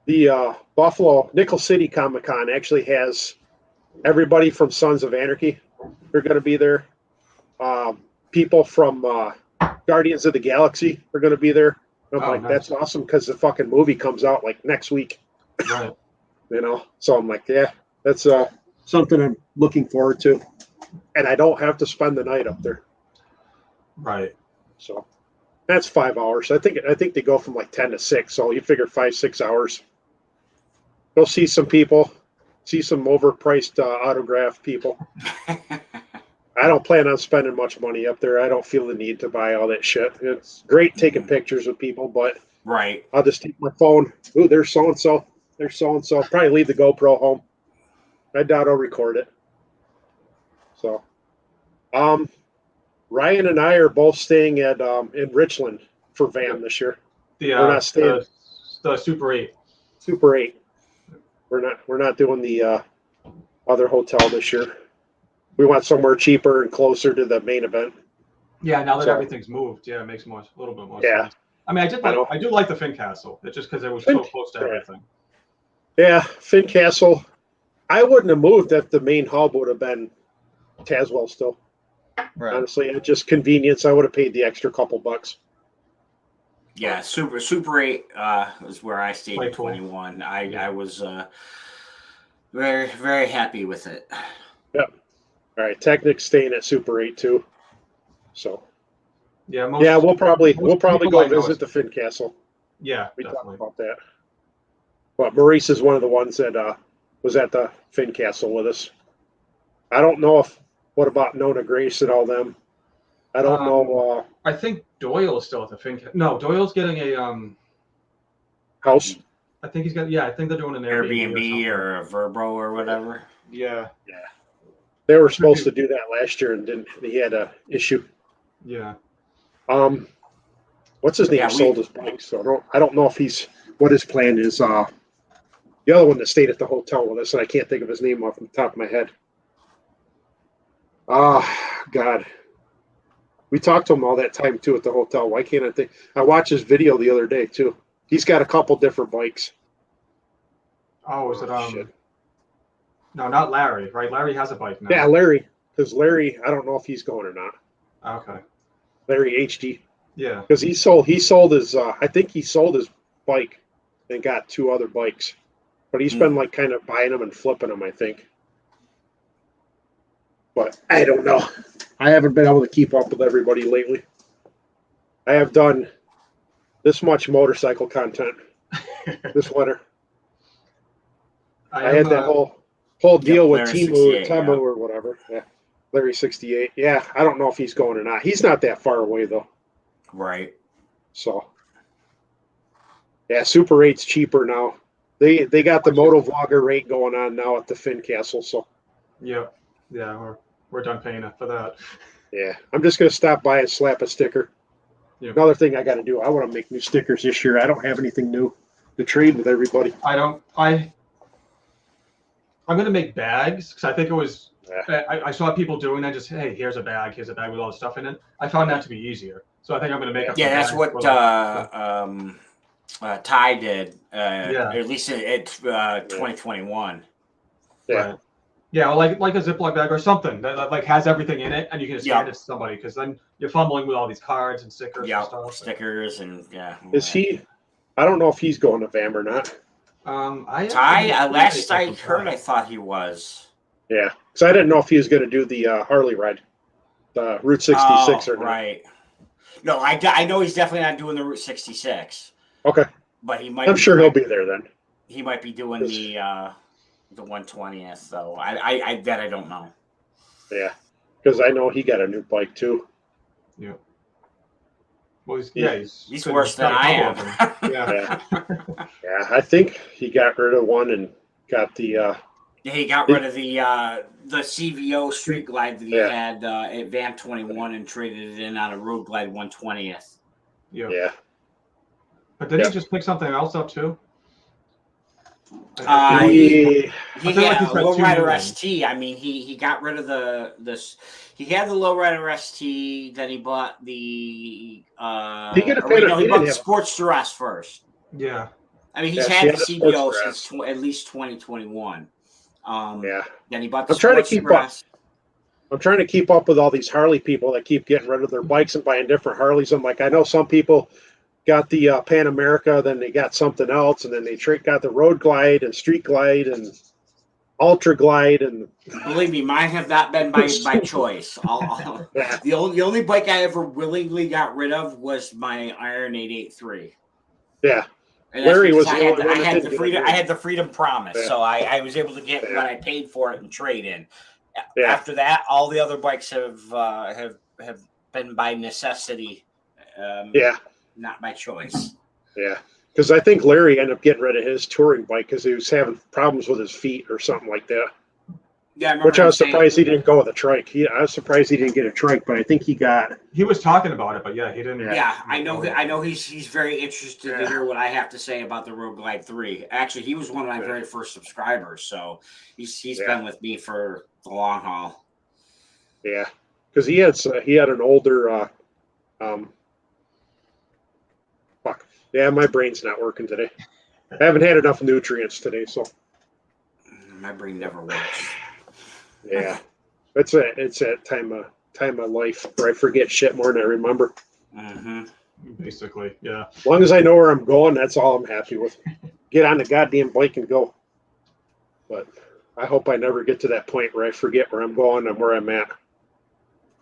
[SPEAKER 1] the Buffalo Nickel City Comic-Con actually has everybody from Sons of Anarchy. They're going to be there. People from Guardians of the Galaxy are going to be there. And I'm like,
[SPEAKER 2] nice.
[SPEAKER 1] That's awesome because the fucking movie comes out like next week.
[SPEAKER 2] Right.
[SPEAKER 1] So I'm like, yeah, that's something I'm looking forward to. And I don't have to spend the night up there.
[SPEAKER 2] Right.
[SPEAKER 1] So that's 5 hours. I think they go from like 10 to 6. So you figure 5-6 hours. Go see some people, see some overpriced autograph people. I don't plan on spending much money up there. I don't feel the need to buy all that shit. It's great taking pictures with people, but
[SPEAKER 3] right.
[SPEAKER 1] I'll just take my phone. Ooh, there's so-and-so. There's so-and-so. Probably leave the GoPro home. I doubt I'll record it. So, Ryan and I are both staying at in Richland for van this year. We're not staying
[SPEAKER 2] the Super 8.
[SPEAKER 1] Super 8. We're not doing the other hotel this year. We want somewhere cheaper and closer to the main event.
[SPEAKER 2] Yeah, now that everything's moved, it makes a little bit more sense. I mean, I do like the Finn Castle. It's just because it was so close to everything.
[SPEAKER 1] Yeah, Finn Castle. I wouldn't have moved if the main hub would have been Tazewell still. Right. Honestly, it's just convenience. I would have paid the extra couple bucks.
[SPEAKER 3] Yeah, Super 8 was where I stayed in 21. I was very, very happy with it.
[SPEAKER 1] Yep. All right, Technic's staying at Super 8 too. So
[SPEAKER 2] yeah,
[SPEAKER 1] we'll probably go visit the Finn Castle.
[SPEAKER 2] Yeah,
[SPEAKER 1] we talked about that. But Maurice is one of the ones that was at the Finn Castle with us. I don't know what about Nona Grace and all them. I don't know.
[SPEAKER 2] I think Doyle is still at the Finn Castle. No, Doyle's getting a
[SPEAKER 1] house.
[SPEAKER 2] I think he's got. Yeah, I think they're doing an
[SPEAKER 3] Airbnb or a Verbro or whatever.
[SPEAKER 2] Yeah.
[SPEAKER 1] Yeah. They were supposed to do that last year and didn't. He had a issue.
[SPEAKER 2] Yeah.
[SPEAKER 1] What's his name? Sold his bike, so I don't know if what his plan is. The other one that stayed at the hotel with us, and I can't think of his name off the top of my head. God. We talked to him all that time too at the hotel. Why can't I think? I watched his video the other day too. He's got a couple different bikes.
[SPEAKER 2] Oh, is it shit. No, not Larry, right? Larry has a bike now.
[SPEAKER 1] Yeah, Larry. Because Larry, I don't know if he's going or not.
[SPEAKER 2] Okay.
[SPEAKER 1] Larry HD.
[SPEAKER 2] Yeah.
[SPEAKER 1] Because he sold his I think he sold his bike and got 2 other bikes. But he's been like kind of buying them and flipping them, I think. But I don't know. I haven't been able to keep up with everybody lately. I have done this much motorcycle content this winter. I had that whole deal with Temu or whatever. Yeah. Larry 68. Yeah, I don't know if he's going or not. He's not that far away though.
[SPEAKER 3] Right.
[SPEAKER 1] So yeah, Super 8's cheaper now. They got the Moto Vlogger rate going on now at the Finn Castle. So
[SPEAKER 2] yeah, we're done paying for that.
[SPEAKER 1] Yeah, I'm just gonna stop by and slap a sticker.
[SPEAKER 2] Yep.
[SPEAKER 1] Another thing I got to do. I want to make new stickers this year. I don't have anything new to trade with everybody.
[SPEAKER 2] I'm gonna make bags because I think it was. Yeah. I saw people doing that. Just hey, here's a bag with all the stuff in it. I found that to be easier. So I think I'm gonna make up.
[SPEAKER 3] Yeah, that's what Ty did. At least at 2021.
[SPEAKER 1] Yeah.
[SPEAKER 2] Right. Yeah, well, like a Ziploc bag or something that like has everything in it, and you can just hand it to somebody because then you're fumbling with all these cards and stickers.
[SPEAKER 3] Yeah,
[SPEAKER 2] and stuff.
[SPEAKER 3] stickers and
[SPEAKER 1] Is he? I don't know if he's going to VAM or not.
[SPEAKER 3] Ty, last I heard, I thought he was.
[SPEAKER 1] Yeah, because I didn't know if he was going to do the Harley ride, the Route 66 or not.
[SPEAKER 3] Right. No, I know he's definitely not doing the Route 66.
[SPEAKER 1] Okay.
[SPEAKER 3] But he might.
[SPEAKER 1] I'm sure he'll be there then.
[SPEAKER 3] He might be doing the 120th, though. I that I don't know.
[SPEAKER 1] Yeah, because I know he got a new bike too.
[SPEAKER 2] Yeah. Well,
[SPEAKER 3] he's worse than I am.
[SPEAKER 2] Yeah.
[SPEAKER 1] Yeah, I think he got rid of one and got the.
[SPEAKER 3] Yeah, he got rid of the CVO Street Glide that he had at VAM 21 and traded it in on a Road Glide 120th.
[SPEAKER 1] Yeah.
[SPEAKER 2] But did he just pick something else up too?
[SPEAKER 3] He had a Lowrider ST. I mean, he got rid of he had the Lowrider ST, then he bought the he bought the Sportster S first.
[SPEAKER 2] Yeah.
[SPEAKER 3] I mean, he's had the CBO since at least 2021. Then he bought the Sportster S.
[SPEAKER 1] I'm trying to keep up with all these Harley people that keep getting rid of their bikes and buying different Harleys. I'm like, I know some people got the Pan America, then they got something else, and then they got the Road Glide and Street Glide and Ultra Glide. And
[SPEAKER 3] believe me, mine have not been by choice. The only bike I ever willingly got rid of was my Iron 883.
[SPEAKER 1] Yeah,
[SPEAKER 3] and Larry was. I had the freedom. I had the freedom promise, so I was able to get what I paid for it and trade in. Yeah. After that, all the other bikes have been by necessity. Not by choice.
[SPEAKER 1] Yeah, because I think Larry ended up getting rid of his touring bike because he was having problems with his feet or something like that.
[SPEAKER 3] Yeah,
[SPEAKER 1] which I was surprised he didn't go with a trike. I was surprised he didn't get a trike, but I think he got.
[SPEAKER 2] He was talking about it, but he didn't.
[SPEAKER 3] Yeah, I know. He's very interested to hear what I have to say about the Road Glide 3. Actually, he was one of my very first subscribers, so he's been with me for the long haul.
[SPEAKER 1] Yeah, because he had an older. Fuck. Yeah, my brain's not working today. I haven't had enough nutrients today, so.
[SPEAKER 3] My brain never works.
[SPEAKER 1] Yeah, it's that time of life where I forget shit more than I remember.
[SPEAKER 3] Mm-hmm.
[SPEAKER 2] Basically, yeah.
[SPEAKER 1] As long as I know where I'm going, that's all I'm happy with. Get on the goddamn bike and go. But I hope I never get to that point where I forget where I'm going and where I'm at.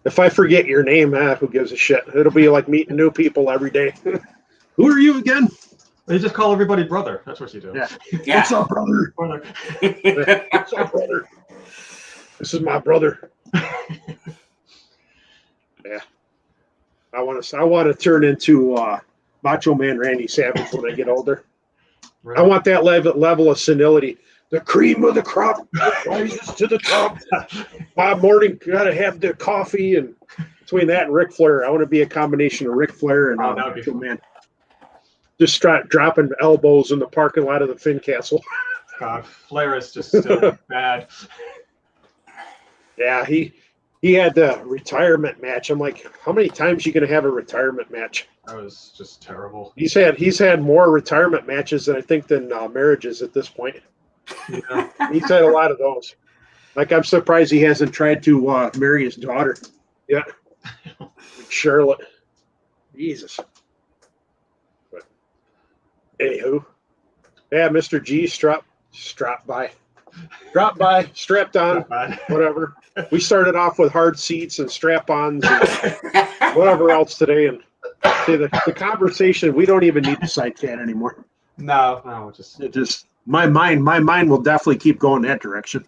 [SPEAKER 1] If I forget your name, who gives a shit? It'll be like meeting new people every day. Who are you again?
[SPEAKER 2] They just call everybody brother. That's what you do.
[SPEAKER 1] Yeah. What's up, brother? What's up, brother? This is my brother. Yeah. I want to turn into Macho Man Randy Savage when I get older. Right. I want that level of senility. The cream of the crop rises to the top. Bob Morning gotta have the coffee, and between that and Ric Flair, I want to be a combination of Ric Flair and Macho Man. Just dropping elbows in the parking lot of the Finn Castle.
[SPEAKER 2] God, Flair is just still bad.
[SPEAKER 1] Yeah, he had the retirement match. I'm like, how many times are you going to have a retirement match?
[SPEAKER 2] That was just terrible.
[SPEAKER 1] He's had more retirement matches than I think than marriages at this point.
[SPEAKER 2] Yeah.
[SPEAKER 1] He's had a lot of those. Like, I'm surprised he hasn't tried to marry his daughter yet. Charlotte. Jesus. But anywho, yeah, Mr. G strapped by, strapped on, whatever. We started off with hard seats and strap-ons and whatever else today, and See, the conversation, we don't even need the sidecan anymore.
[SPEAKER 2] No,
[SPEAKER 1] It just my mind will definitely keep going that direction.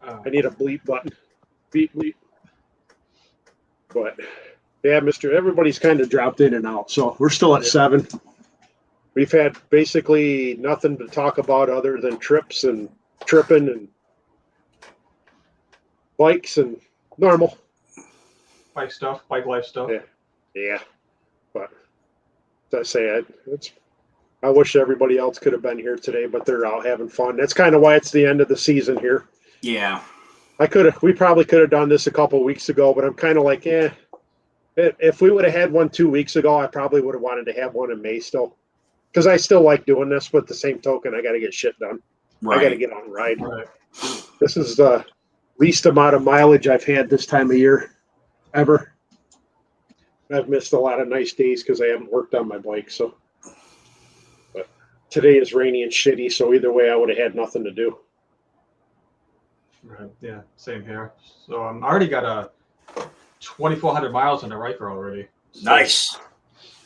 [SPEAKER 1] I need a bleep button. Beep bleep. But yeah, everybody's kind of dropped in and out, so we're still at 7. We've had basically nothing to talk about other than trips and tripping and bikes and normal
[SPEAKER 2] bike stuff, bike life stuff.
[SPEAKER 1] Yeah. But as I say, I wish everybody else could have been here today, but they're out having fun. That's kind of why it's the end of the season here.
[SPEAKER 3] Yeah.
[SPEAKER 1] We probably could have done this a couple of weeks ago, but I'm kind of like, if we would have had one 2 weeks ago, I probably would have wanted to have one in May still. Because I still like doing this, but the same token, I got to get shit done. Right. I got to get on a ride. Right. This is the least amount of mileage I've had this time of year ever. I've missed a lot of nice days because I haven't worked on my bike. So, but today is rainy and shitty, so either way, I would have had nothing to do.
[SPEAKER 2] Right. Yeah. Same here. So I already got 2,400 miles on the Riker already. So
[SPEAKER 3] nice.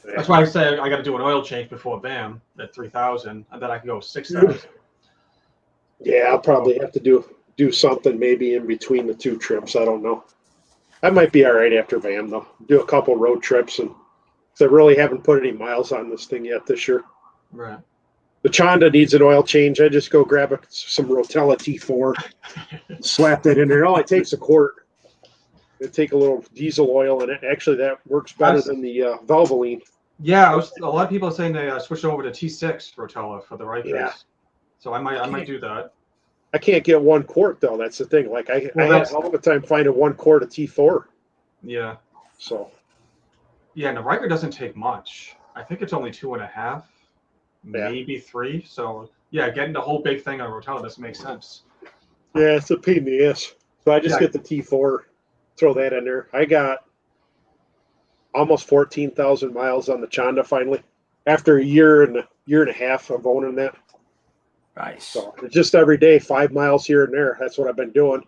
[SPEAKER 2] That's why I say I got to do an oil change before BAM at 3,000, and then I can go 6,000.
[SPEAKER 1] Yeah, I'll probably have to do something maybe in between the 2 trips. I don't know. I might be all right after BAM though. Do a couple road trips, and I really haven't put any miles on this thing yet this year.
[SPEAKER 2] Right.
[SPEAKER 1] The Chonda needs an oil change. I just go grab some Rotella T4, slap that in there. It only takes a quart. They take a little diesel oil in it. Actually, that works better than the Valvoline.
[SPEAKER 2] Yeah, a lot of people are saying they switched over to T6 Rotella for the Rikers. Yeah. So I might do that.
[SPEAKER 1] I can't get 1 quart though. That's the thing. Like I had all the time finding 1 quart of T4.
[SPEAKER 2] Yeah.
[SPEAKER 1] So.
[SPEAKER 2] Yeah, and the Riker doesn't take much. I think it's only 2.5, maybe 3. So yeah, getting the whole big thing on Rotella doesn't make sense.
[SPEAKER 1] Yeah, it's a pain in the ass. So I just get the T4, throw that in there. I got almost 14,000 miles on the Chonda finally after a year and a half of owning that.
[SPEAKER 3] Nice.
[SPEAKER 1] So it's just every day, 5 miles here and there. That's what I've been doing.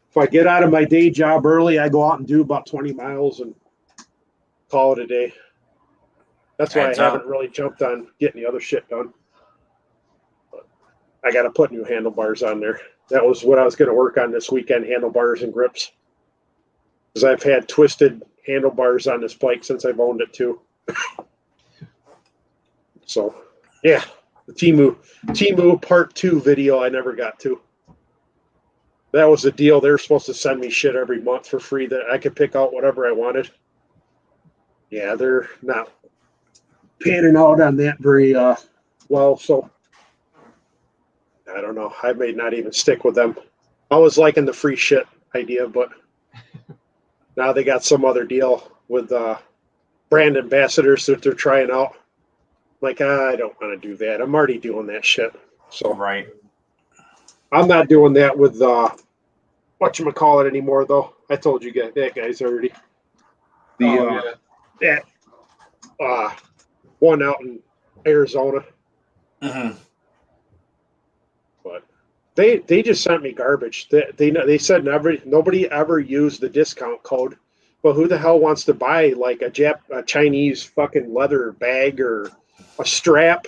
[SPEAKER 1] If I get out of my day job early, I go out and do about 20 miles and call it a day. That's why I haven't really jumped on getting the other shit done. But I got to put new handlebars on there. That was what I was going to work on this weekend, handlebars and grips. Because I've had twisted handlebars on this bike since I've owned it too. So, yeah. The Temu Part 2 video I never got to. That was the deal. They were supposed to send me shit every month for free that I could pick out whatever I wanted. Yeah, they're not panning out on that very well, so I don't know. I may not even stick with them. I was liking the free shit idea, but now they got some other deal with brand ambassadors that they're trying out. Like, I don't want to do that. I'm already doing that shit. So
[SPEAKER 3] right.
[SPEAKER 1] I'm not doing that with whatchamacallit anymore, though. I told you guys that guy's already. That one out in Arizona.
[SPEAKER 3] Mm-hmm.
[SPEAKER 1] But they just sent me garbage. They said nobody ever used the discount code. But who the hell wants to buy like a Chinese fucking leather bag or a strap,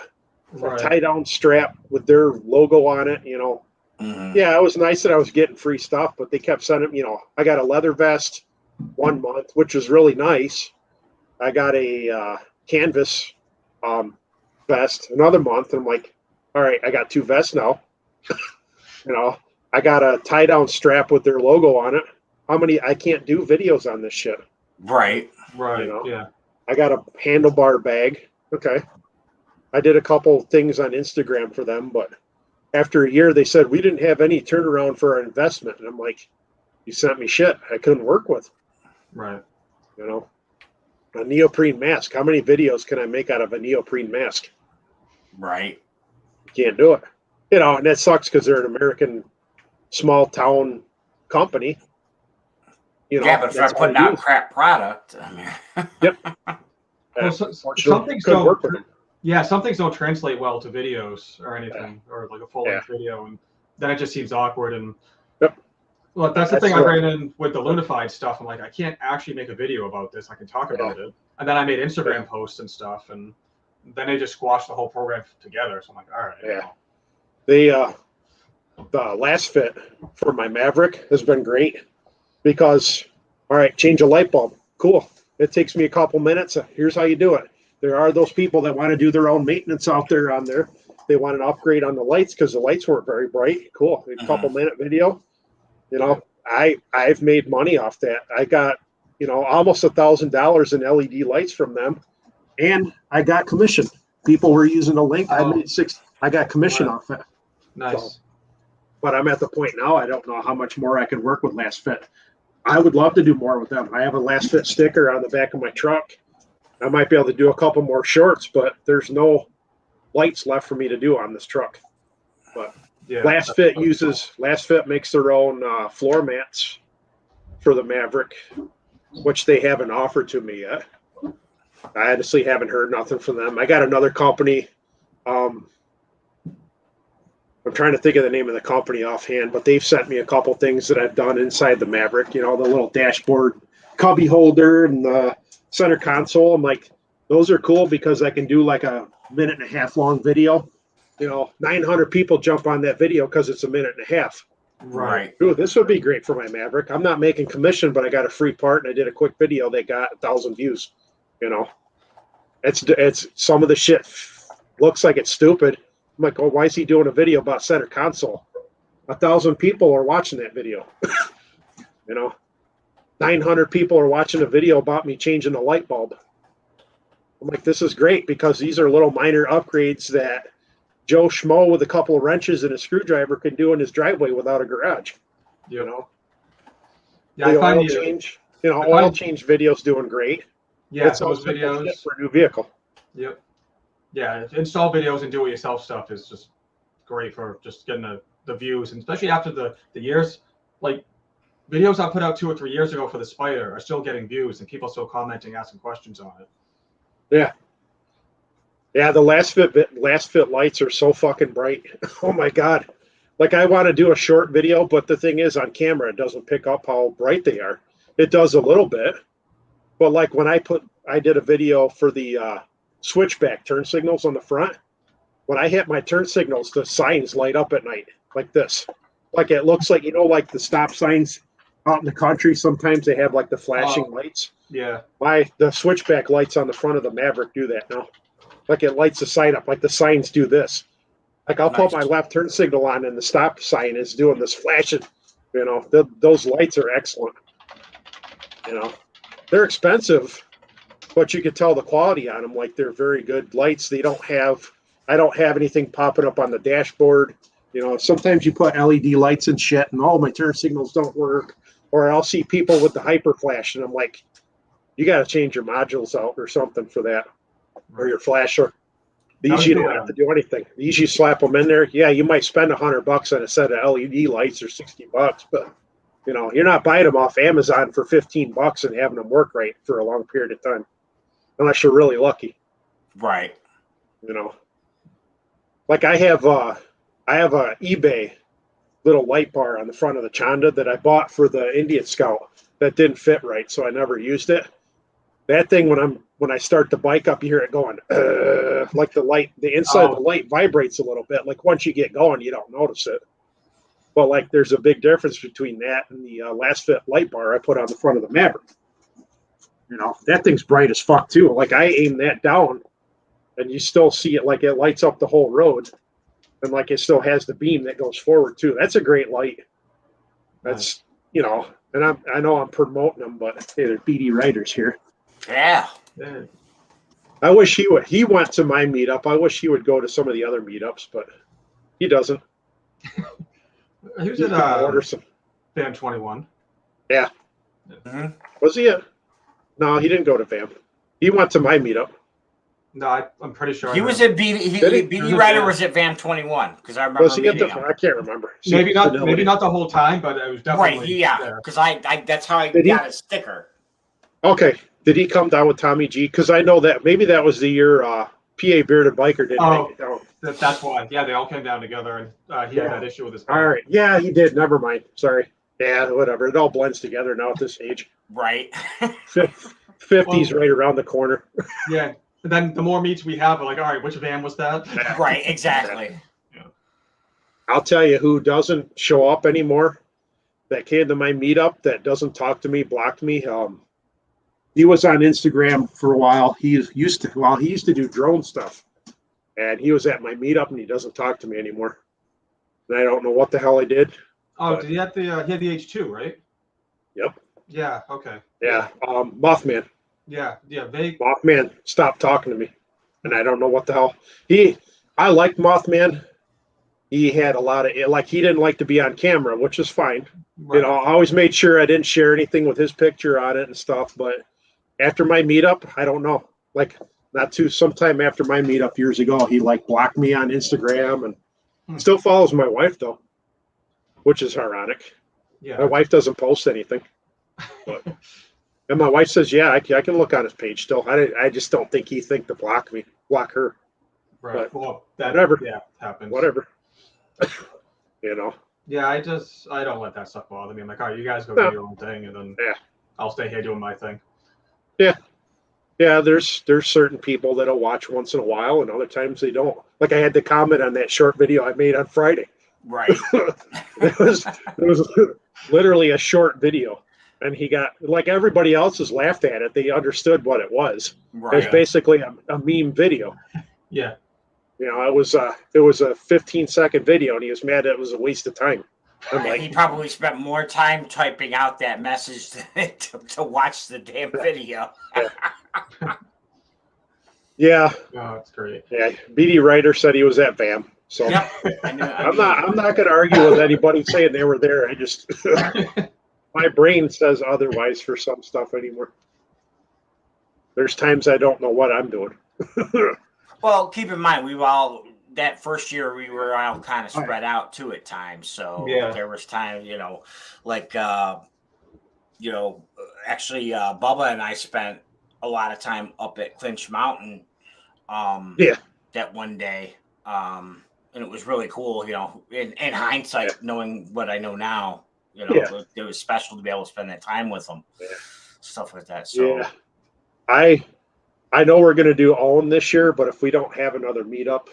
[SPEAKER 1] a tie-down strap with their logo on it, you know?
[SPEAKER 3] Mm-hmm.
[SPEAKER 1] Yeah, it was nice that I was getting free stuff, but they kept sending, you know, I got a leather vest 1 month, which was really nice. I got a canvas vest another month, and I'm like, all right, I got 2 vests now. You know, I got a tie-down strap with their logo on it. I can't do videos on this shit.
[SPEAKER 3] Right.
[SPEAKER 2] Right.
[SPEAKER 1] You know?
[SPEAKER 2] Yeah.
[SPEAKER 1] I got a handlebar bag. Okay. I did a couple things on Instagram for them, but after a year, they said we didn't have any turnaround for our investment. And I'm like, you sent me shit I couldn't work with.
[SPEAKER 2] Right.
[SPEAKER 1] You know, a neoprene mask. How many videos can I make out of a neoprene mask?
[SPEAKER 3] Right.
[SPEAKER 1] You can't do it. You know, and that sucks because they're an American small town company. You know,
[SPEAKER 3] yeah, but if they're putting out crap product, I mean.
[SPEAKER 1] Yep.
[SPEAKER 2] Well, some things don't translate well to videos or anything, or like a full-length video, and then it just seems awkward. And Well, that's the thing I ran in with the Lunified stuff. I'm like, I can't actually make a video about this. I can talk about it. And then I made Instagram posts and stuff, and then they just squashed the whole program together. So I'm like, all right.
[SPEAKER 1] Yeah. The last fit for my Maverick has been great because, all right, change a light bulb. Cool. It takes me a couple minutes. Here's how you do it. There are those people that want to do their own maintenance out there on there. They want an upgrade on the lights because the lights weren't very bright. Cool. A couple minute video. You know, I've made money off that. I got, almost $1,000 in LED lights from them, and I got commission. People were using a link. I made I got commission off that.
[SPEAKER 2] Nice.
[SPEAKER 1] So, but I'm at the point now. I don't know how much more I could work with Last Fit. I would love to do more with them. I have a Last Fit sticker on the back of my truck. I might be able to do a couple more shorts, but there's no lights left for me to do on this truck. But Last Fit makes their own floor mats for the Maverick, which they haven't offered to me yet. I honestly haven't heard nothing from them. I got another company. I'm trying to think of the name of the company offhand, but they've sent me a couple things that I've done inside the Maverick. The little dashboard cubby holder and the center console. I'm like, those are cool because I can do like a 1.5-minute long video. 900 people jump on that video because it's a 1.5 minutes.
[SPEAKER 3] Right.
[SPEAKER 1] Ooh, this would be great for my Maverick. I'm not making commission, but I got a free part and I did a quick video. They got 1,000 views. It's some of the shit looks like it's stupid. I'm like, oh, why is he doing a video about center console? 1,000 people are watching that video. 900 people are watching a video about me changing a light bulb. I'm like, this is great because these are little minor upgrades that Joe Schmo with a couple of wrenches and a screwdriver can do in his driveway without a garage.
[SPEAKER 2] Yeah,
[SPEAKER 1] the oil change. Oil change videos doing great.
[SPEAKER 2] Yeah,
[SPEAKER 1] it's
[SPEAKER 2] those videos
[SPEAKER 1] for a new vehicle.
[SPEAKER 2] Yep. Yeah, install videos and do-it-yourself stuff is just great for just getting the views, and especially after the years. Like videos I put out 2 or 3 years ago for the Spider are still getting views, and people still commenting, asking questions on it.
[SPEAKER 1] Yeah, the last fit lights are so fucking bright. Oh my god! Like I want to do a short video, but the thing is, on camera, it doesn't pick up how bright they are. It does a little bit, but like when I did a video for the switchback turn signals on the front. When I hit my turn signals, the signs light up at night like this. Like it looks like, like the stop signs out in the country. Sometimes they have like the flashing lights.
[SPEAKER 2] Yeah.
[SPEAKER 1] The switchback lights on the front of the Maverick do that now. Like it lights the sign up, like the signs do this. Like I'll put my left turn signal on and the stop sign is doing this flashing. Those lights are excellent. They're expensive, but you could tell the quality on them. Like they're very good lights. I don't have anything popping up on the dashboard. Sometimes you put LED lights and shit and my turn signals don't work. Or I'll see people with the hyper flash and I'm like, you got to change your modules out or something for that. Or your flasher. These you don't have to do anything. These you slap them in there. Yeah, you might spend $100 on a set of LED lights or $60, but you're not buying them off Amazon for $15 and having them work right for a long period of time, unless you're really lucky.
[SPEAKER 3] Right.
[SPEAKER 1] Like I have a eBay little light bar on the front of the Chanda that I bought for the Indian Scout that didn't fit right, so I never used it. That thing, when I start the bike up, you hear it going, like the inside of the light vibrates a little bit. Like once you get going, you don't notice it. But like there's a big difference between that and the Last Fit light bar I put on the front of the Maverick. That thing's bright as fuck too. Like I aim that down and you still see it, like it lights up the whole road. And like it still has the beam that goes forward too. That's a great light. That's, and I know I'm promoting them, but hey, they're BD writers here.
[SPEAKER 3] Yeah.
[SPEAKER 1] I wish he went to my meetup. I wish he would go to some of the other meetups, but he doesn't.
[SPEAKER 2] He was at Bam 21.
[SPEAKER 1] Yeah.
[SPEAKER 3] Mm-hmm.
[SPEAKER 1] Was he No, he didn't go to Bam. He went to my meetup.
[SPEAKER 2] No, I'm pretty sure.
[SPEAKER 3] He was at BD Rider was at VAM 21 because I remember.
[SPEAKER 1] Was he at I can't remember.
[SPEAKER 2] Maybe not the whole time, but it was definitely
[SPEAKER 3] right. Because I that's how I got his sticker.
[SPEAKER 1] Okay, did he come down with Tommy G? Because I know that maybe that was the year PA Bearded Biker didn't make it down.
[SPEAKER 2] That's why. Yeah, they all came down together, and he had that issue with his.
[SPEAKER 1] All right. Yeah, he did. Never mind. Sorry. Yeah, whatever. It all blends together now at this age.
[SPEAKER 3] Right.
[SPEAKER 1] 50's right around the corner.
[SPEAKER 2] Yeah. And then the more meets we have, we're like, all right, which van was that?
[SPEAKER 3] Right, exactly.
[SPEAKER 2] Yeah.
[SPEAKER 1] I'll tell you who doesn't show up anymore. That came to my meetup that doesn't talk to me, blocked me. He was on Instagram for a while. He used to do drone stuff, and he was at my meetup, and he doesn't talk to me anymore. And I don't know what the hell I did.
[SPEAKER 2] Oh,
[SPEAKER 1] but,
[SPEAKER 2] did he have the he had the H2, right?
[SPEAKER 1] Yep.
[SPEAKER 2] Yeah. Okay.
[SPEAKER 1] Yeah. Mothman.
[SPEAKER 2] Yeah. Yeah. They.
[SPEAKER 1] Mothman stopped talking to me, and I don't know what the hell. I liked Mothman. He had a lot of he didn't like to be on camera, which is fine.
[SPEAKER 2] Right.
[SPEAKER 1] You know, I always made sure I didn't share anything with his picture on it and stuff. But after my meetup, I don't know. Sometime after my meetup years ago, he blocked me on Instagram and still follows my wife though, which is ironic.
[SPEAKER 2] Yeah.
[SPEAKER 1] My wife doesn't post anything, but and my wife says, "Yeah, I can look on his page still." I just don't think he think to block her.
[SPEAKER 2] Right.
[SPEAKER 1] But
[SPEAKER 2] well, that
[SPEAKER 1] whatever.
[SPEAKER 2] Yeah, happens.
[SPEAKER 1] Whatever. You know.
[SPEAKER 2] Yeah, I don't let that stuff bother me. I'm like, all right, you guys go do your own thing, and then I'll stay here doing my thing.
[SPEAKER 1] Yeah. Yeah, there's certain people that'll watch once in a while, and other times they don't. Like I had to comment on that short video I made on Friday.
[SPEAKER 3] Right.
[SPEAKER 1] it was literally a short video, and he got everybody else has laughed at it. They understood what it was.
[SPEAKER 3] Right.
[SPEAKER 1] It was basically a meme video.
[SPEAKER 2] Yeah.
[SPEAKER 1] You know, it was a 15-second video, and he was mad that it was a waste of time. I'm like,
[SPEAKER 3] he probably spent more time typing out that message to watch the damn video.
[SPEAKER 1] Yeah.
[SPEAKER 2] Oh, that's great.
[SPEAKER 1] Yeah. BD Ryder said he was at VAM. So
[SPEAKER 3] Yep.
[SPEAKER 1] I'm not going to argue with anybody saying they were there. I just my brain says otherwise for some stuff anymore. There's times I don't know what I'm doing.
[SPEAKER 3] Well, keep in mind, that first year we were all kind of spread out too at times. So there was time, actually Bubba and I spent a lot of time up at Clinch Mountain that one day. And it was really cool, in hindsight, knowing what I know now, it was special to be able to spend that time with them, stuff like that. So I know we're going to do Owen this year, but if we don't have another meetup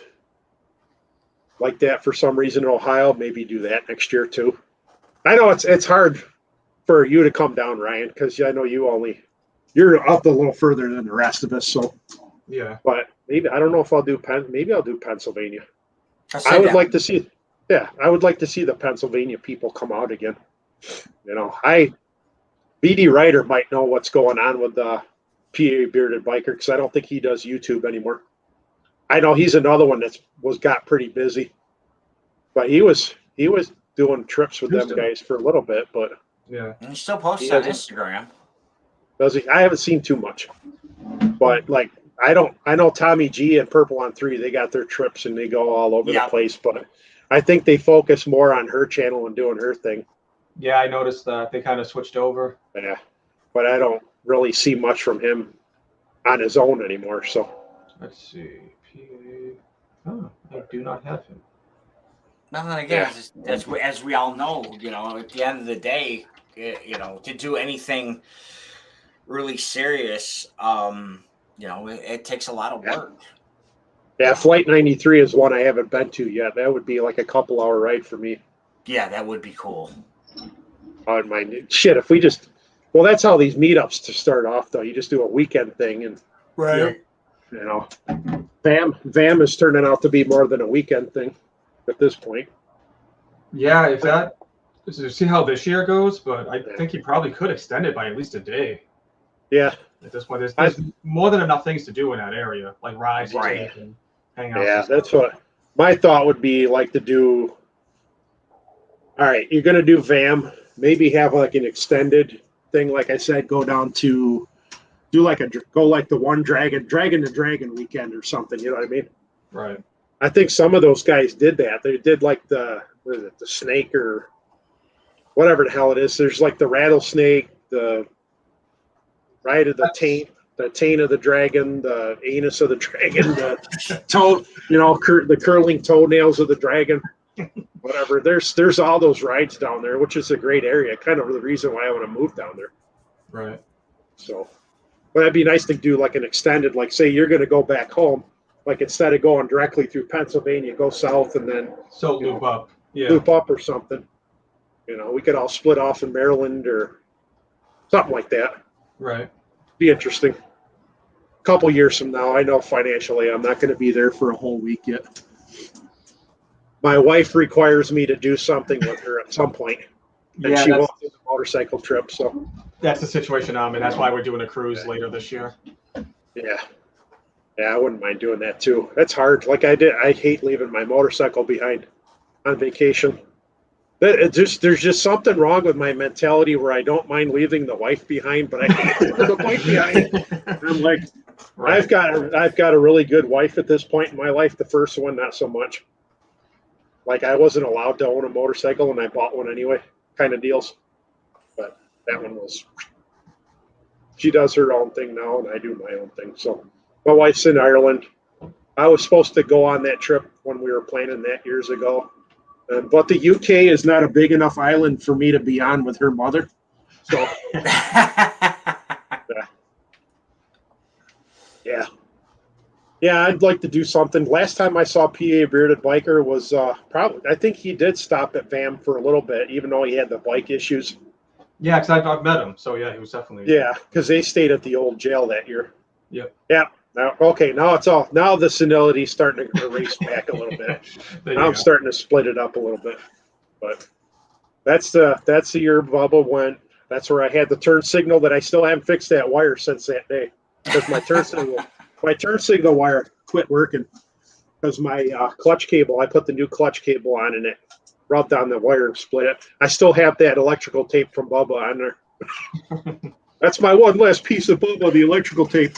[SPEAKER 3] like that for some reason in Ohio, maybe do that next year too. I know it's hard for you to come down, Ryan, because I know you're up a little further than the rest of us. So but maybe I don't know if I'll do maybe I'll do Pennsylvania. I would like to see the Pennsylvania people come out again. BD Ryder might know what's going on with the PA Bearded Biker because I don't think he does YouTube anymore. I know he's another one that got pretty busy, but he was doing trips with them guys for a little bit. But he still posts on Instagram.
[SPEAKER 1] Does he? I haven't seen too much, but I know Tommy G and Purple on 3. They got their trips and they go all over the place. But I think they focus more on her channel and doing her thing.
[SPEAKER 2] Yeah, I noticed that they kind of switched over.
[SPEAKER 1] Yeah, but I don't really see much from him on his own anymore. So
[SPEAKER 2] let's see. Oh, I do not have him.
[SPEAKER 3] Well, then again, as we all know, at the end of the day, to do anything really serious, it takes a lot of work.
[SPEAKER 1] Yeah, Flight 93 is one I haven't been to yet. That would be like a couple-hour ride for me.
[SPEAKER 3] Yeah, that would be cool.
[SPEAKER 1] I don't mind. Shit, if we just... Well, that's how these meetups to start off, though. You just do a weekend thing. And
[SPEAKER 3] right.
[SPEAKER 1] VAM is turning out to be more than a weekend thing at this point.
[SPEAKER 2] Yeah, see how this year goes, but I think you probably could extend it by at least a day.
[SPEAKER 1] Yeah.
[SPEAKER 2] At this point, there's more than enough things to do in that area, like rides and hang out.
[SPEAKER 1] Yeah, that's what my thought would be to do. All right, you're going to do VAM, maybe have an extended thing. Like I said, go down to do the one Dragon to Dragon weekend or something. You know what I mean?
[SPEAKER 2] Right.
[SPEAKER 1] I think some of those guys did that. They did the snake or whatever the hell it is. There's the rattlesnake, the ride of the taint of the dragon, the anus of the dragon, the toe, the curling toenails of the dragon. whatever. There's all those rides down there, which is a great area. Kind of the reason why I want to move down there.
[SPEAKER 2] Right.
[SPEAKER 1] So, but it'd be nice to do like an extended, like say you're going to go back home, like instead of going directly through Pennsylvania, go south and then
[SPEAKER 2] loop up. Yeah.
[SPEAKER 1] Loop up or something. We could all split off in Maryland or something like that.
[SPEAKER 2] Right.
[SPEAKER 1] Be interesting. A couple years from now, I know financially I'm not going to be there for a whole week yet. My wife requires me to do something with her at some point, and she won't do the motorcycle trip. So
[SPEAKER 2] that's the situation I'm in. That's why we're doing a cruise later this year.
[SPEAKER 1] Yeah, I wouldn't mind doing that too. That's hard. Like I hate leaving my motorcycle behind on vacation. There's just something wrong with my mentality where I don't mind leaving the wife behind, but I hate leaving the wife behind. I'm like, right. I've got a really good wife at this point in my life. The first one, not so much. Like I wasn't allowed to own a motorcycle, and I bought one anyway, kind of deals. But that one was. She does her own thing now, and I do my own thing. So my wife's in Ireland. I was supposed to go on that trip when we were planning that years ago. But the UK is not a big enough island for me to be on with her mother. So, yeah, I'd like to do something. Last time I saw PA Bearded Biker was I think he did stop at VAM for a little bit, even though he had the bike issues.
[SPEAKER 2] Yeah, because I've met him. So, yeah, he was definitely.
[SPEAKER 1] Yeah, because they stayed at the old jail that year.
[SPEAKER 2] Yep.
[SPEAKER 1] Yeah. Now the senility's starting to erase back a little bit. Now I'm starting to split it up a little bit. But that's the year Bubba went. That's where I had the turn signal that I still haven't fixed that wire since that day. Because my turn signal wire quit working. Because my clutch cable, I put the new clutch cable on and it rubbed on the wire and split it. I still have that electrical tape from Bubba on there. That's my one last piece of Bubba, the electrical tape.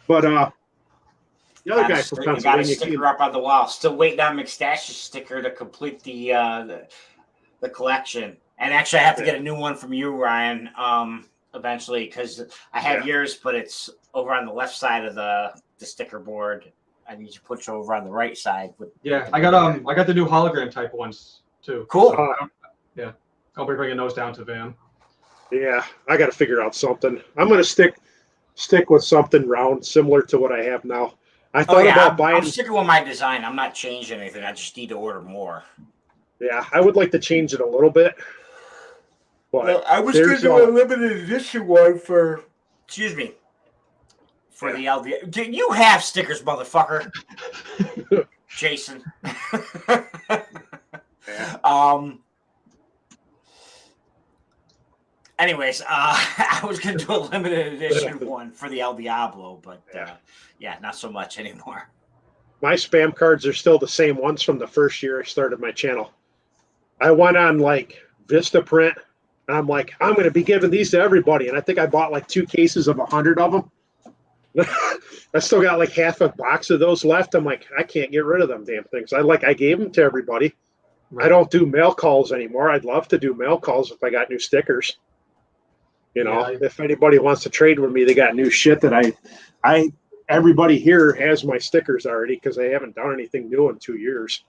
[SPEAKER 1] But the other guy from Pennsylvania
[SPEAKER 3] got a sticker up on the wall. Still waiting on McStash's sticker to complete the collection. And actually, I have to get a new one from you, Ryan, eventually, because I have yours, but it's over on the left side of the sticker board. I need to put you over on the right side.
[SPEAKER 2] I got the new hologram type ones too.
[SPEAKER 3] Cool.
[SPEAKER 2] So, I'll be bringing those down to VAM.
[SPEAKER 1] Yeah, I got to figure out something. I'm gonna stick with something round, similar to what I have now. I thought about buying.
[SPEAKER 3] I'm sticking with my design. I'm not changing anything. I just need to order more.
[SPEAKER 1] Yeah, I would like to change it a little bit. But
[SPEAKER 3] I was going to do a limited edition one for. Excuse me. For the LD. You have stickers, motherfucker. Jason. Anyways, I was going to do a limited edition one for the El Diablo, but not so much anymore.
[SPEAKER 1] My spam cards are still the same ones from the first year I started my channel. I went on like Vistaprint, and I'm like, I'm going to be giving these to everybody. And I think I bought like 2 cases of 100 of them. I still got like half a box of those left. I'm like, I can't get rid of them damn things. I gave them to everybody. Right. I don't do mail calls anymore. I'd love to do mail calls if I got new stickers. If anybody wants to trade with me, they got new shit that everybody here has my stickers already because I haven't done anything new in 2 years.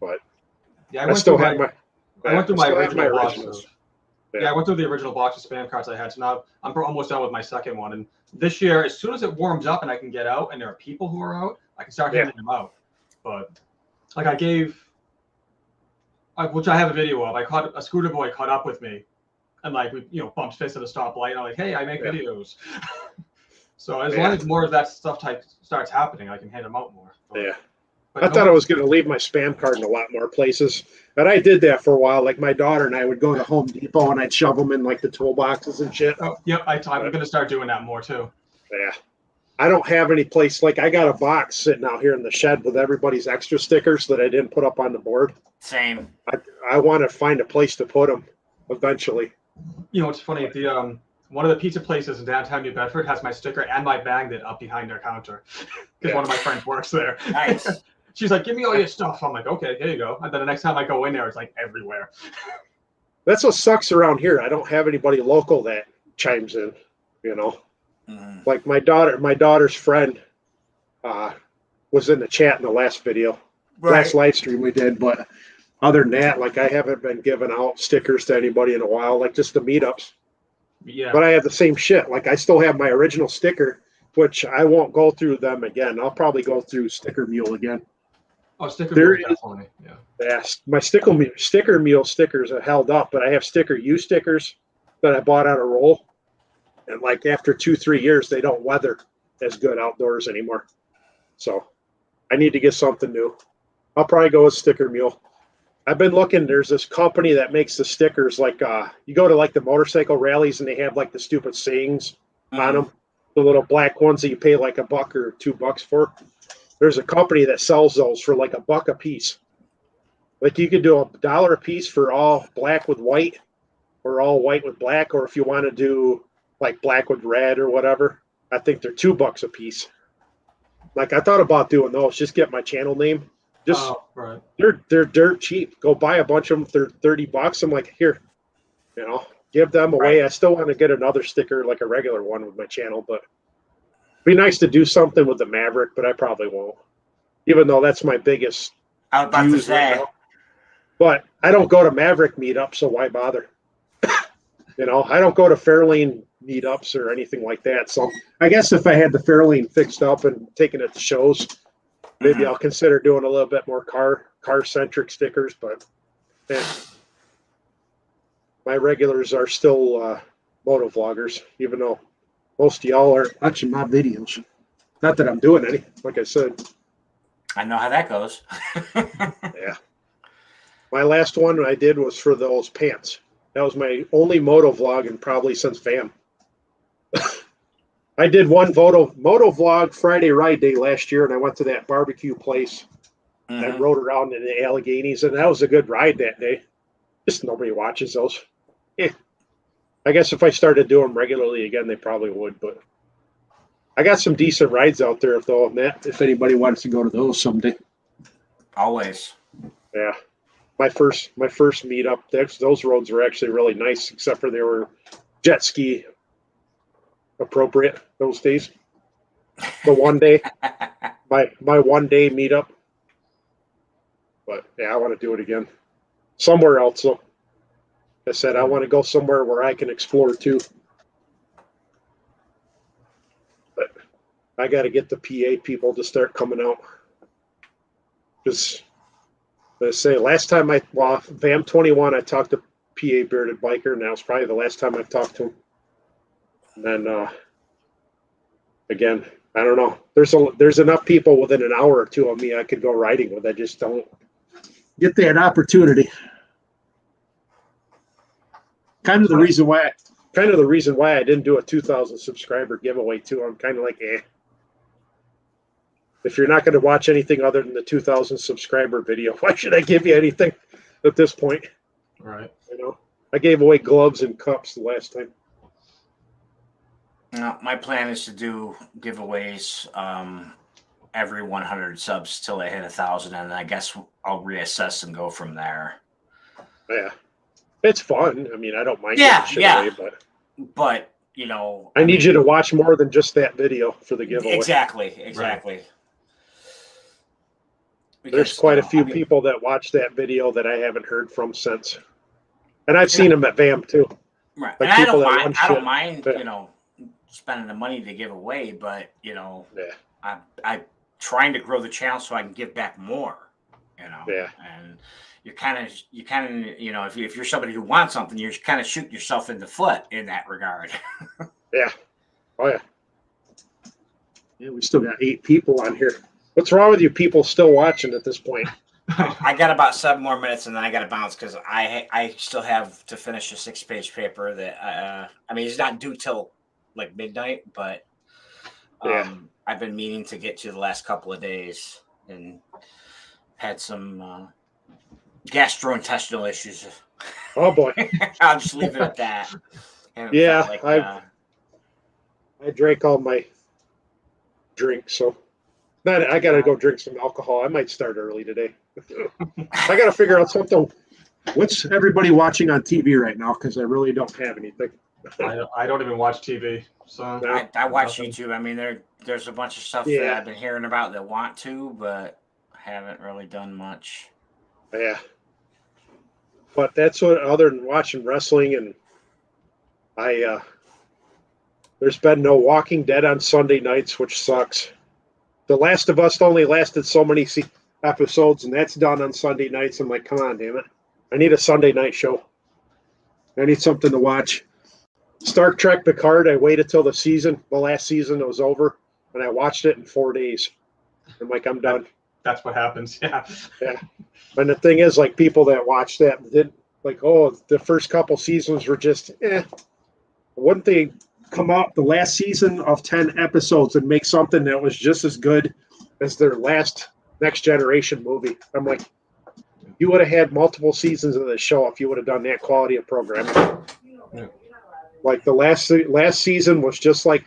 [SPEAKER 1] But
[SPEAKER 2] I went through my original boxes. I went through the original box of spam cards I had. So now I'm almost done with my second one. And this year, as soon as it warms up and I can get out and there are people who are out, I can start handing them out. But like I gave, which I have a video of, I caught a scooter boy caught up with me. And like we, bumped fists at a stoplight. And I'm like, hey, I make videos. So as long as more of that stuff starts happening, I can hand them out more. But
[SPEAKER 1] I thought I was going to leave my spam card in a lot more places. And I did that for a while. Like my daughter and I would go to Home Depot and I'd shove them in like the toolboxes and shit.
[SPEAKER 2] Oh, yep. I'm going to start doing that more too.
[SPEAKER 1] Yeah. I don't have any place. Like I got a box sitting out here in the shed with everybody's extra stickers that I didn't put up on the board.
[SPEAKER 3] Same.
[SPEAKER 1] I want to find a place to put them eventually.
[SPEAKER 2] It's funny. The one of the pizza places in downtown New Bedford has my sticker and my magnet up behind their counter because one of my friends works there.
[SPEAKER 3] Nice.
[SPEAKER 2] She's like, give me all your stuff. I'm like, okay, here you go. And then the next time I go in there, it's like everywhere.
[SPEAKER 1] That's what sucks around here. I don't have anybody local that chimes in, Like my daughter's friend was in the chat in the last video, last live stream we did. But other than that, like I haven't been giving out stickers to anybody in a while, like just the meetups.
[SPEAKER 2] Yeah.
[SPEAKER 1] But I have the same shit. Like I still have my original sticker, which I won't go through them again. I'll probably go through Sticker Mule again.
[SPEAKER 2] Oh, sticker
[SPEAKER 1] There
[SPEAKER 2] mule,
[SPEAKER 1] is-
[SPEAKER 2] definitely. Yeah.
[SPEAKER 1] Yeah, my Sticker Mule stickers are held up, but I have Sticker U stickers that I bought on a roll. And like after 2-3 years, they don't weather as good outdoors anymore. So I need to get something new. I'll probably go with Sticker Mule. I've been looking. There's this company that makes the stickers. Like you go to like the motorcycle rallies, and they have like the stupid sayings on them, the little black ones that you pay like $1 or $2 for. There's a company that sells those for like $1 a piece. Like you could do $1 a piece for all black with white, or all white with black, or if you want to do like black with red or whatever. I think they're $2 a piece. Like I thought about doing those. Just get my channel name. Just
[SPEAKER 2] right.
[SPEAKER 1] they're dirt cheap. Go buy a bunch of them. They're $30. I'm like, here, give them away.
[SPEAKER 3] Right.
[SPEAKER 1] I still want to get another sticker, like a regular one with my channel, but it'd be nice to do something with the Maverick, but I probably won't. Even though that's my biggest
[SPEAKER 3] I was about to
[SPEAKER 1] views right
[SPEAKER 3] say.
[SPEAKER 1] now. But I don't go to Maverick meetups, so why bother? I don't go to Fairlane meetups or anything like that. So I guess if I had the Fairlane fixed up and taking it to shows, maybe I'll consider doing a little bit more car centric stickers. But my regulars are still moto vloggers, even though most of y'all are watching my videos. Not that I'm doing any, like I said.
[SPEAKER 3] I know how that goes.
[SPEAKER 1] Yeah. My last one I did was for those pants. That was my only moto vlog and probably since VAM. I did one moto vlog Friday ride day last year, and I went to that barbecue place. I rode around in the Alleghenies, and that was a good ride that day. Just nobody watches those. I guess if I started doing them regularly again, they probably would. But I got some decent rides out there, though, Matt. If anybody wants to go to those someday.
[SPEAKER 3] Always.
[SPEAKER 1] Yeah. My first meetup, those roads were actually really nice, except for they were jet ski appropriate those days. The one day, my 1 day meetup. But yeah, I want to do it again. Somewhere else, though. I said I want to go somewhere where I can explore too. But I got to get the PA people to start coming out. Because I say last time VAM 21, I talked to PA Bearded Biker, and that was probably the last time I've talked to him. And then again, I don't know. There's enough people within an hour or two of me I could go riding with. I just don't get that opportunity. Kind of the reason why I didn't do a 2,000 subscriber giveaway too. I'm kind of like, if you're not going to watch anything other than the 2,000 subscriber video, why should I give you anything at this point?
[SPEAKER 2] Right.
[SPEAKER 1] I gave away gloves and cups the last time.
[SPEAKER 3] No, my plan is to do giveaways every 100 subs till I hit 1,000, and I guess I'll reassess and go from there.
[SPEAKER 1] Yeah, it's fun. I mean, I don't mind giving shit away,
[SPEAKER 3] but
[SPEAKER 1] I need you to watch more than just that video for the giveaway.
[SPEAKER 3] Exactly.
[SPEAKER 1] Right.
[SPEAKER 3] Because,
[SPEAKER 1] there's quite a few people that watch that video that I haven't heard from since, and I've seen them at VAM too.
[SPEAKER 3] Right,
[SPEAKER 1] Like
[SPEAKER 3] and
[SPEAKER 1] people
[SPEAKER 3] I don't mind, spending the money to give away, but I'm trying to grow the channel so I can give back more. And you kind of if you're somebody who wants something, you're kind of shooting yourself in the foot in that regard.
[SPEAKER 1] Yeah. Oh yeah. Yeah, we still got 8 people on here. What's wrong with you people still watching at this point?
[SPEAKER 3] I got about 7 more minutes, and then I got to bounce because I still have to finish a 6-page paper that it's not due till like midnight, but I've been meaning to get to the last couple of days and had some gastrointestinal issues.
[SPEAKER 1] Oh boy.
[SPEAKER 3] I'll just leave it at that.
[SPEAKER 1] Yeah, I drank all my drinks, so I gotta go drink some alcohol. I might start early today. I gotta figure out something. What's everybody watching on TV right now? Because I really don't have anything.
[SPEAKER 2] I don't even watch TV. So
[SPEAKER 3] I watch YouTube. I mean, there's a bunch of stuff that I've been hearing about that want to, but haven't really done much.
[SPEAKER 1] Yeah. But that's what, other than watching wrestling, and there's been no Walking Dead on Sunday nights, which sucks. The Last of Us only lasted so many episodes, and that's done on Sunday nights. I'm like, come on, damn it. I need a Sunday night show. I need something to watch. Star Trek Picard, I waited till the last season was over, and I watched it in 4 days. I'm like, I'm done.
[SPEAKER 2] That's what happens. Yeah.
[SPEAKER 1] Yeah. And the thing is, like, people that watch that did, like, oh, the first couple seasons were just, Wouldn't they come out the last season of 10 episodes and make something that was just as good as their last Next Generation movie? I'm like, you would have had multiple seasons of this show if you would have done that quality of programming.
[SPEAKER 2] Yeah.
[SPEAKER 1] Like the last season was just like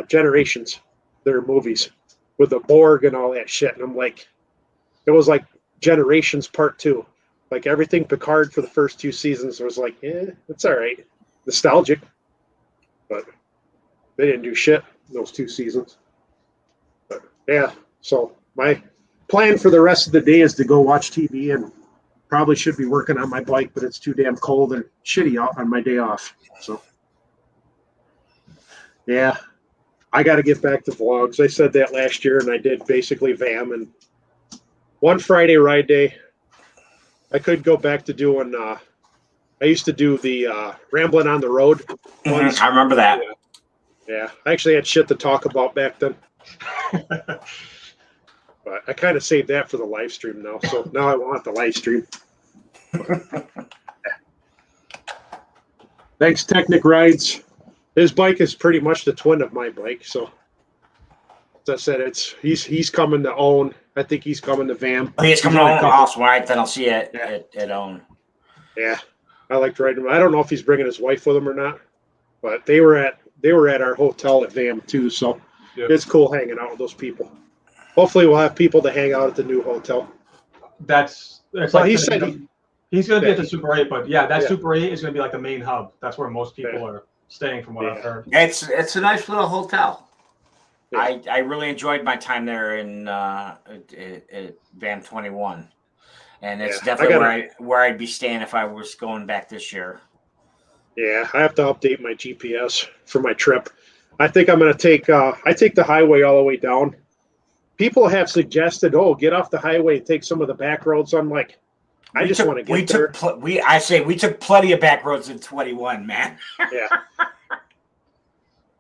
[SPEAKER 1] Generations, their movies with the Borg and all that shit. And I'm like, it was like Generations Part 2. Like everything Picard for the first 2 seasons was like, it's all right. Nostalgic. But they didn't do shit in those 2 seasons. But yeah, so my plan for the rest of the day is to go watch TV, and probably should be working on my bike, but it's too damn cold and shitty out on my day off. So yeah, I got to get back to vlogs. I said that last year, and I did basically VAM, and one Friday ride day. I could go back to doing. I used to do the Rambling on the Road ones.
[SPEAKER 3] I remember that.
[SPEAKER 1] Yeah, I actually had shit to talk about back then. But I kind of saved that for the live stream now. So now I want the live stream. Thanks, Technic Rides. His bike is pretty much the twin of my bike. So as I said, he's coming to own. I think he's coming to VAM.
[SPEAKER 3] Oh, he's coming to own. Awesome. All right, then I'll see you at own.
[SPEAKER 1] Yeah, I like to ride him. I don't know if he's bringing his wife with him or not, but they were at our hotel at VAM too. So It's cool hanging out with those people. Hopefully, we'll have people to hang out at the new hotel.
[SPEAKER 2] That's
[SPEAKER 1] well,
[SPEAKER 2] like
[SPEAKER 1] he said
[SPEAKER 2] he's going to be at the Super 8, but that Super 8 is going to be like the main hub. That's where most people are staying, from what I've heard.
[SPEAKER 3] It's a nice little hotel.
[SPEAKER 1] Yeah.
[SPEAKER 3] I really enjoyed my time there in VAM 21, and it's definitely where I'd be staying if I was going back this year.
[SPEAKER 1] Yeah, I have to update my GPS for my trip. I think I'm going to take I take the highway all the way down. People have suggested, get off the highway and take some of the back roads. I'm like, I just want to get there.
[SPEAKER 3] We took plenty of back roads in 21, man.
[SPEAKER 1] Yeah.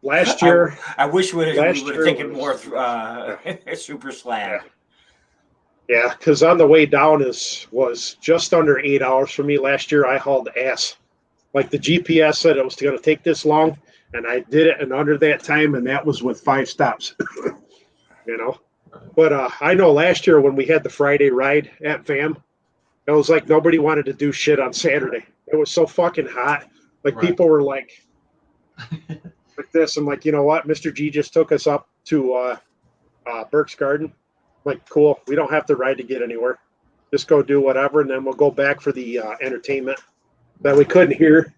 [SPEAKER 1] Last year,
[SPEAKER 3] I wish we would have taken more super slab.
[SPEAKER 1] Yeah, because on the way down was just under 8 hours for me. Last year, I hauled ass. Like the GPS said it was going to take this long, and I did it in under that time, and that was with 5 stops. But I know last year when we had the Friday ride at VAM, it was like nobody wanted to do shit on Saturday. It was so fucking hot. Like people were like this. I'm like, you know what? Mr. G just took us up to Burke's Garden. I'm like, cool. We don't have to ride to get anywhere. Just go do whatever, and then we'll go back for the entertainment that we couldn't hear.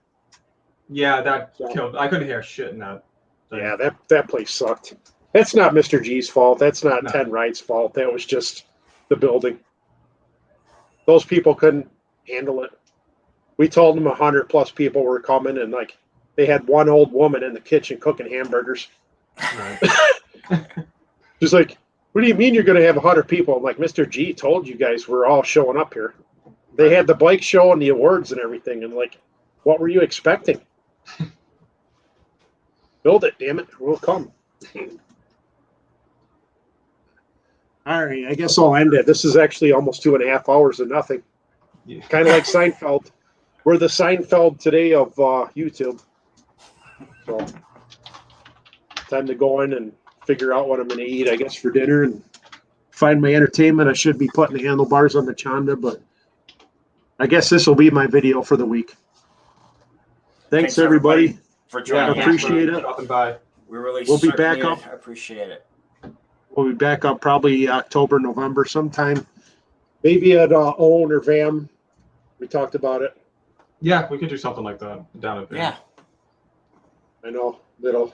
[SPEAKER 2] Yeah, that killed. I couldn't hear shit in that thing.
[SPEAKER 1] Yeah, that place sucked. That's not Mr. G's fault. That's not 10 Ride's fault. That was just the building. Those people couldn't handle it. We told them 100+ people were coming, and like they had one old woman in the kitchen cooking hamburgers.
[SPEAKER 2] Right.
[SPEAKER 1] She's like, "What do you mean you're going to have 100 people?" I'm like, "Mr. G told you guys we're all showing up here. They had the bike show and the awards and everything, and like, what were you expecting? Build it, damn it. We'll come." All right, I guess I'll end it. This is actually almost 2.5 hours of nothing.
[SPEAKER 2] Yeah.
[SPEAKER 1] Kind of like Seinfeld. We're the Seinfeld today of YouTube. So, time to go in and figure out what I'm going to eat, I guess, for dinner and find my entertainment. I should be putting the handlebars on the Chanda, but I guess this will be my video for the week. Thanks everybody
[SPEAKER 3] for joining.
[SPEAKER 1] I appreciate it. We'll be back up.
[SPEAKER 3] I appreciate it.
[SPEAKER 1] We'll be back up probably October, November sometime. Maybe at OWN or VAM. We talked about it.
[SPEAKER 2] Yeah, we could do something like that down at VAM.
[SPEAKER 3] Yeah.
[SPEAKER 1] I know. It'll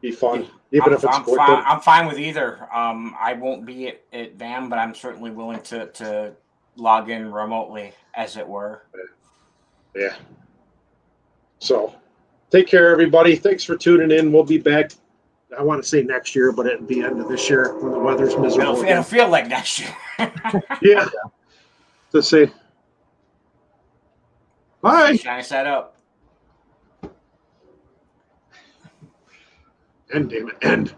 [SPEAKER 1] be fun. Even if it's
[SPEAKER 3] I'm fine with either. I won't be at VAM, but I'm certainly willing to log in remotely, as it were.
[SPEAKER 1] Yeah. So take care, everybody. Thanks for tuning in. We'll be back. I want to say next year, but at the end of this year when the weather's miserable.
[SPEAKER 3] It'll feel like next year.
[SPEAKER 1] Yeah. To say bye.
[SPEAKER 3] Shine that up.
[SPEAKER 1] End, damn it. End.